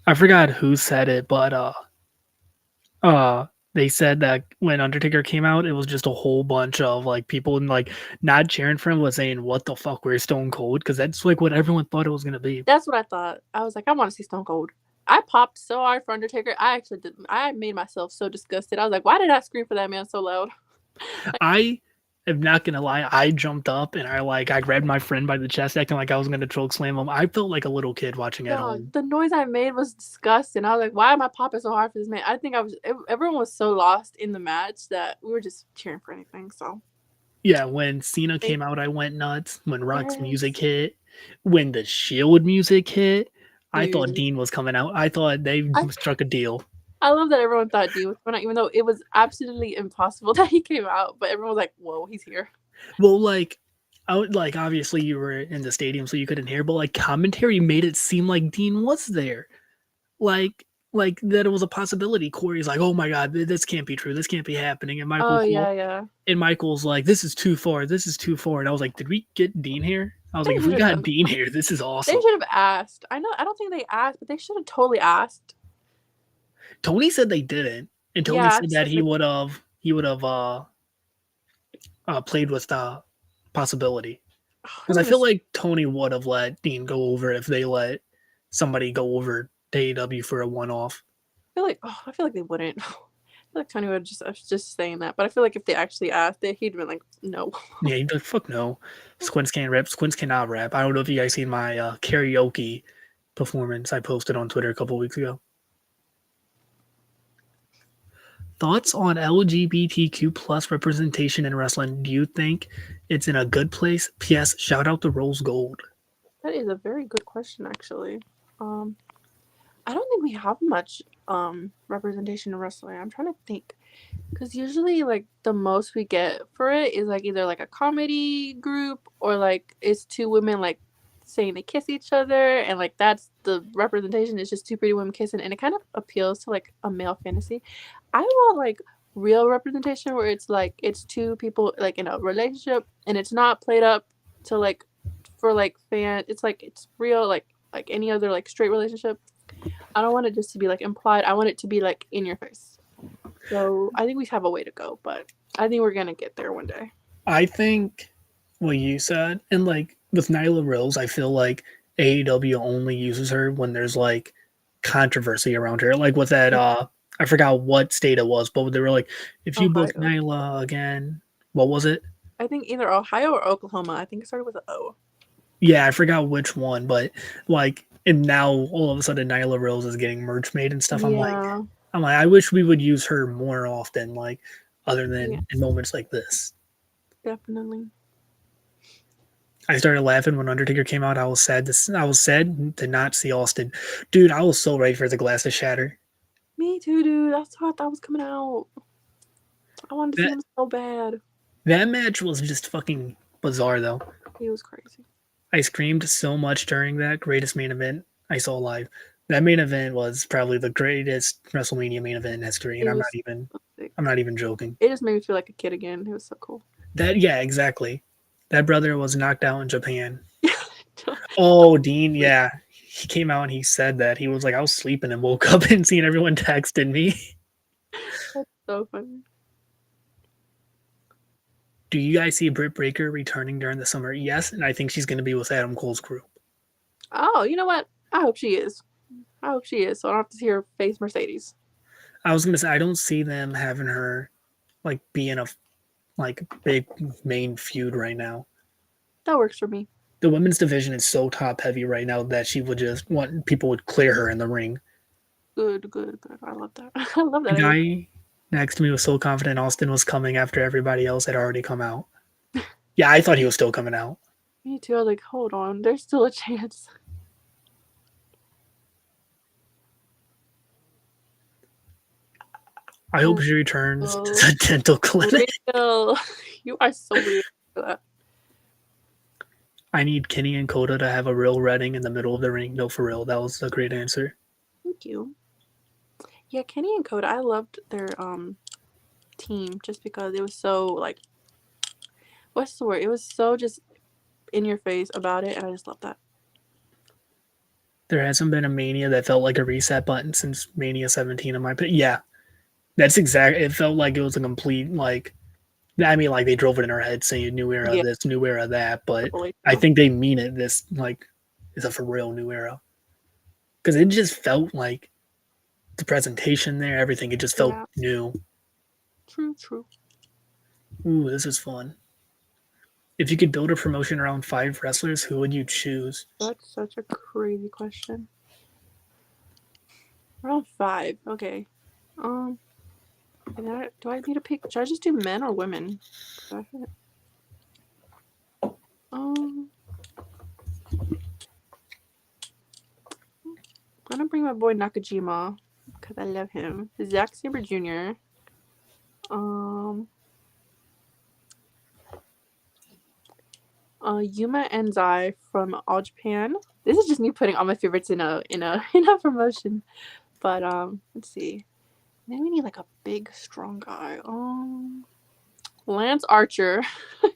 I forgot who said it, but they said that when Undertaker came out, it was just a whole bunch of like people and like not cheering for him, was saying, "What the fuck, we're Stone Cold?" Because that's like what everyone thought it was gonna be. That's what I thought. I was like, I want to see Stone Cold. I popped so hard for Undertaker. I actually did. I made myself so disgusted. I was like, why did I scream for that man so loud? I am not gonna lie. I jumped up and I grabbed my friend by the chest, acting like I was gonna choke slam him. I felt like a little kid watching at home. The noise I made was disgusting. I was like, why am I popping so hard for this man? I think everyone was so lost in the match that we were just cheering for anything. So yeah, when Cena came out, I went nuts. When Rock's music hit, when the Shield music hit, I thought Dean was coming out. I thought they struck a deal. I love that everyone thought Dean was coming out, even though it was absolutely impossible that he came out. But everyone was like, "Whoa, he's here!" Well, obviously you were in the stadium, so you couldn't hear. But like commentary made it seem like Dean was there, like that it was a possibility. Corey's like, "Oh my god, this can't be true. This can't be happening." And Michael's like, "This is too far. This is too far." And I was like, "Did we get Dean here?" I was like, "If we got Dean here, this is awesome." They should have asked. I don't think they asked, but they should have totally asked. Tony said they didn't, and Tony said that he would have played with the possibility, because I feel like Tony would have let Dean go over if they let somebody go over to AEW for a one-off. I feel like they wouldn't. I feel like Tony would just saying that, but I feel like if they actually asked it, he'd been like, no. Yeah, he'd be like, fuck no. Squints can't rap. Squints cannot rap. I don't know if you guys seen my karaoke performance I posted on Twitter a couple weeks ago. Thoughts on LGBTQ plus representation in wrestling? Do you think it's in a good place? P.S. Shout out to Rose Gold. That is a very good question, actually. I don't think we have much representation in wrestling. I'm trying to think, because usually like the most we get for it is like either like a comedy group or like it's two women like saying they kiss each other, and like that's the representation. It's just two pretty women kissing, and it kind of appeals to like a male fantasy. I want like real representation where it's like it's two people like in a relationship and it's not played up to like for like fan. It's like it's real like any other like straight relationship. I don't want it just to be like implied. I want it to be like in your face. So I think we have a way to go, but I think we're gonna get there one day. I think what you said, and like with Nyla Rose, I feel like AEW only uses her when there's like controversy around her. Like with that, I forgot what state it was, but they were like, if you book Ohio. Nyla again, what was it? I think either Ohio or Oklahoma. I think it started with an O. Yeah, I forgot which one, but like, and now all of a sudden Nyla Rose is getting merch made and stuff. Yeah. I wish we would use her more often, like other Yeah. than in moments like this. Definitely. I started laughing when Undertaker came out. I was sad to not see Austin. Dude, I was so ready for the glass to shatter. Me too, dude. That's what I thought was coming out. I wanted to see That him so bad. that match was just fucking bizarre though. He was crazy. I screamed so much during that greatest main event I saw live. That main event was probably the greatest WrestleMania main event in history, and It was so sick. I'm not even joking. It just made me feel like a kid again. It was so cool. That yeah, exactly. That brother was knocked out in Japan. Oh, Dean, yeah. He came out and he said that. He was like, I was sleeping and woke up and seeing everyone texting me. That's so funny. Do you guys see Britt Baker returning during the summer? Yes, and I think she's going to be with Adam Cole's crew. Oh, you know what? I hope she is. I hope she is. So I don't have to see her face Mercedes. I was going to say I don't see them having her like be in a like big main feud right now. That works for me. The women's division is so top heavy right now that she would just want people would clear her in the ring. Good, good, good. I love that. I love The that idea. guy next to me was so confident Austin was coming after everybody else had already come out. Yeah, I thought he was still coming out. Me too. I was like, hold on. There's still a chance. I hope she returns to the dental clinic. Real. You are so weird for that. I need Kenny and Coda to have a real Redding in the middle of the ring. No, for real. That was a great answer. Thank you. Yeah, Kenny and Coda, I loved their team just because it was so like what's the word? It was so just in your face about it, and I just love that. There hasn't been a Mania that felt like a reset button since Mania 17 in my opinion. Yeah. That's exactly it felt like it was a complete like I mean like they drove it in our head saying new era Yeah, this, new era that, but totally. I think they mean it this like is a for real new era. Because it just felt like the presentation there, everything, it just felt Yeah. new. True, true. Ooh, this is fun. If you could build a promotion around 5 wrestlers, who would you choose? That's such a crazy question. Around 5. Okay. Do I need to pick? Should I just do men or women? I'm gonna bring my boy Nakajima because I love him. Zack Sabre Jr. Yuma and Zai from All Japan. This is just me putting all my favorites in a in a promotion. But let's see. Then we need like a big strong guy. Lance Archer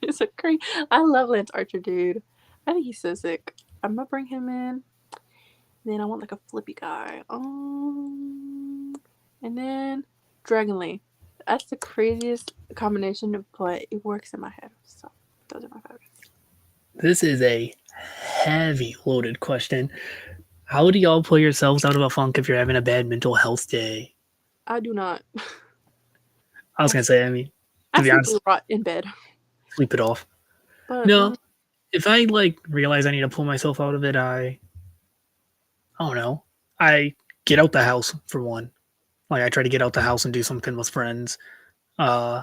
is a great. I love Lance Archer, dude. I think he's so sick. I'm gonna bring him in. Then I want like a flippy guy. And then Dragon Lee. That's the craziest combination, but it works in my head. So those are my favorites. This is a heavy loaded question. How do y'all pull yourselves out of a funk if you're having a bad mental health day? I do not. I was gonna say, I mean, I to be sleep honest, a lot in bed. sleep it off. But No, if I like realize I need to pull myself out of it, I don't know. I get out the house for one. Like I try to get out the house and do something with friends. Uh,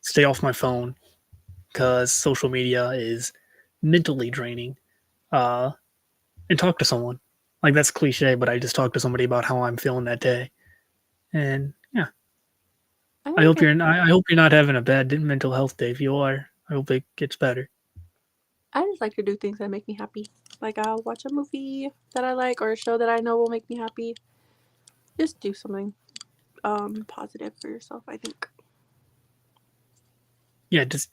stay off my phone because social media is mentally draining. Uh, and talk to someone. Like that's cliche, but I just talk to somebody about how I'm feeling that day. And yeah, I hope I hope you're not having a bad mental health day. If you are, I hope it gets better. I just like to do things that make me happy. Like I'll watch a movie that I like or a show that I know will make me happy. Just do something positive for yourself, I think. Yeah, just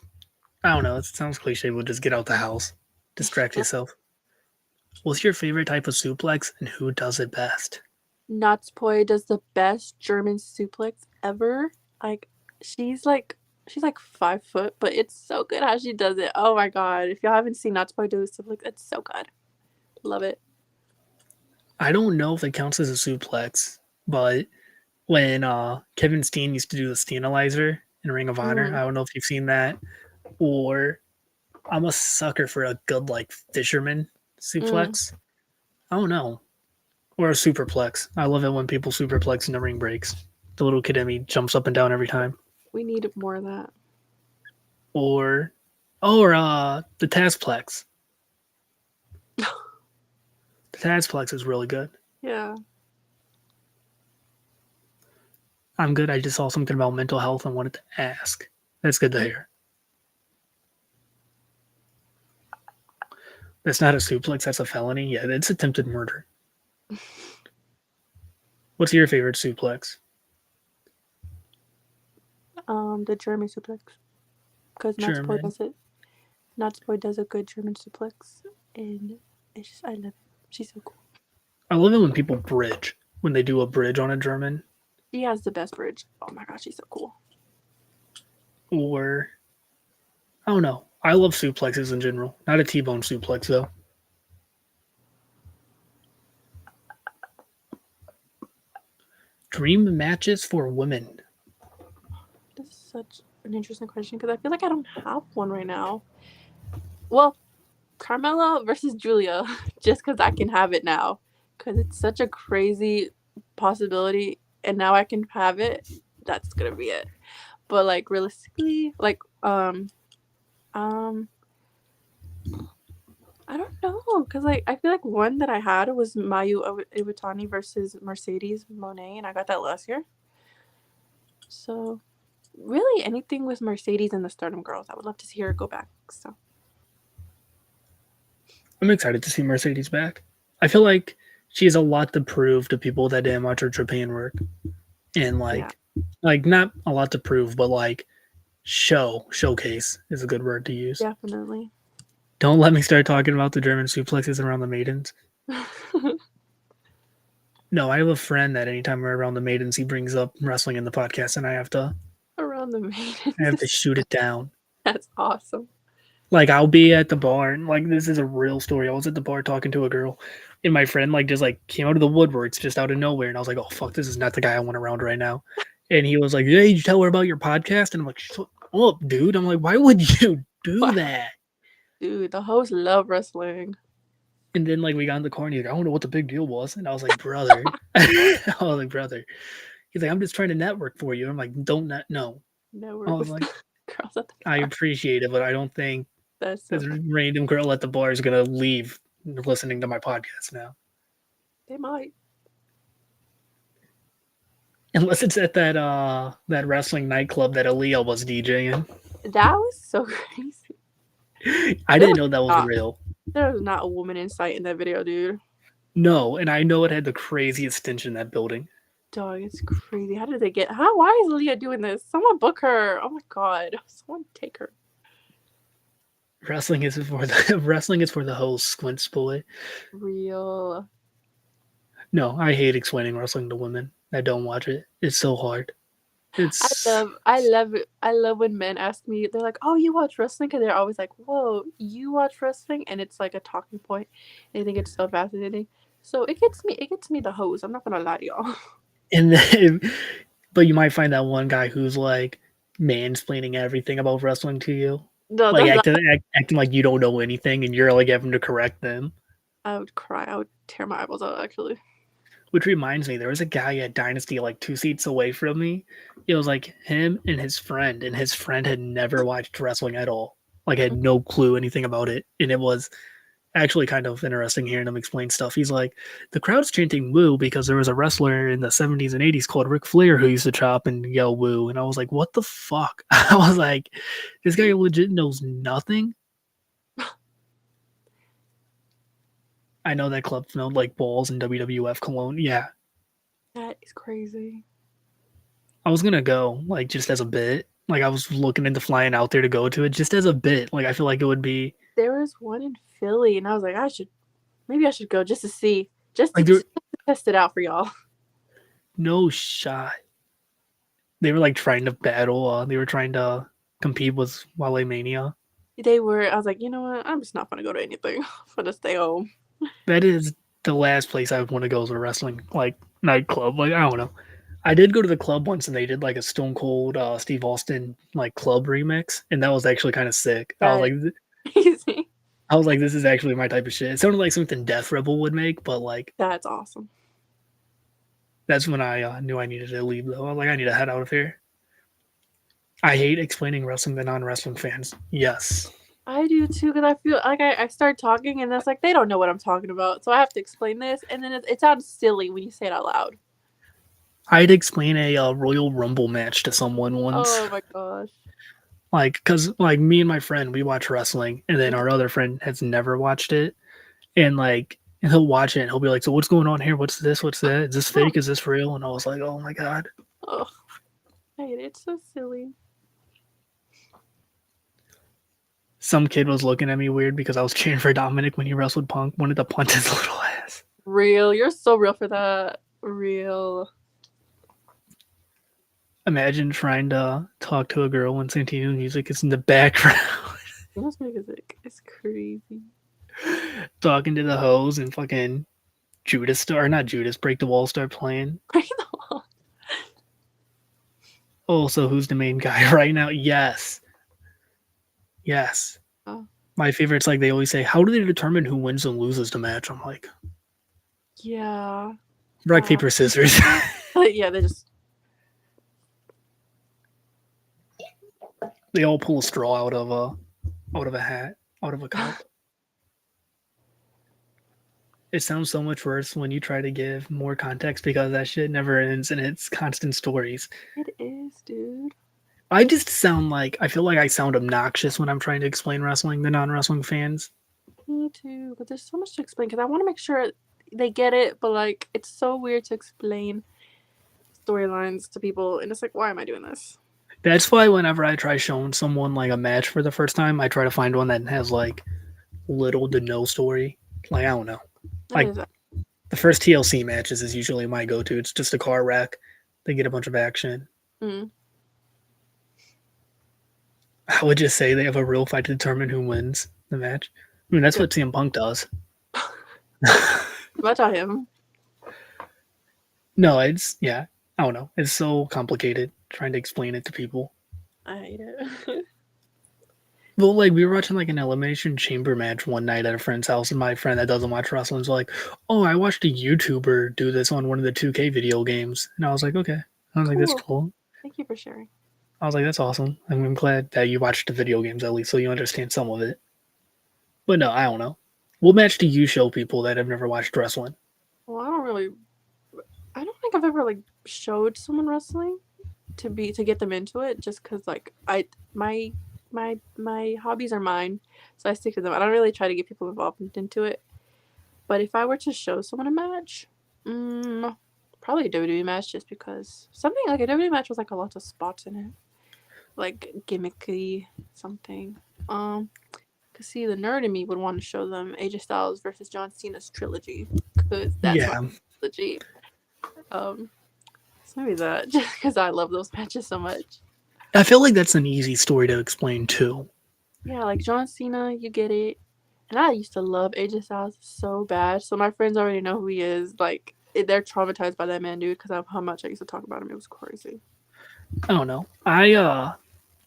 I don't know. It sounds cliche, but just get out the house, distract yourself. What's your favorite type of suplex, and who does it best? Natspoi does the best German suplex ever. Like she's like 5 foot, but it's so good how she does it. Oh my god! If y'all haven't seen Natspoi do the suplex, it's so good. Love it. I don't know if it counts as a suplex, but when Kevin Steen used to do the Steenizer in Ring of Honor, Mm, I don't know if you've seen that, or I'm a sucker for a good like fisherman mm. suplex. I don't know. Or a superplex. I love it when people superplex in the ring breaks. The little kid in me jumps up and down every time. We need more of that. Or or the Tazplex. The Tazplex is really good. Yeah. I'm good. I just saw something about mental health and wanted to ask. That's good to hear. That's not a suplex, that's a felony. Yeah, it's attempted murder. What's your favorite suplex? The German suplex because Natspoi German. does it. Natspoi does a good German suplex, and it's just I love it. She's so cool. I love it when people bridge. When they do a bridge on a German. She has the best bridge. Oh my gosh, she's so cool. Or I don't know. I love suplexes in general. Not a T-bone suplex though. Dream matches for women. This is such an interesting question because I feel like I don't have one right now. Well, Carmella versus Julia, just because I can have it now, because it's such a crazy possibility, and now I can have it. That's gonna be it. But like realistically, like um, I don't know, because like I feel like one that I had was Mayu Iwatani versus Mercedes Monet, and I got that last year. So really, anything with Mercedes and the Stardom Girls, I would love to see her go back. So I'm excited to see Mercedes back. I feel like she has a lot to prove to people that didn't watch her Japan work. And yeah, like not a lot to prove, but like showcase is a good word to use. definitely. Don't let me start talking about the German suplexes around the maidens. No, I have a friend that anytime we're around the maidens, he brings up wrestling in the podcast, and Around the I have to maidens. shoot it down. That's awesome. Like I'll be at the bar, and like this is a real story. I was at the bar talking to a girl, and my friend like just like came out of the woodworks just out of nowhere, and I was like, "Oh fuck, this is not the guy I want around right now." And he was like, "Hey, did you tell her about your podcast?" And I'm like, "Shut up, dude." I'm like, "Why would you do Wow. that?" Dude, the hosts love wrestling. And then like we got in the car, and he's like, "I don't know what the big deal was," and I was like, "Brother," I was like, "Brother." He's like, "I'm just trying to network for you." I'm like, "Don't not no." I Network was with like, girls at the "I bar. appreciate it, but I don't think That's so this funny. random girl at the bar is gonna leave listening to my podcast now." They might. Unless it's at that wrestling nightclub that Aaliyah was DJing. That was so crazy. I There didn't was know that was not real. there was not a woman in sight in that video, dude. No, and I know it had the craziest stench in that building. Dog, it's crazy. How did they get why is Leah doing this? Someone book her. Oh my god. Someone take her. Wrestling is for the wrestling is for the host, Squints boy. Real. No, I hate explaining wrestling to women that don't watch it. It's so hard. It's I love when men ask me, they're like, "Oh, you watch wrestling?" Because they're always like, "Whoa, you watch wrestling?" And it's like a talking point. They think it's so fascinating. So it gets me the hose. I'm not gonna lie to y'all. and then, but you might find that one guy who's like mansplaining everything about wrestling to you, No, like that's not. acting like you don't know anything, and you're like having to correct them. I would cry. I would tear my eyeballs out. Actually. Which reminds me, there was a guy at Dynasty like 2 seats away from me. It was like him and his friend had never watched wrestling at all. Like had no clue anything about it. And it was actually kind of interesting hearing him explain stuff. He's like, the crowd's chanting woo because there was a wrestler in the 70s and 80s called Ric Flair who used to chop and yell woo. And I was like, what the fuck? I was like, this guy legit knows nothing. I know that club smelled like balls and WWF cologne. Yeah, That is crazy. I was gonna go like just as a bit. Like I was looking into flying out there to go to it just as a bit. Like I feel like it would be There was one in Philly, and I was like, maybe I should go just to see, like there, just to test it out for y'all. No shot. They were like trying to battle. They were trying to compete with Wale Mania. They were. I was like, you know what? I'm just not gonna go to anything. I'm gonna stay home. That is the last place I would want to go is a wrestling like nightclub. Like I don't know. I did go to the club once and they did like a Stone Cold Steve Austin like club remix, and that was actually kind of sick. That easy. I was like, this is actually my type of shit. It sounded like something Death Rebel would make, but like That's awesome. that's when I knew I needed to leave though. I was like, I need to head out of here. I hate explaining wrestling to non-wrestling fans. Yes. I do too, because I feel like I start talking and it's like they don't know what I'm talking about, so I have to explain this, and then it sounds silly when you say it out loud. I'd explain a Royal Rumble match to someone once. Oh my gosh. Like, cause like me and my friend, we watch wrestling, and then our other friend has never watched it, and like, and he'll watch it, and he'll be like, "So what's going on here? What's this? What's that? Is this fake? Is this real?" And I was like, "Oh my god!" Oh, I hate it. It's so silly. Some kid was looking at me weird because I was cheering for Dominic when he wrestled Punk, wanted to punch his little ass. Real. You're so real for that. Real. Imagine trying to talk to a girl when Santino's music is in the background. This music is crazy. Talking to the hoes and fucking Judas or not Judas, Break the Wall start playing. Break the wall. Oh, so who's the main guy right now? Yes. Yes. Oh. My favorite's like they always say, how do they determine who wins and loses the match? I'm like, yeah. rock, paper, scissors. Yeah, they just. They all pull a straw out of a hat, out of a cup. It sounds so much worse when you try to give more context because that shit never ends and it's constant stories. It is, dude. I just sound like I feel like I sound obnoxious when I'm trying to explain wrestling to non-wrestling fans. Me too, but there's so much to explain because I want to make sure they get it, but like it's so weird to explain storylines to people, and it's like, why am I doing this? That's why whenever I try showing someone like a match for the first time, I try to find one that has like little to no story. Like I don't know. Like the first TLC matches is usually my go-to. It's just a car wreck. They get a bunch of action. Mm. I would just say they have a real fight to determine who wins the match. I mean, that's what CM Punk does. Much on him. No, it's yeah. I don't know. It's so complicated trying to explain it to people. I hate it. Well, like we were watching like an elimination chamber match one night at a friend's house, and my friend that doesn't watch wrestling was like, "Oh, I watched a YouTuber do this on one of the 2K video games," and I was like, "Okay." I was like, "That's cool." Thank you for sharing. I was like, "That's awesome." I'm glad that you watched the video games at least, so you understand some of it. But no, I don't know. What match do you show people that have never watched wrestling? Well, I don't think I've ever like showed someone wrestling to get them into it, just because like my hobbies are mine, so I stick to them. I don't really try to get people involved into it. But if I were to show someone a match, probably a WWE match, just because something like a WWE match was like a lot of spots in it, like gimmicky something. Cause see, the nerd in me would want to show them AJ Styles versus John Cena's trilogy, because that's my trilogy. So maybe that, just because I love those matches so much. I feel like that's an easy story to explain too. Yeah, like John Cena, you get it. And I used to love AJ Styles so bad. So my friends already know who he is. Like, they're traumatized by that man, dude, because of how much I used to talk about him. It was crazy. I don't know. I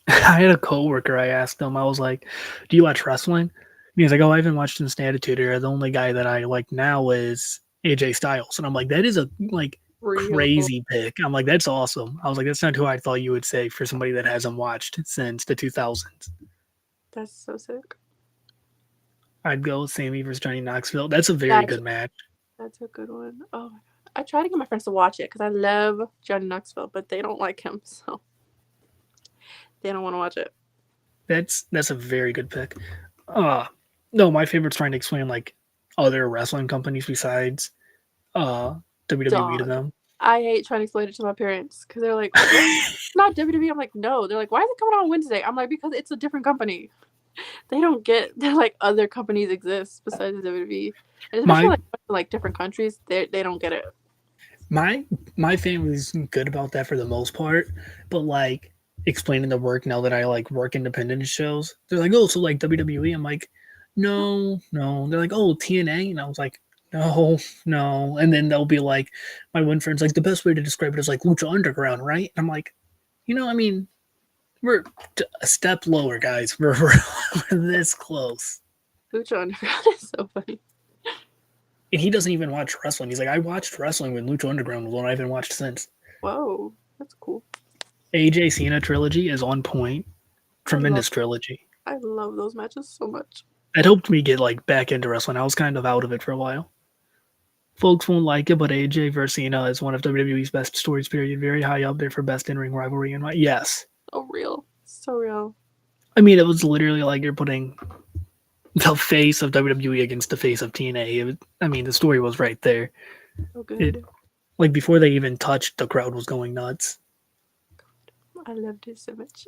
had a coworker. I asked him. I was like, "Do you watch wrestling?" And he's like, "Oh, I haven't watched since the Attitude Era. The only guy that I like now is AJ Styles." And I'm like, "That is a like crazy pick." I'm like, "That's awesome." I was like, "That's not who I thought you would say for somebody that hasn't watched since the 2000s." That's so sick. I'd go Sammy versus Johnny Knoxville. That's a very good match. That's a good one. Oh my god. I try to get my friends to watch it because I love Johnny Knoxville, but they don't like him, so they don't want to watch it. That's a very good pick. No, my favorite's trying to explain like other wrestling companies besides WWE to them. I hate trying to explain it to my parents because they're like, it's not WWE. I'm like, no. They're like, why is it coming on Wednesday? I'm like, because it's a different company. They don't get that like other companies exist besides WWE. And especially like different countries, they don't get it. my my family's good about that for the most part, but like explaining the work now that I like work independent shows, they're like, oh, so like WWE. I'm like, no, no. They're like, oh, TNA, and I was like, no, no. And then they'll be like, my one friend's like, the best way to describe it is like Lucha Underground, right? And I'm like, I mean, we're a step lower, guys. We're this close. Lucha Underground is so funny. And he doesn't even watch wrestling. He's like, I watched wrestling when Lucha Underground was on. I haven't watched since. Whoa, that's cool. AJ Cena trilogy is on point. I love Tremendous trilogy. I love those matches so much. It helped me get like back into wrestling. I was kind of out of it for a while. Folks won't like it, but AJ versus Cena is one of WWE's best stories. Period. Very high up there for best in-ring rivalry. And yes, So real, so real. I mean it was literally like you're putting the face of WWE against the face of TNA. I mean the story was right there. So It good. like before they even touched, the crowd was going nuts. I loved it so much.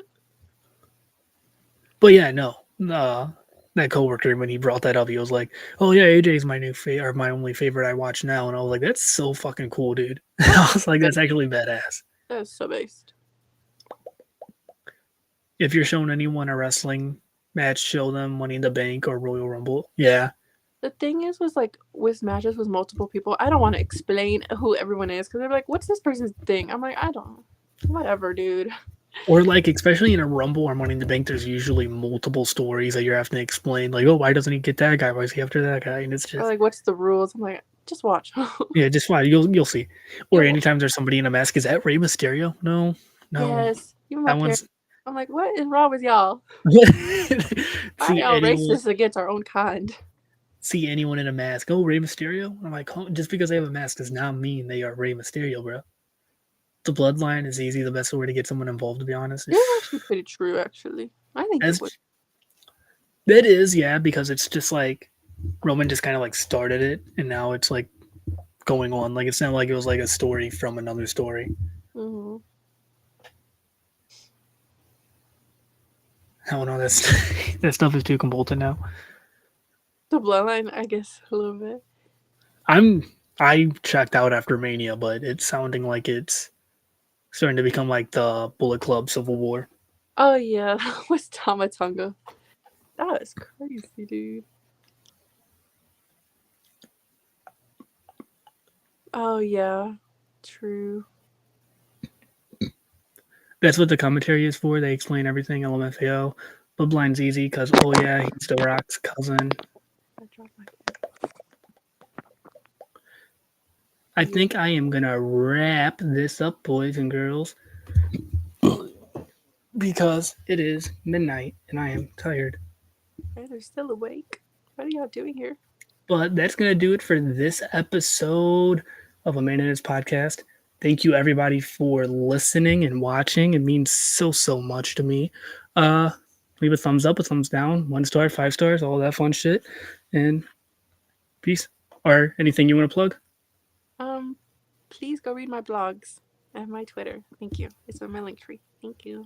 But yeah, no. That coworker when he brought that up, he was like, "Oh yeah, AJ's my new favorite, or my only favorite I watch now." And I was like, "That's so fucking cool, dude." I was like, "That's actually badass." That is so based. If you're showing anyone a wrestling match, show them Money in the Bank or Royal Rumble. Yeah, The thing is, was like with matches with multiple people, I don't want to explain who everyone is because they're like, "What's this person's thing?" I'm like, I don't. Whatever, dude. or like especially in a Rumble or Money in the Bank, there's usually multiple stories that you're having to explain. Like, oh, why doesn't he get that guy? Why is he after that guy? And it's Or just like, what's the rules? I'm like, just watch. yeah, just fine. You'll see. Or You will. anytime there's somebody in a mask, is that Rey Mysterio? No, no, Yes. Even my that parents. one's I'm like, what is wrong with y'all? Why are see y'all anyone racist against our own kind? see anyone in a mask. Oh, Rey Mysterio. I'm like, oh, just because they have a mask does not mean they are Rey Mysterio, bro. The bloodline is easy. The best way to get someone involved, to be honest. It is actually pretty true, actually. I think it As would. that is, yeah, because it's just like Roman just kind of like started it, and now it's like going on. Like it's not like it was like a story from another story. Mm-hmm. I don't know. That's that stuff is too convoluted now. The bloodline, I guess, a little bit. I'm I checked out after Mania, but it's sounding like it's starting to become like the Bullet Club Civil War. Oh, yeah. That was Tamatonga. That was crazy, dude. Oh, yeah. True. That's what the commentary is for. They explain everything. LMFAO. Bloodline's easy because oh yeah, he's The Rock's cousin. I dropped my. I Yeah. think I am gonna wrap this up, boys and girls, because it is midnight and I am tired. Hey, they're still awake. What are y'all doing here? But that's gonna do it for this episode of A Man in His Podcast. Thank you everybody for listening and watching. It means so much to me. Uh, Leave a thumbs up, a thumbs down, 1 star, 5 stars, all that fun shit, and peace. Or anything you want to plug? Please go read my blogs and my Twitter. Thank you. It's on my link tree. Thank you.